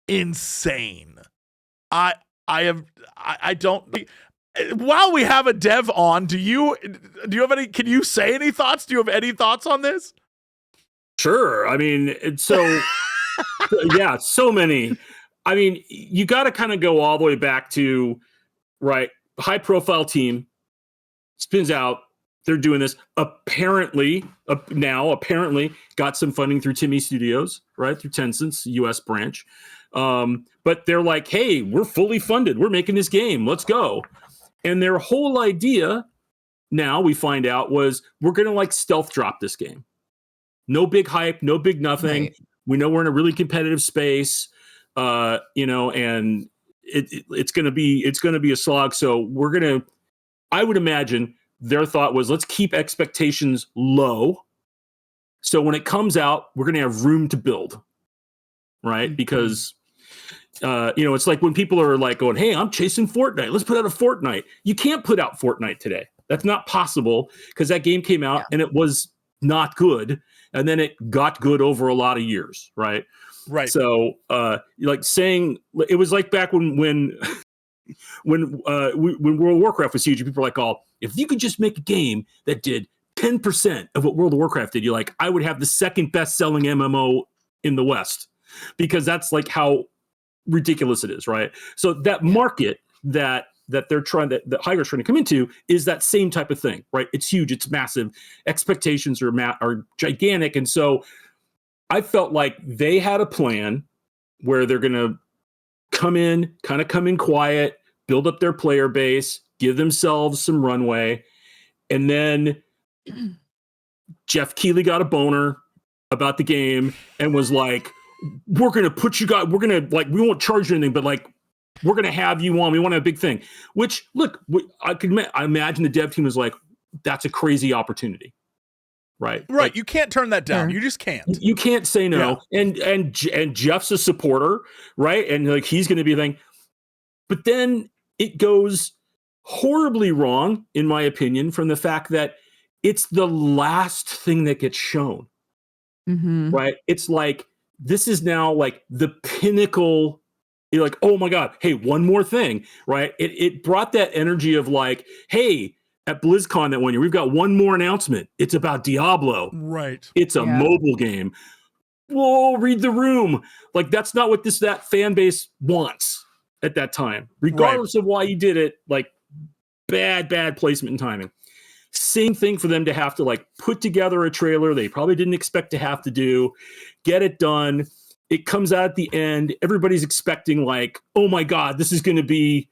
insane. While we have a dev on, do you have any, can you say any thoughts? Do you have any thoughts on this? Sure. I mean, so many. I mean, you got to kind of go all the way back to, right, high profile team spins out. They're doing this apparently got some funding through Timmy Studios, right? Through Tencent's US branch. But they're like, hey, we're fully funded. We're making this game. Let's go. And their whole idea now, we find out, was we're going to like stealth drop this game. No big hype, no big nothing. Right. We know we're in a really competitive space, you know, and it's going to be a slog. So I would imagine their thought was, let's keep expectations low. So when it comes out, we're going to have room to build, right? Because you know, it's like when people are like going, hey, I'm chasing Fortnite. Let's put out a Fortnite. You can't put out Fortnite today. That's not possible, because that game came out and it was not good. And then it got good over a lot of years. Right. Right. So like saying, it was like back when World of Warcraft was huge, people were like, oh, if you could just make a game that did 10% of what World of Warcraft did, you're like, I would have the second best selling MMO in the West, because that's like how ridiculous it is, right? So that market that they're trying, that Highguard's trying to come into, is that same type of thing, right? It's huge, it's massive, expectations are gigantic, and so I felt like they had a plan where they're going to come in quiet, build up their player base, give themselves some runway, and then Jeff Keighley got a boner about the game and was like, we're going to put you guys, we're going to, like, we won't charge you anything, but like, we're going to have you on. We want to have a big thing, which, look, I imagine the dev team was like, that's a crazy opportunity. Right. Like, you can't turn that down. You just can't. You can't say no. Yeah. And Jeff's a supporter, right? And like, he's going to be a thing. But then it goes horribly wrong, in my opinion, from the fact that it's the last thing that gets shown. Mm-hmm. Right. It's like, this is now like the pinnacle. You're like, oh my God, hey, one more thing, right? It brought that energy of like, hey, at BlizzCon that one year, we've got one more announcement. It's about Diablo. Right. It's a mobile game. Whoa, read the room. Like, that's not what that fan base wants at that time, regardless of why you did it. Like, bad placement and timing. Same thing for them to have to like put together a trailer they probably didn't expect to have to do, get it done. It comes out at the end. Everybody's expecting like, oh my God, this is going to be,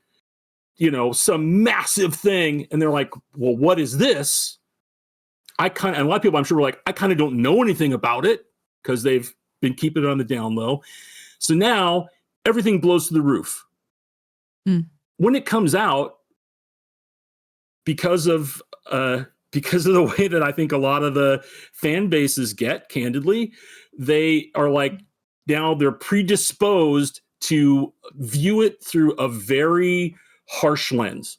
you know, some massive thing. And they're like, well, what is this? And a lot of people I'm sure were like, I kind of don't know anything about it, because they've been keeping it on the down low. So now everything blows to the roof. When it comes out, because of the way that I think a lot of the fan bases get, candidly, they are like, now they're predisposed to view it through a very harsh lens,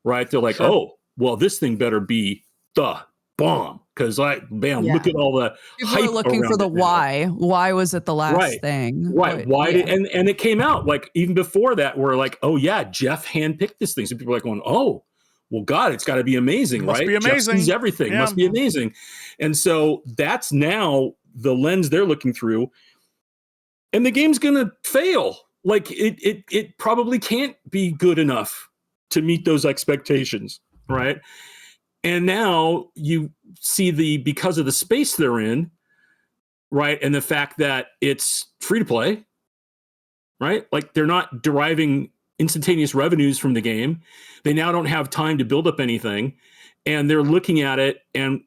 right? They're like, oh, well, this thing better be the bomb because look at all the people hype are looking for the why. Why was it the last thing? Right. Why did and it came out like even before that, we're like, oh yeah, Jeff handpicked this thing. So people are like going, oh, well, God, it's got to be amazing, Must right? be amazing. Jeff sees everything. Yeah. Must be amazing. And so that's now the lens they're looking through. And the game's gonna fail. Like it probably can't be good enough to meet those expectations, right? And now you see because of the space they're in, right? And the fact that it's free to play, right? Like they're not deriving instantaneous revenues from the game. They now don't have time to build up anything. And they're looking at it and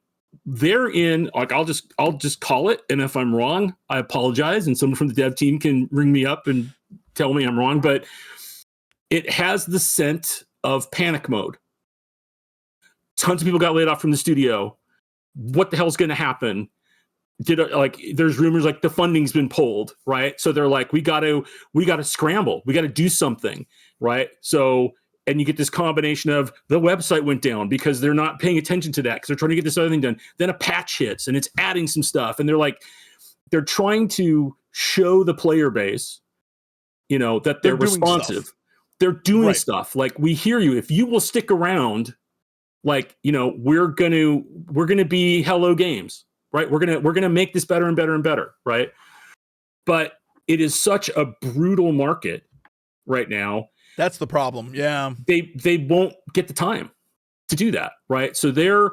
they're in, like, I'll just call it. And if I'm wrong, I apologize. And someone from the dev team can ring me up and tell me I'm wrong, but it has the scent of panic mode. Tons of people got laid off from the studio. What the hell's going to happen? There's rumors like the funding's been pulled, right? So they're like, we got to scramble. We got to do something, right? So, and you get this combination of the website went down because they're not paying attention to that because they're trying to get this other thing done. Then a patch hits and it's adding some stuff. And they're trying to show the player base, that they're responsive. They're doing stuff. Like, we hear you. If you will stick around, we're gonna be Hello Games, right? We're gonna make this better and better and better, right? But it is such a brutal market right now. That's the problem. Yeah, they won't get the time to do that, right? So they're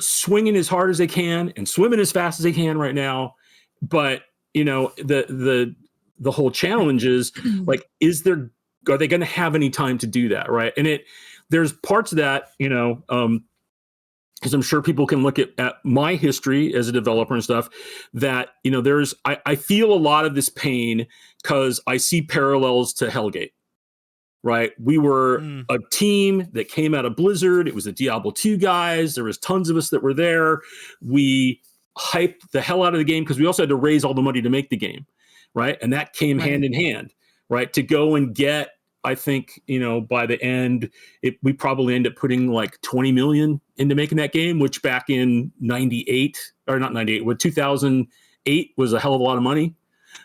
swinging as hard as they can and swimming as fast as they can right now. But the whole challenge is like, are they going to have any time to do that, right? And there's parts of that, because I'm sure people can look at my history as a developer and stuff that, I feel a lot of this pain because I see parallels to Hellgate, right? We were a team that came out of Blizzard. It was the Diablo 2 guys. There was tons of us that were there. We hyped the hell out of the game because we also had to raise all the money to make the game, right? And that came hand in hand, right? To go and get, I think, by the end, we probably end up putting like 20 million into making that game, which back in 98, or not 98, with 2008 was a hell of a lot of money,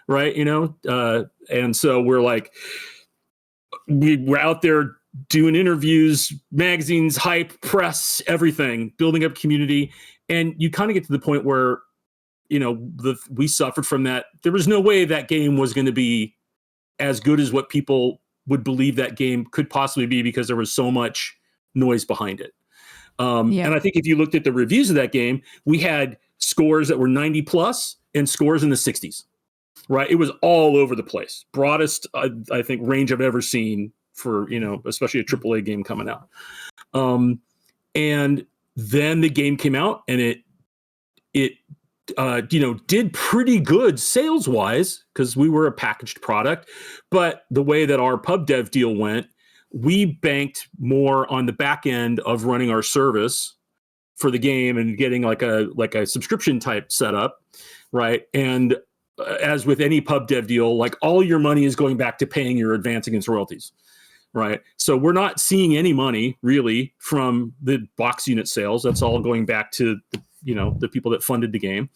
right? And so we're like, we were out there doing interviews, magazines, hype, press, everything, building up community. And you kind of get to the point where, we suffered from that. There was no way that game was going to be as good as what people would believe that game could possibly be because there was so much noise behind it. And I think if you looked at the reviews of that game, we had scores that were 90 plus and scores in the 60s, right? It was all over the place. Broadest, I think, range I've ever seen for, especially a AAA game coming out. And then the game came out and it did pretty good sales wise because we were a packaged product. But the way that our pub dev deal went, we banked more on the back end of running our service for the game and getting like a subscription type setup, right? And as with any pub dev deal, like all your money is going back to paying your advance against royalties, right? So we're not seeing any money really from the box unit sales. That's all going back to the people that funded the game.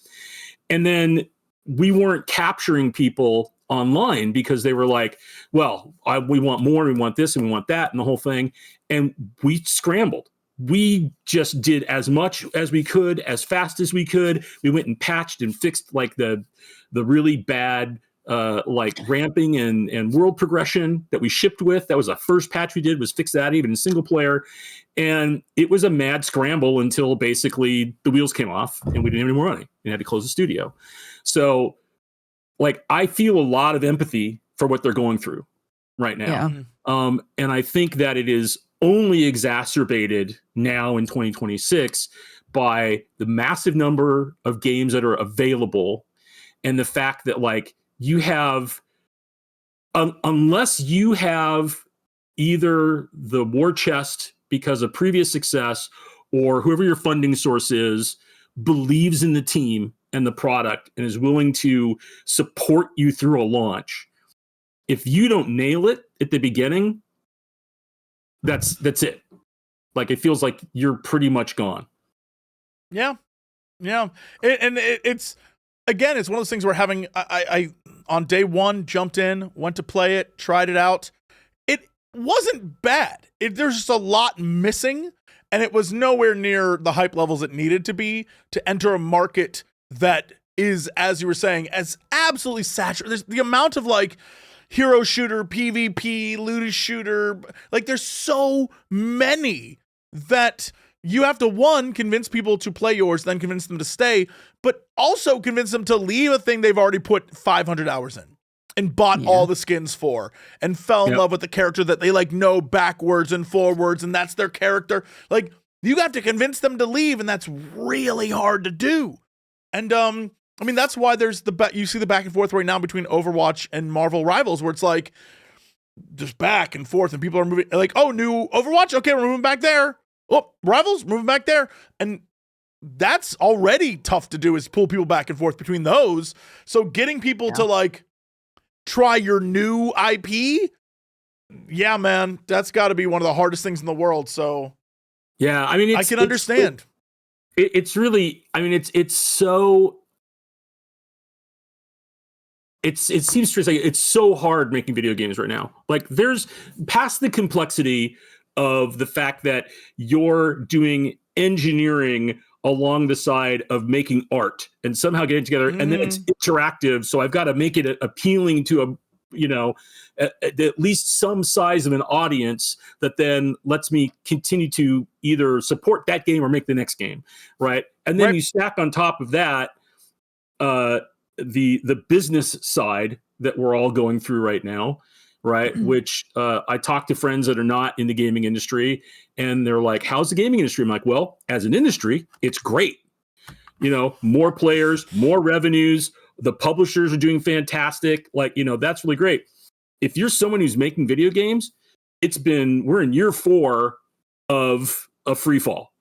And then we weren't capturing people online because they were like, well, we want more, we want this, and we want that, and the whole thing. And we scrambled. We just did as much as we could, as fast as we could. We went and patched and fixed like the really bad ramping and world progression that we shipped with. That was the first patch we did, was fix that even in single player. And it was a mad scramble until basically the wheels came off and we didn't have any more money and had to close the studio. So like, I feel a lot of empathy for what they're going through right now. Yeah. And I think that it is only exacerbated now in 2026 by the massive number of games that are available and the fact that like, you have, unless you have either the war chest because of previous success or whoever your funding source is, believes in the team and the product and is willing to support you through a launch. If you don't nail it at the beginning, that's it. Like, it feels like you're pretty much gone. Yeah. It's again, it's one of those things where I on day one jumped in, went to play it, tried it out. It wasn't bad. There's just a lot missing, and it was nowhere near the hype levels it needed to be to enter a market that is, as you were saying, as absolutely saturated. There's the amount of like hero shooter, PvP, looter shooter, like there's so many that you have to, one, convince people to play yours, then convince them to stay, but also convince them to leave a thing they've already put 500 hours in and bought all the skins for and fell in love with the character that they like know backwards and forwards, and that's their character. Like, you have to convince them to leave, and that's really hard to do. And I mean, that's why there's you see the back and forth right now between Overwatch and Marvel Rivals, where it's like just back and forth, and people are moving like, oh, new Overwatch, okay, we're moving back there. Oh, Rivals, moving back there. And that's already tough to do, is pull people back and forth between those. So getting people to like try your new IP, yeah, man, that's got to be one of the hardest things in the world. So yeah, I mean, I can understand. It's really, I mean, it seems to say it's so hard making video games right now. Like, there's past the complexity of the fact that you're doing engineering along the side of making art and somehow getting together, and then it's interactive. So I've got to make it appealing to at least some size of an audience that then lets me continue to either support that game or make the next game, right? And then you stack on top of that the business side that we're all going through right now, right? Which I talk to friends that are not in the gaming industry, and they're like, how's the gaming industry? I'm like, well, as an industry, it's great. More players, more revenues, the publishers are doing fantastic. Like, that's really great. If you're someone who's making video games, we're in year 4 of a free fall,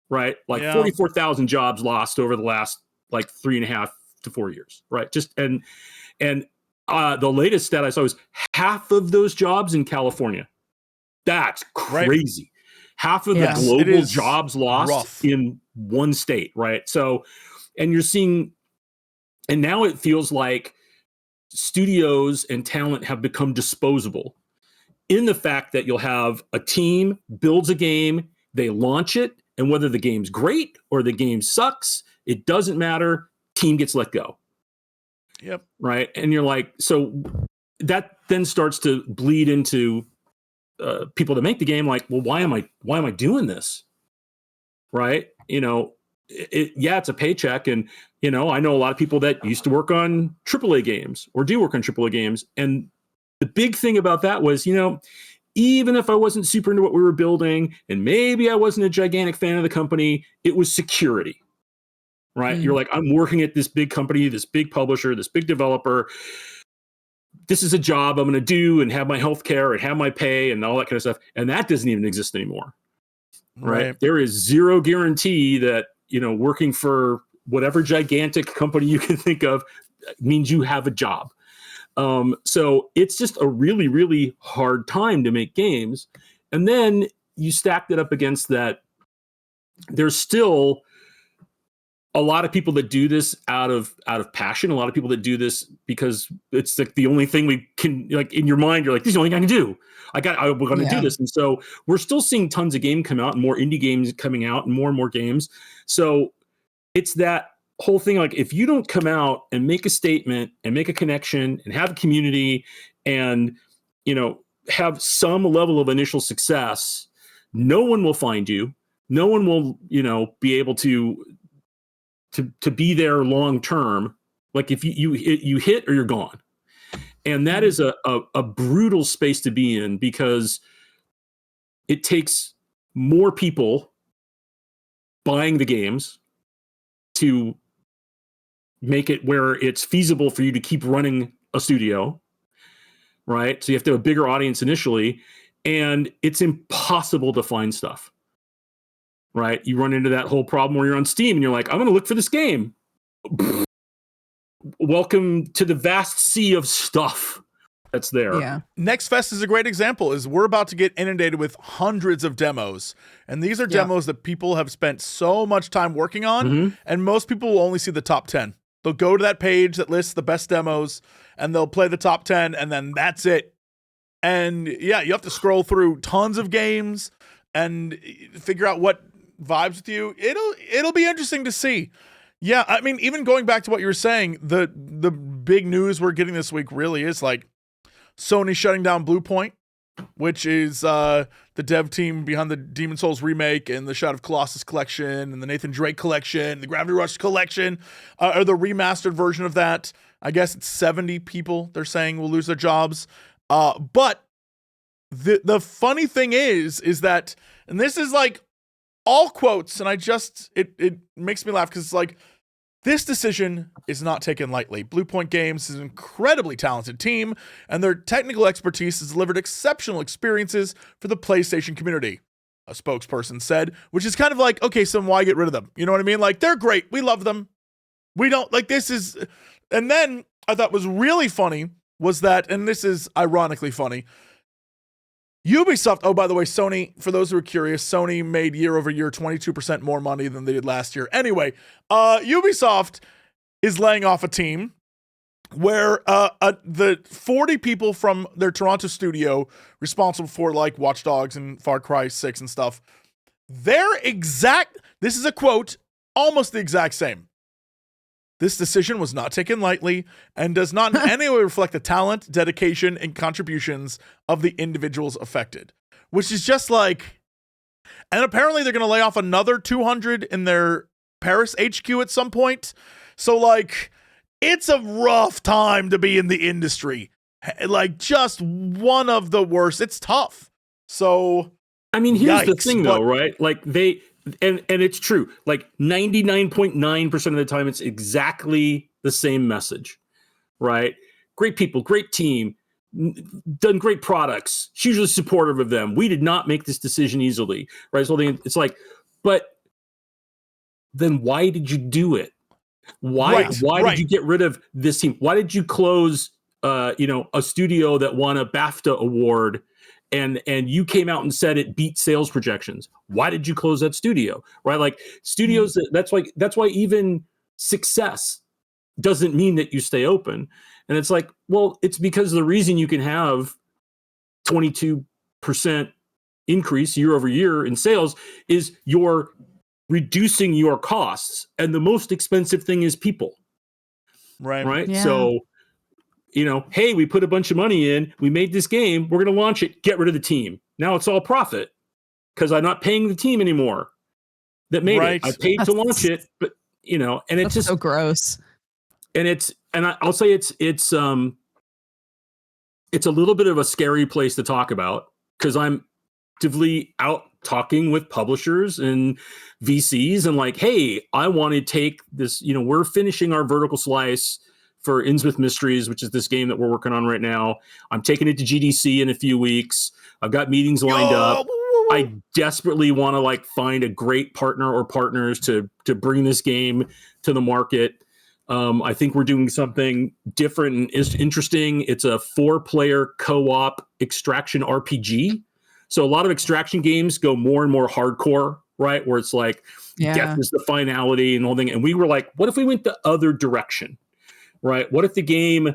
right? Like 44,000 jobs lost over the last like 3.5 to 4 years, right? And the latest stat I saw was half of those jobs in California. That's crazy. Right. Half of the global jobs lost in one state, right? So, and you're seeing, and now it feels like studios and talent have become disposable in the fact that you'll have a team builds a game, they launch it, and whether the game's great or the game sucks, it doesn't matter. Team gets let go. Yep. Right. And you're like, so that then starts to bleed into people that make the game. Like, well, why am I doing this? Right. It's a paycheck. And, I know a lot of people that used to work on AAA games or do work on AAA games. And the big thing about that was, even if I wasn't super into what we were building and maybe I wasn't a gigantic fan of the company, it was security. Right. You're like, I'm working at this big company, this big publisher, this big developer. This is a job I'm going to do and have my healthcare and have my pay and all that kind of stuff. And that doesn't even exist anymore. Right. There is zero guarantee that, working for whatever gigantic company you can think of means you have a job. So it's just a really, really hard time to make games. And then you stack that up against that. There's still a lot of people that do this out of passion. A lot of people that do this because it's like the only thing we can, like, in your mind, you're like, this is the only thing I can do. We're going to do this. And so we're still seeing tons of games come out and more indie games coming out and more games. So it's that whole thing. Like, if you don't come out and make a statement and make a connection and have a community and, have some level of initial success, no one will find you. No one will, be able to be there long term. Like, if you hit or you're gone. And that is a brutal space to be in, because it takes more people buying the games to make it where it's feasible for you to keep running a studio, right? So you have to have a bigger audience initially, and it's impossible to find stuff. Right? You run into that whole problem where you're on Steam and you're like, I'm going to look for this game. Welcome to the vast sea of stuff. that's there. Yeah. Next Fest is a great example. Is we're about to get inundated with hundreds of demos, and these are demos that people have spent so much time working on, and most people will only see the top 10. They'll go to that page that lists the best demos, and they'll play the top 10, and then that's it. And yeah, you have to scroll through tons of games and figure out what vibes with you. It'll be interesting to see. Yeah, I mean, even going back to what you were saying, the big news we're getting this week really is like Sony shutting down Bluepoint, which is the dev team behind the Demon's Souls remake and the Shadow of Colossus collection and the Nathan Drake collection, the Gravity Rush collection, or the remastered version of that. I guess it's 70 people they're saying will lose their jobs. But the funny thing is that, and this is like all quotes, and it makes me laugh because it's like, this decision is not taken lightly. Bluepoint Games is an incredibly talented team, and their technical expertise has delivered exceptional experiences for the PlayStation community, a spokesperson said, which is kind of like, okay, so why get rid of them? You know what I mean? Like, they're great. We love them. We don't, like, this is, and then I thought was really funny was that, and this is ironically funny, Ubisoft, oh, by the way, Sony, for those who are curious, Sony made year over year 22% more money than they did last year. Anyway, Ubisoft is laying off a team where the 40 people from their Toronto studio responsible for like Watch Dogs and Far Cry 6 and stuff, this is a quote, almost the exact same. This decision was not taken lightly and does not in any way reflect the talent, dedication, and contributions of the individuals affected. Which is just like, and apparently they're going to lay off another 200 in their Paris HQ at some point. So like, it's a rough time to be in the industry. Like, just one of the worst. It's tough. So, I mean, here's the thing though, right? Like and it's true, like 99.9% of the time, it's exactly the same message, right? Great people, great team, done great products, hugely supportive of them. We did not make this decision easily, right? So it's like, but then why did you do it? Why did you get rid of this team? Why did you close, a studio that won a BAFTA award and you came out and said it beat sales projections? Why did you close that studio? Right? Like studios, that's why even success doesn't mean that you stay open. And it's like, well, it's because the reason you can have 22% increase year over year in sales is you're reducing your costs. And the most expensive thing is people. Right. Yeah. So, hey, we put a bunch of money in, we made this game, we're going to launch it, get rid of the team. Now it's all profit because I'm not paying the team anymore that made it. I paid to launch it, but and it's just so gross. And I'll say it's a little bit of a scary place to talk about because I'm actively out talking with publishers and VCs and like, hey, I want to take this, we're finishing our vertical slice for Innsmouth Mysteries, which is this game that we're working on right now. I'm taking it to GDC in a few weeks. I've got meetings lined up. I desperately want to like find a great partner or partners to bring this game to the market. I think we're doing something different and interesting. It's a 4-player co-op extraction RPG. So a lot of extraction games go more and more hardcore, right? Where it's like death is the finality and all thing. And we were like, what if we went the other direction? Right? What if the game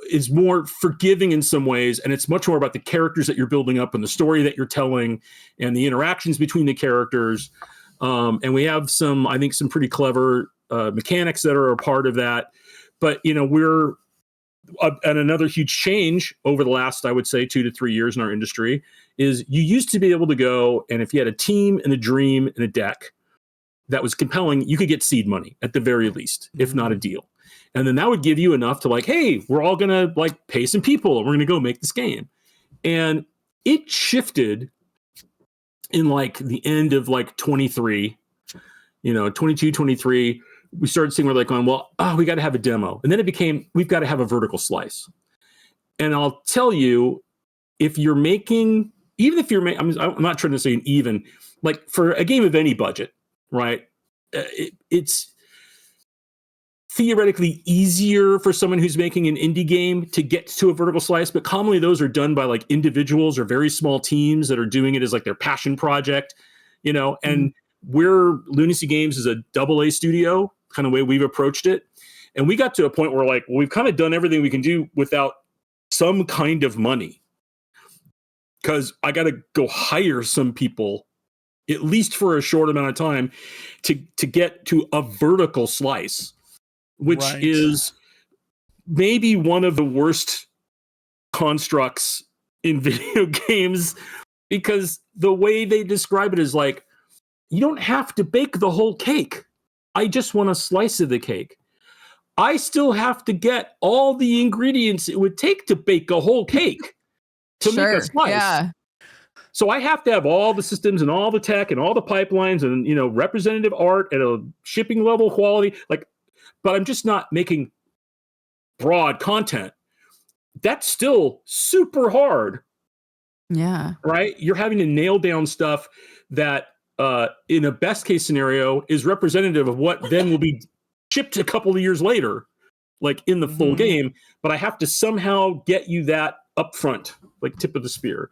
is more forgiving in some ways, and it's much more about the characters that you're building up and the story that you're telling and the interactions between the characters. And we have some pretty clever mechanics that are a part of that. But, we're and another huge change over the last, I would say, 2 to 3 years in our industry is you used to be able to go, and if you had a team and a dream and a deck that was compelling, you could get seed money at the very least, if not a deal. And then that would give you enough to like, hey, we're all going to like pay some people and we're going to go make this game. And it shifted in like the end of like 23, 22, 23. We started seeing, we're like going, well, we got to have a demo. And then it became, we've got to have a vertical slice. And I'll tell you, if you're making, even if you're making, I'm not trying to say an even, like for a game of any budget, right? It's theoretically easier for someone who's making an indie game to get to a vertical slice, but commonly those are done by like individuals or very small teams that are doing it as like their passion project, you know. And Lunacy Games is a AA studio, kind of way we've approached it. And we got to a point where like, well, we've kind of done everything we can do without some kind of money, because I got to go hire some people, at least for a short amount of time, to get to a vertical slice, which is maybe one of the worst constructs in video games, because the way they describe it is like, you don't have to bake the whole cake. I just want a slice of the cake. I still have to get all the ingredients it would take to bake a whole cake to make a slice. Yeah. So I have to have all the systems and all the tech and all the pipelines and, you know, representative art at a shipping level quality. Like, but I'm just not making broad content. That's still super hard. Yeah. Right? You're having to nail down stuff that in a best case scenario is representative of what then will be shipped a couple of years later, like in the full game. But I have to somehow get you that upfront, like tip of the spear.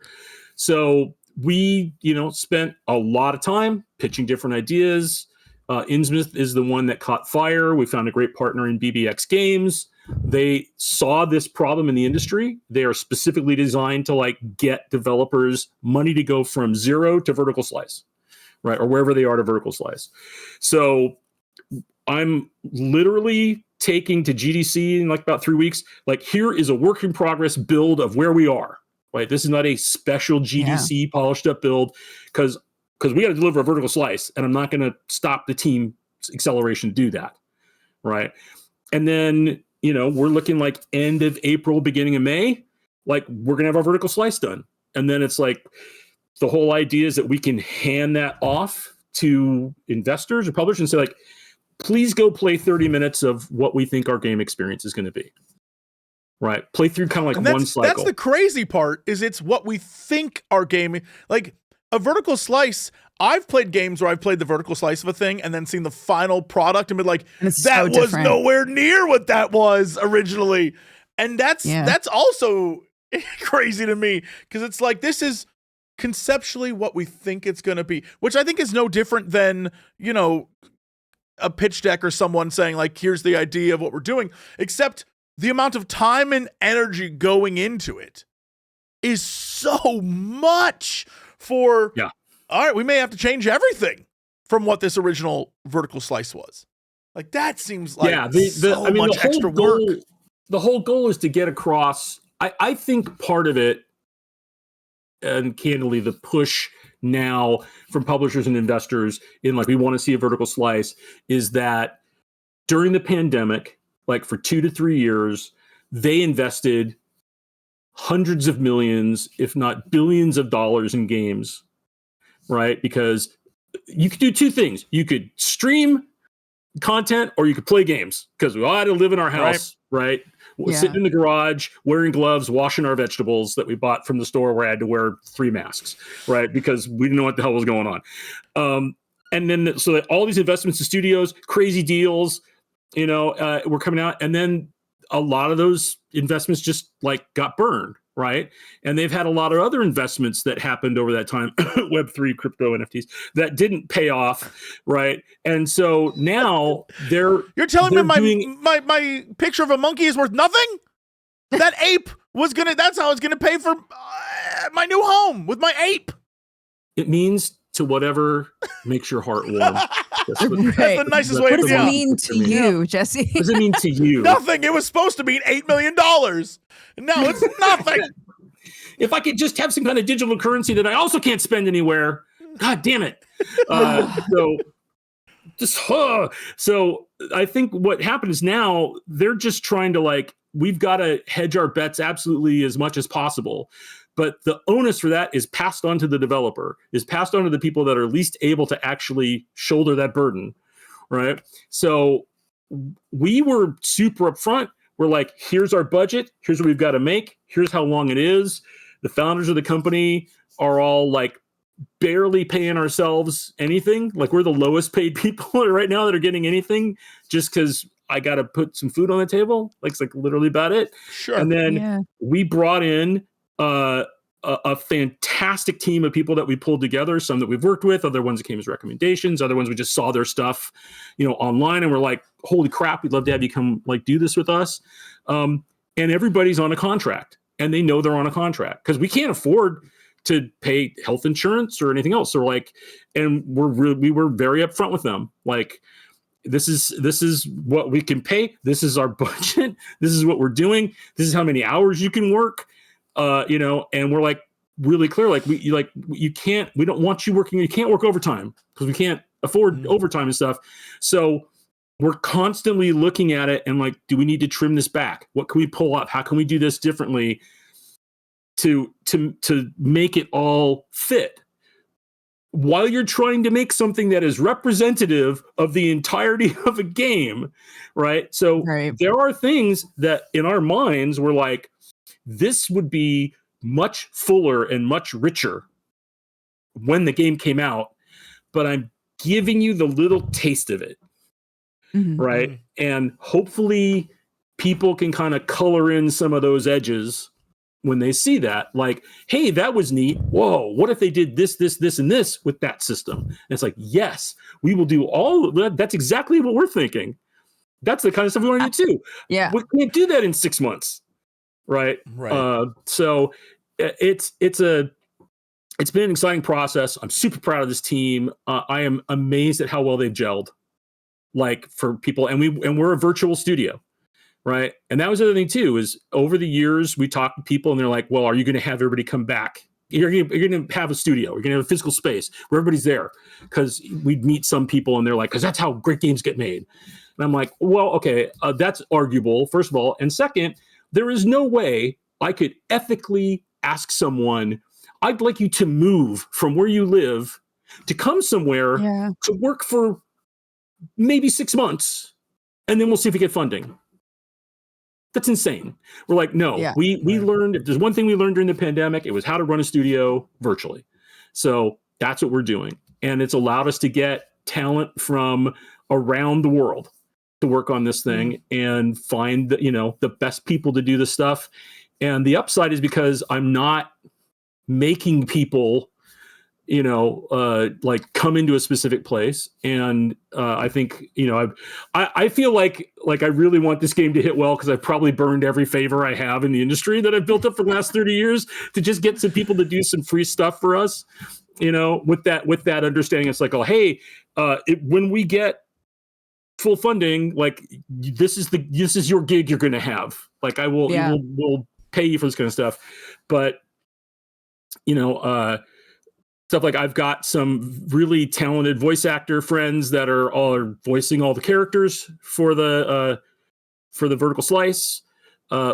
So we, you know, spent a lot of time pitching different ideas. Innsmouth is the one that caught fire. We found a great partner in BBX Games. They saw this problem in the industry. They are specifically designed to like get developers money to go from zero to vertical slice, right? Or wherever they are to vertical slice. So I'm literally taking to GDC in like about 3 weeks, like here is a work in progress build of where we are, right? This is not a special GDC polished up build, because we got to deliver a vertical slice, and I'm not going to stop the team's acceleration to do that, right? And then, you know, we're looking like end of April, beginning of May, like we're going to have our vertical slice done. And then it's like the whole idea is that we can hand that off to investors or publishers and say like, please go play 30 minutes of what we think our game experience is going to be. Right. Play through kind of like one cycle. That's the crazy part, is it's what we think our game, like a vertical slice. I've played games where I've played the vertical slice of a thing and then seen the final product and been like, that was nowhere near what that was originally. And that's also crazy to me, because it's like, this is conceptually what we think it's going to be, which I think is no different than, you know, a pitch deck or someone saying like, here's the idea of what we're doing, except the amount of time and energy going into it is so much for, all right, we may have to change everything from what this original vertical slice was. Like, that seems like much extra work. The whole goal is to get across. I think part of it, and candidly, the push now from publishers and investors in like, we want to see a vertical slice, is that during the pandemic, like for 2 to 3 years, they invested hundreds of millions, if not billions of dollars in games, right? Because you could do two things. You could stream content or you could play games, because we all had to live in our house, right? Sitting in the garage, wearing gloves, washing our vegetables that we bought from the store where I had to wear 3 masks, right? Because we didn't know what the hell was going on. And then, so that all these investments in studios, crazy deals, you know, were coming out. And then a lot of those investments just like got burned, right? And they've had a lot of other investments that happened over that time, Web3, crypto, NFTs, that didn't pay off, right? And so now you're telling me my picture of a monkey is worth nothing? That ape that's how I was gonna pay for my new home, with my ape. It means to whatever makes your heart warm. That's the nicest way. What does it mean to you, Jesse? What does it mean to you? Nothing. It was supposed to mean $8 million. And now it's nothing. If I could just have some kind of digital currency that I also can't spend anywhere, God damn it. So I think what happened is now they're just trying to like, we've got to hedge our bets absolutely as much as possible. But the onus for that is passed on to the developer, is passed on to the people that are least able to actually shoulder that burden, right? So we were super upfront. We're like, here's our budget. Here's what we've got to make. Here's how long it is. The founders of the company are all like barely paying ourselves anything. Like, we're the lowest paid people right now that are getting anything, just because I got to put some food on the table. Like, it's like literally about it. Sure. And then we brought in a fantastic team of people that we pulled together, some that we've worked with, other ones that came as recommendations, other ones we just saw their stuff, online, and we're like, holy crap, we'd love to have you come like do this with us. And everybody's on a contract, and they know they're on a contract because we can't afford to pay health insurance or anything else. So we're like, and we were very upfront with them. Like, this is what we can pay. This is our budget. This is what we're doing. This is how many hours you can work. And we're like really clear, like we don't want you working. You can't work overtime because we can't afford overtime and stuff. So we're constantly looking at it and like, do we need to trim this back? What can we pull up? How can we do this differently to make it all fit? While you're trying to make something that is representative of the entirety of a game, right? So there are things that in our minds we're like, this would be much fuller and much richer when the game came out, but I'm giving you the little taste of it, right? And hopefully people can kind of color in some of those edges when they see that, like, hey, that was neat. Whoa, what if they did this, this, this, and this with that system? And it's like, yes, we will do all of that. That's exactly what we're thinking. That's the kind of stuff we want to do too. Yeah. Mm-hmm. We can't do that in 6 months. Right. So it's been an exciting process. I'm super proud of this team. I am amazed at how well they've gelled, like, for people. And we're a virtual studio. Right. And that was the other thing too, is over the years, we talked to people and they're like, well, are you going to have everybody come back? You're going to have a studio. You're going to have a physical space where everybody's there, because we'd meet some people and they're like, because that's how great games get made. And I'm like, well, okay, that's arguable, first of all. And second, there is no way I could ethically ask someone, I'd like you to move from where you live to come somewhere to work for maybe 6 months, and then we'll see if we get funding. That's insane. We're like, no, we learned, if there's one thing we learned during the pandemic, it was how to run a studio virtually. So that's what we're doing. And it's allowed us to get talent from around the world to work on this thing and find the best people to do the stuff. And the upside is because I'm not making people, like come into a specific place. And I think, I feel like I really want this game to hit well, because I've probably burned every favor I have in the industry that I've built up for the last 30 years to just get some people to do some free stuff for us, with that understanding. It's like, oh, hey, when we get full funding, like, this is your gig you're going to have. Like, we'll pay you for this kind of stuff. But, stuff like, I've got some really talented voice actor friends that are voicing all the characters for the vertical slice,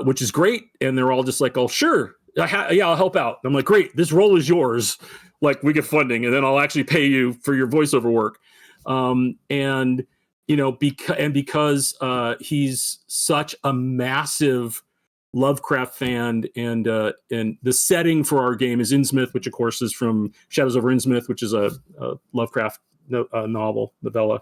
which is great. And they're all just like, oh, sure. I'll help out. And I'm like, great, this role is yours. Like, we get funding and then I'll actually pay you for your voiceover work. Because he's such a massive Lovecraft fan, and the setting for our game is Innsmouth, which of course is from Shadows over Innsmouth, which is a Lovecraft novella.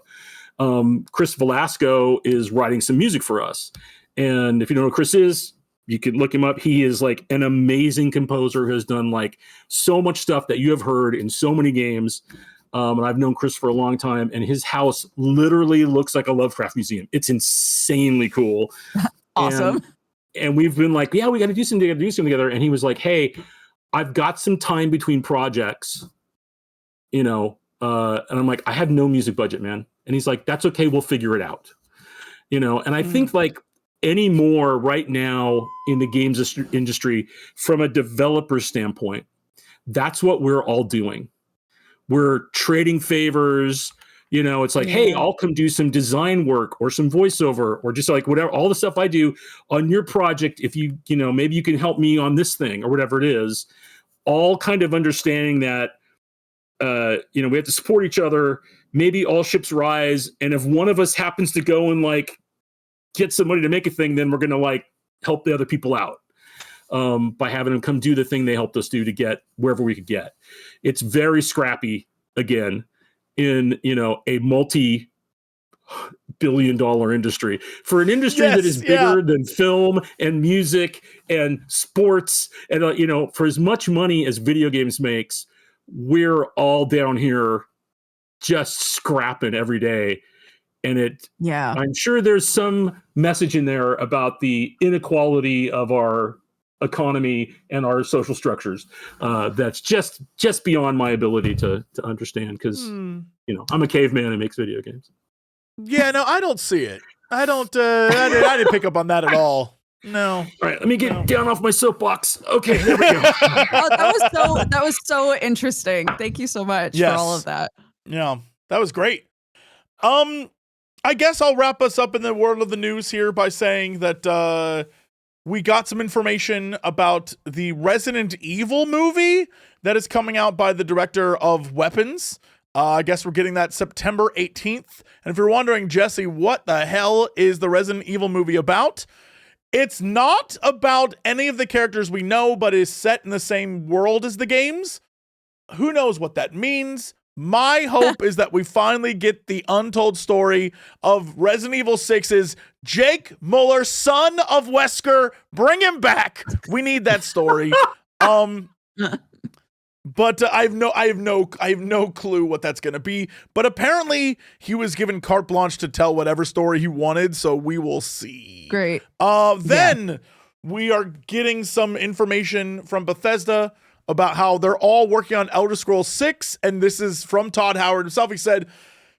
Chris Velasco is writing some music for us, and if you don't know who Chris is, you can look him up. He is like an amazing composer who has done like so much stuff that you have heard in so many games. And I've known Chris for a long time, and his house literally looks like a Lovecraft museum. It's insanely cool. Awesome. And we've been like, yeah, we got to do something together. And he was like, hey, I've got some time between projects, and I'm like, I have no music budget, man. And he's like, that's okay. We'll figure it out. And I think like anymore right now in the games industry, from a developer standpoint, that's what we're all doing. We're trading favors. It's like, hey, I'll come do some design work or some voiceover or just like whatever, all the stuff I do on your project. If you, maybe you can help me on this thing or whatever it is, all kind of understanding that, we have to support each other. Maybe all ships rise. And if one of us happens to go and like get somebody to make a thing, then we're going to like help the other people out. By having them come do the thing they helped us do to get wherever we could get. It's very scrappy again in, a multi-hundred billion-dollar industry. For an industry that is bigger than film and music and sports, and for as much money as video games makes, we're all down here just scrapping every day. And I'm sure there's some message in there about the inequality of our economy and our social structures that's just beyond my ability to understand, because I'm a caveman who makes video games. Yeah, no, I don't see it. I don't. I didn't pick up on that at all. No. All right, let me get down off my soapbox. Okay, there we go. That was so interesting. Thank you so much for all of that. Yeah, that was great. I guess I'll wrap us up in the world of the news here by saying that we got some information about the Resident Evil movie that is coming out by the director of Weapons. I guess we're getting that September 18th. And if you're wondering, Jesse, what the hell is the Resident Evil movie about? It's not about any of the characters we know, but is set in the same world as the games. Who knows what that means? My hope is that we finally get the untold story of Resident Evil 6's Jake Muller, son of Wesker. Bring him back. We need that story. But I have no clue what that's going to be. But apparently he was given carte blanche to tell whatever story he wanted, so we will see. Great. Then we are getting some information from Bethesda about how they're all working on Elder Scrolls 6, and this is from Todd Howard himself. He said,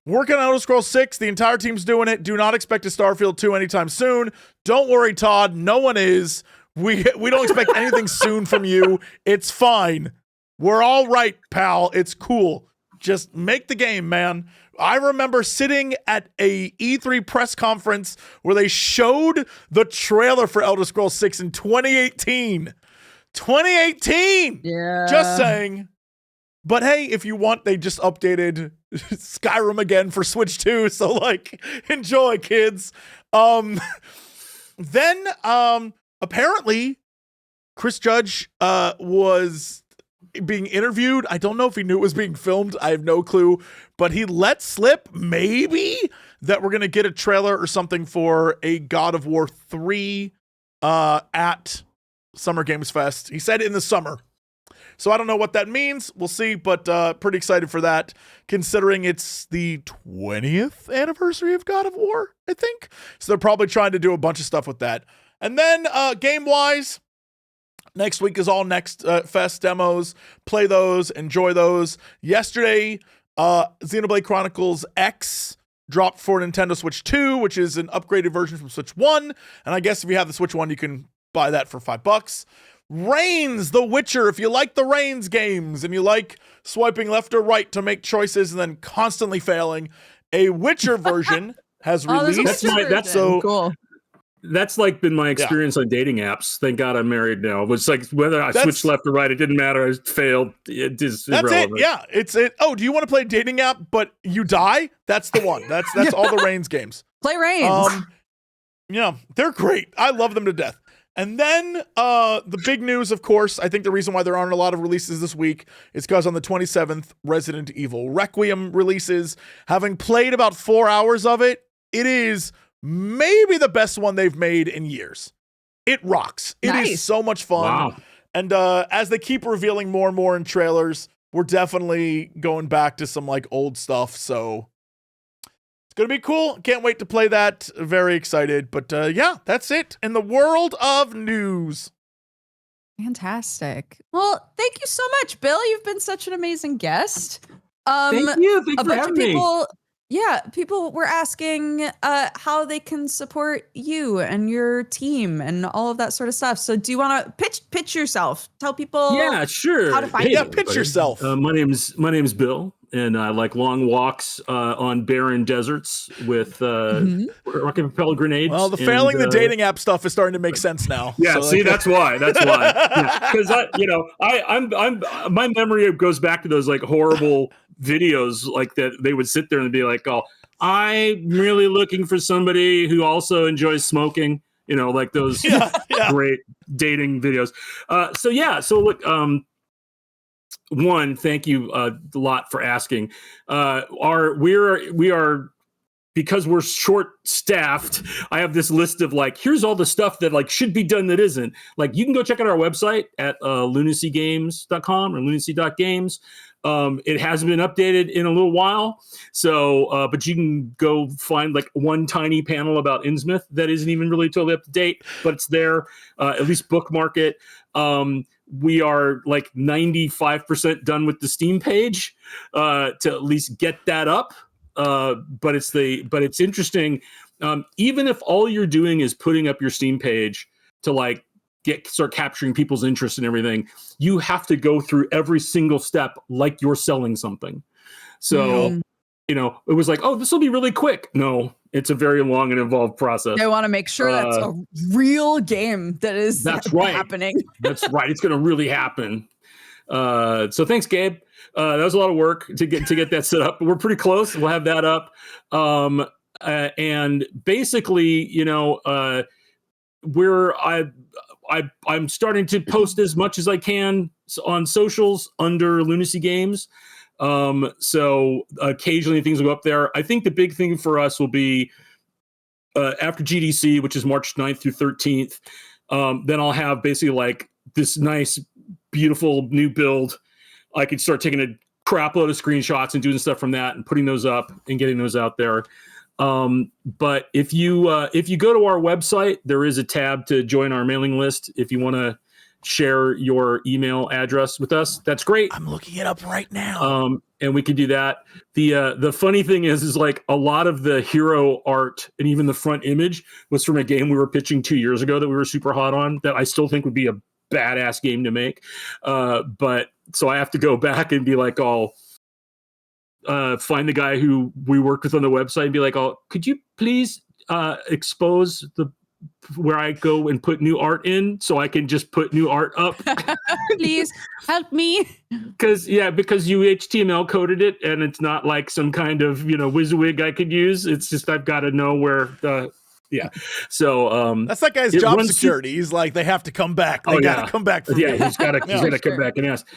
working on Elder Scrolls 6, the entire team's doing it. Do not expect a Starfield 2 anytime soon. Don't worry, Todd, no one is. We don't expect anything soon from you. It's fine. We're all right, pal. It's cool. Just make the game, man. I remember sitting at a E3 press conference where they showed the trailer for Elder Scrolls 6 in 2018. 2018! Yeah. Just saying. But hey, if you want, they just updated Skyrim again for Switch 2, so enjoy, kids. Then apparently Chris Judge was being interviewed. I don't know if he knew it was being filmed. I have no clue, but he let slip maybe that we're going to get a trailer or something for a God of War 3 at Summer Games Fest. He said in the summer. So I don't know what that means. We'll see, but pretty excited for that, considering it's the 20th anniversary of God of War, I think. So they're probably trying to do a bunch of stuff with that. And then game-wise, next week is all Next Fest demos. Play those, enjoy those. Yesterday, Xenoblade Chronicles X dropped for Nintendo Switch 2, which is an upgraded version from Switch 1. And I guess if you have the Switch 1, you can buy that for $5. Reigns, The Witcher. If you like the Reigns games and you like swiping left or right to make choices and then constantly failing, a Witcher version has released. Cool. That's been my experience on dating apps. Thank God I'm married now. It's whether I switched left or right, it didn't matter. I failed. It is irrelevant. Yeah, it's it. Oh, do you want to play a dating app but you die? That's the one. That's all the Reigns games. Play Reigns. Yeah, they're great. I love them to death. And then the big news, of course, I think the reason why there aren't a lot of releases this week is because on the 27th, Resident Evil Requiem releases. Having played about 4 hours of it, it is maybe the best one they've made in years. It rocks. It is so much fun. Wow. And as they keep revealing more and more in trailers, we're definitely going back to some old stuff. So it's going to be cool. Can't wait to play that. Very excited. But yeah, that's it in the world of news. Fantastic. Well, thank you so much, Bill. You've been such an amazing guest. Thank you. Thanks for having me. Yeah, people were asking how they can support you and your team and all of that sort of stuff. So do you want to pitch yourself? Tell people yeah, sure. how to find you. Pitch yourself. My name's Bill, and I like long walks on barren deserts with rocket propelled grenades. Well, failing the dating app stuff is starting to make sense now. Yeah, so see, that's why. Because I'm my memory goes back to those horrible videos that they would sit there and be like, oh, I'm really looking for somebody who also enjoys smoking, those great dating videos. So look, one, thank you a lot for asking. We are because we're short-staffed, I have this list of like, here's all the stuff that like should be done that isn't. Like, you can go check out our website at lunacygames.com or lunacy.games. It hasn't been updated in a little while, so but you can go find like one tiny panel about Innsmouth that isn't even really totally up to date, but it's there. At least bookmark it. We are like 95% done with the Steam page to at least get that up. But it's interesting. Even if all you're doing is putting up your Steam page to like start capturing people's interest and everything, you have to go through every single step like you're selling something. So, you know, it was like, oh, this will be really quick. No, it's a very long and involved process. I want to make sure that's a real game that is happening. That's right. It's going to really happen. So thanks, Gabe. That was a lot of work to get that set up, but we're pretty close. We'll have that up. And basically, you know, I'm starting to post as much as I can on socials under Lunacy Games. So occasionally things will go up there. I think the big thing for us will be after GDC, which is March 9th through 13th. Then I'll have basically like this nice, beautiful new build. I could start taking a crap load of screenshots and doing stuff from that and putting those up and getting those out there. But if you go to our website, there is a tab to join our mailing list. If you want to share your email address with us, that's great. I'm looking it up right now. And we can do that. The funny thing is like a lot of the hero art and even the front image was from a game we were pitching 2 years ago that we were super hot on, that I still think would be a badass game to make. But so I have to go back and be like, find the guy who we worked with on the website and be like, could you please expose where I go and put new art in so I can just put new art up? Please help me. Because you HTML coded it and it's not like some kind of, you know, WYSIWYG I could use. It's just, I've got to know where so that's that guy's job security. He's like, they have to come back. They got to come back. He's got to come back and ask.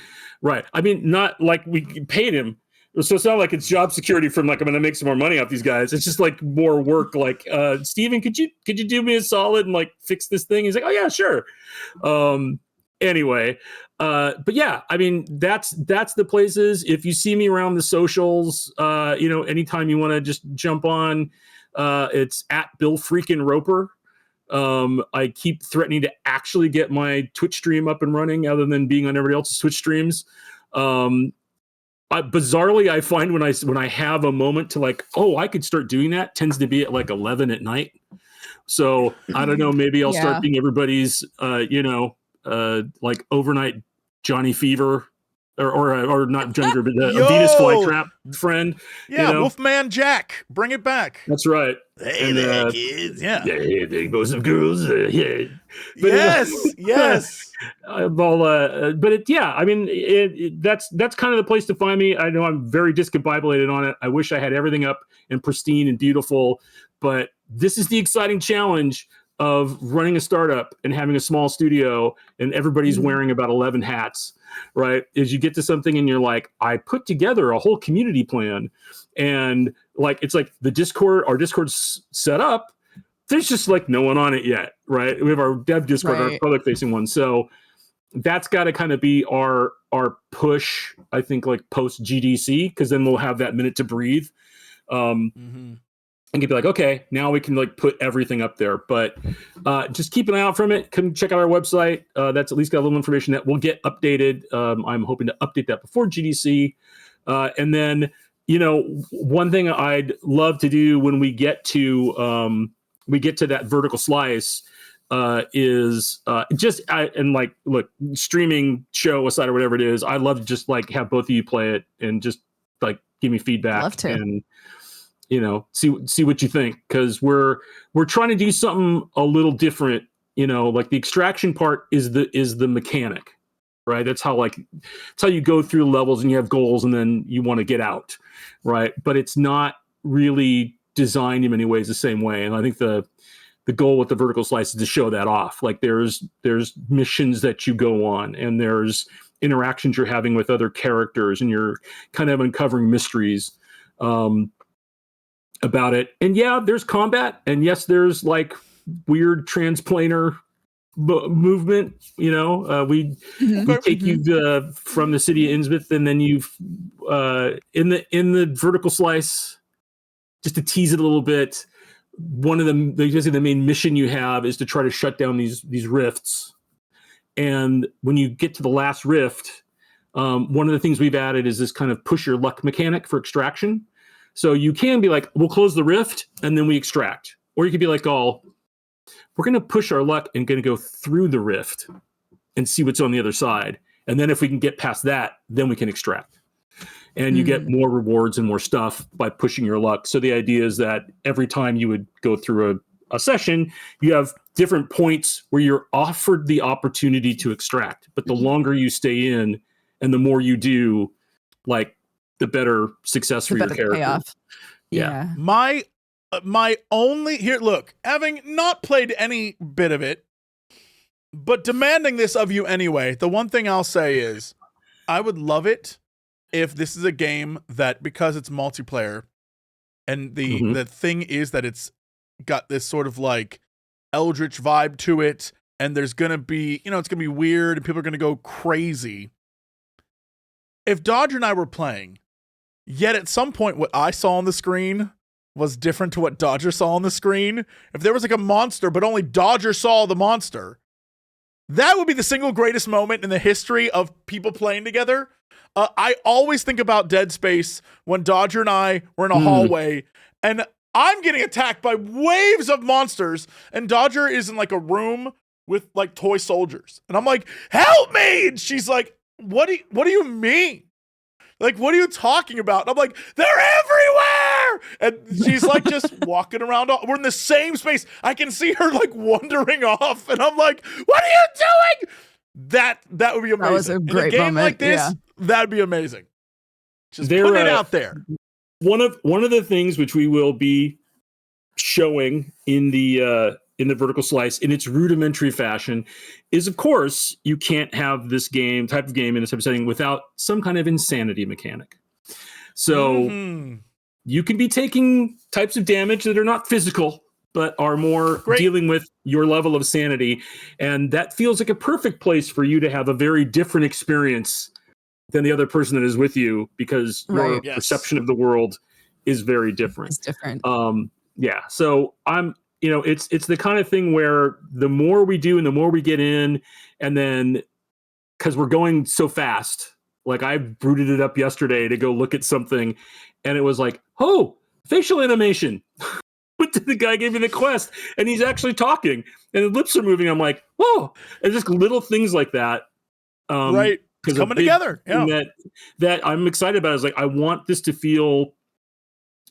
Right. I mean, not like we paid him. So it's not like it's job security from like, I'm going to make some more money off these guys. It's just like more work. Like, Steven, could you do me a solid and like fix this thing? He's like, oh yeah, sure. Anyway, but yeah, I mean, that's the places. If you see me around the socials, you know, anytime you want to just jump on, it's at Bill Freakin Roper. I keep threatening to actually get my Twitch stream up and running other than being on everybody else's Twitch streams. Bizarrely, I find when I have a moment to like, I could start doing that, tends to be at like 11 at night. So I don't know, maybe I'll start being everybody's, like overnight Johnny Fever or not Johnny Fever, but a Venus flytrap friend. Yeah, you know? Wolfman Jack, bring it back. That's right. Hey there, kids. Yeah. Yeah, there goes some girls. Yeah. But yes. I mean, that's kind of the place to find me. I know I'm very discombobulated on it. I wish I had everything up and pristine and beautiful, but this is the exciting challenge of running a startup and having a small studio and everybody's wearing about 11 hats, right? Is you get to something and you're like, I put together a whole community plan, and like, it's like our Discord's set up. There's just like no one on it yet, right? We have our dev Discord, our public facing one. So that's got to kind of be our push, I think, like post GDC, because then we'll have that minute to breathe. And you'd be like, okay, now we can like put everything up there. But just keep an eye out from it. Come check out our website. That's at least got a little information that will get updated. I'm hoping to update that before GDC. And then, you know, one thing I'd love to do when we get to that vertical slice is and like, look, streaming show aside or whatever it is, I'd love to just like have both of you play it and just like give me feedback. Love to. And you know, see what you think, because we're trying to do something a little different. You know, like the extraction part is the mechanic, right? That's how you go through levels and you have goals and then you want to get out, right? But it's not really designed in many ways the same way. And I think the goal with the vertical slice is to show that off. Like there's missions that you go on, and there's interactions you're having with other characters, and you're kind of uncovering mysteries. about it. And yeah, there's combat, and yes, there's like weird transplanar movement. You know, we take you from the city of Innsmouth, and then you've in the vertical slice. Just to tease it a little bit, one of the main mission you have is to try to shut down these rifts. And when you get to the last rift, one of the things we've added is this kind of push your luck mechanic for extraction. So you can be like, we'll close the rift and then we extract. Or you could be like, oh, we're going to push our luck and going to go through the rift and see what's on the other side. And then if we can get past that, then we can extract. And you get more rewards and more stuff by pushing your luck. So the idea is that every time you would go through a session, you have different points where you're offered the opportunity to extract. But the longer you stay in and the more you do, like, the better success for your character. Payoff. Yeah. My only here, look, having not played any bit of it, but demanding this of you anyway, the one thing I'll say is I would love it if this is a game that, because it's multiplayer and the thing is that it's got this sort of like eldritch vibe to it, and there's going to be, it's going to be weird and people are going to go crazy. If Dodger and I were playing, yet at some point what I saw on the screen was different to what Dodger saw on the screen, if there was like a monster but only Dodger saw the monster, that would be the single greatest moment in the history of people playing together. I always think about Dead Space when Dodger and I were in a hallway and I'm getting attacked by waves of monsters and Dodger is in like a room with like toy soldiers. And I'm like, help me! And she's like, what do you mean? Like, what are you talking about? And I'm like, they're everywhere! And she's like just walking around. We're in the same space. I can see her like wandering off. And I'm like, what are you doing? That would be amazing. That was a great in a game moment. like this, that'd be amazing. Just put it out there. One of the things which we will be showing in the vertical slice in its rudimentary fashion is, of course, you can't have this type of game in this type of setting without some kind of insanity mechanic. So you can be taking types of damage that are not physical, but are more dealing with your level of sanity. And that feels like a perfect place for you to have a very different experience than the other person that is with you, because your perception of the world is very different. It's different. Yeah. So it's the kind of thing where the more we do and the more we get in, and then because we're going so fast, like I booted it up yesterday to go look at something and it was like, oh, facial animation. The guy gave me the quest and he's actually talking and the lips are moving. I'm like, whoa. And just little things like that. Right. Coming together. Yeah. That I'm excited about is like, I want this to feel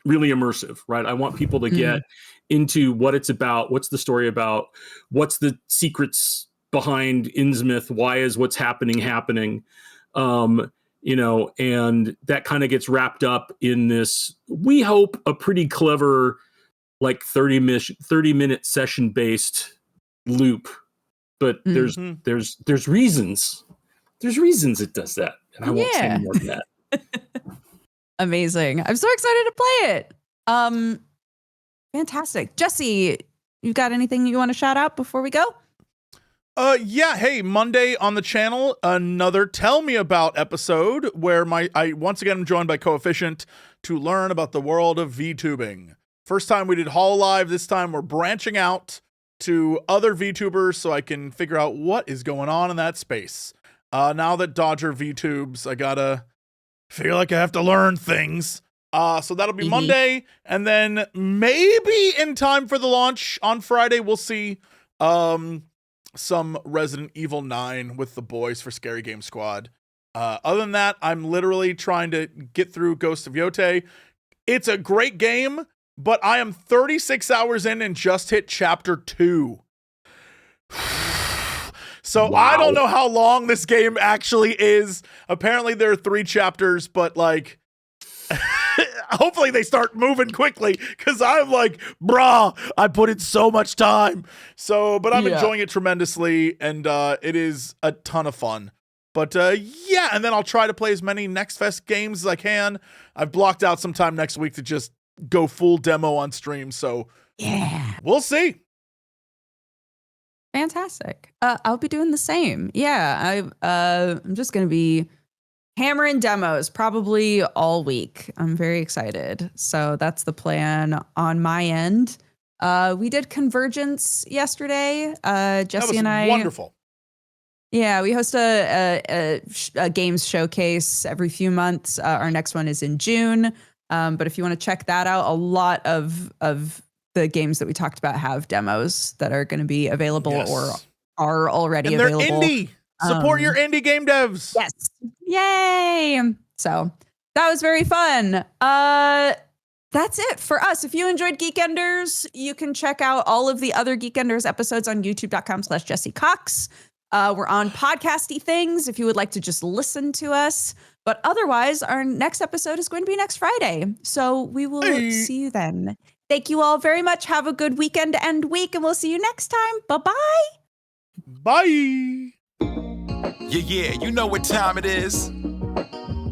really immersive, right? I want people to get into what it's about. What's the story about? What's the secrets behind Innsmouth? Why is what's happening? And that kind of gets wrapped up in this, we hope, a pretty clever, like 30-minute session based loop. But there's reasons. There's reasons it does that. And I won't say any more than that. Amazing. I'm so excited to play it. Fantastic. Jesse, you got anything you want to shout out before we go? Yeah. Hey, Monday on the channel, another Tell Me About episode where I once again am joined by Coefficient to learn about the world of VTubing. First time we did Hololive. This time we're branching out to other VTubers so I can figure out what is going on in that space. Now that Dodger VTubes, I gotta feel like I have to learn things. So that'll be Monday, and then maybe in time for the launch on Friday, we'll see some Resident Evil 9 with the boys for Scary Game Squad. Other than that, I'm literally trying to get through Ghost of Yotei. It's a great game, but I am 36 hours in and just hit chapter 2. So wow. I don't know how long this game actually is. Apparently there are 3 chapters, but like, hopefully they start moving quickly because I'm like, brah, I put in so much time. So, but I'm enjoying it tremendously, and it is a ton of fun. But yeah, and then I'll try to play as many Next Fest games as I can. I've blocked out some time next week to just go full demo on stream. So Yeah. we'll see. Fantastic. I'll be doing the same. Yeah, I'm just going to be hammering demos probably all week. I'm very excited. So that's the plan on my end. We did Convergence yesterday. Jesse and I. Wonderful. Yeah, we host a games showcase every few months. Our next one is in June. But if you want to check that out, a lot of the games that we talked about have demos that are going to be available or are already and they're available. Indie. Support your indie game devs. Yes. Yay. So that was very fun. That's it for us. If you enjoyed Geekenders, you can check out all of the other Geekenders episodes on youtube.com/Jesse Cox. We're on podcasty things if you would like to just listen to us. But otherwise, our next episode is going to be next Friday. So we will see you then. Thank you all very much. Have a good weekend and week, and we'll see you next time. Bye-bye. Bye. Yeah, you know what time it is.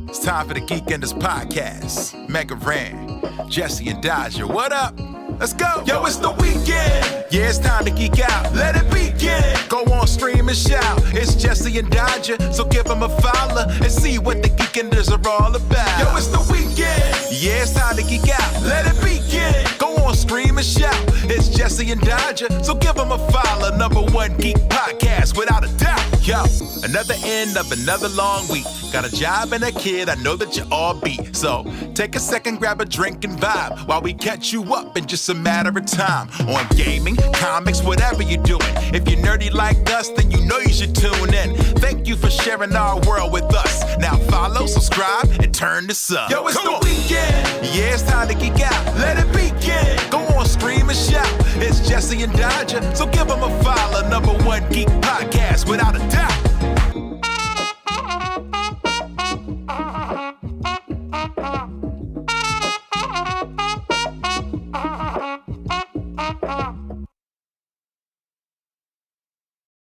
It's time for the Geekenders podcast. MegaRan, Jesse and Dodger, what up? Let's go. Yo, it's the weekend. Yeah, it's time to geek out. Let it begin. Go on, stream and shout. It's Jesse and Dodger, so give them a follow and see what the Geekenders are all about. Yo, it's the weekend. Yeah, it's time to geek out. Let it begin. Go on, stream and shout. It's Jesse and Dodger, so give them a follow. #1 geek podcast, without a doubt. Yo, another end of another long week. Got a job and a kid, I know that you all beat. So take a second, grab a drink and vibe while we catch you up in just a matter of time. On gaming, comics, whatever you're doing. If you're nerdy like us, then you know you should tune in. Thank you for sharing our world with us. Now follow, subscribe, and turn this up. Yo, it's the weekend. Yeah, it's time to geek out. Let it begin. Go on, stream and shout. It's Jesse and Dodger, so give them a follow. #1 geek podcast, without a doubt. Ah.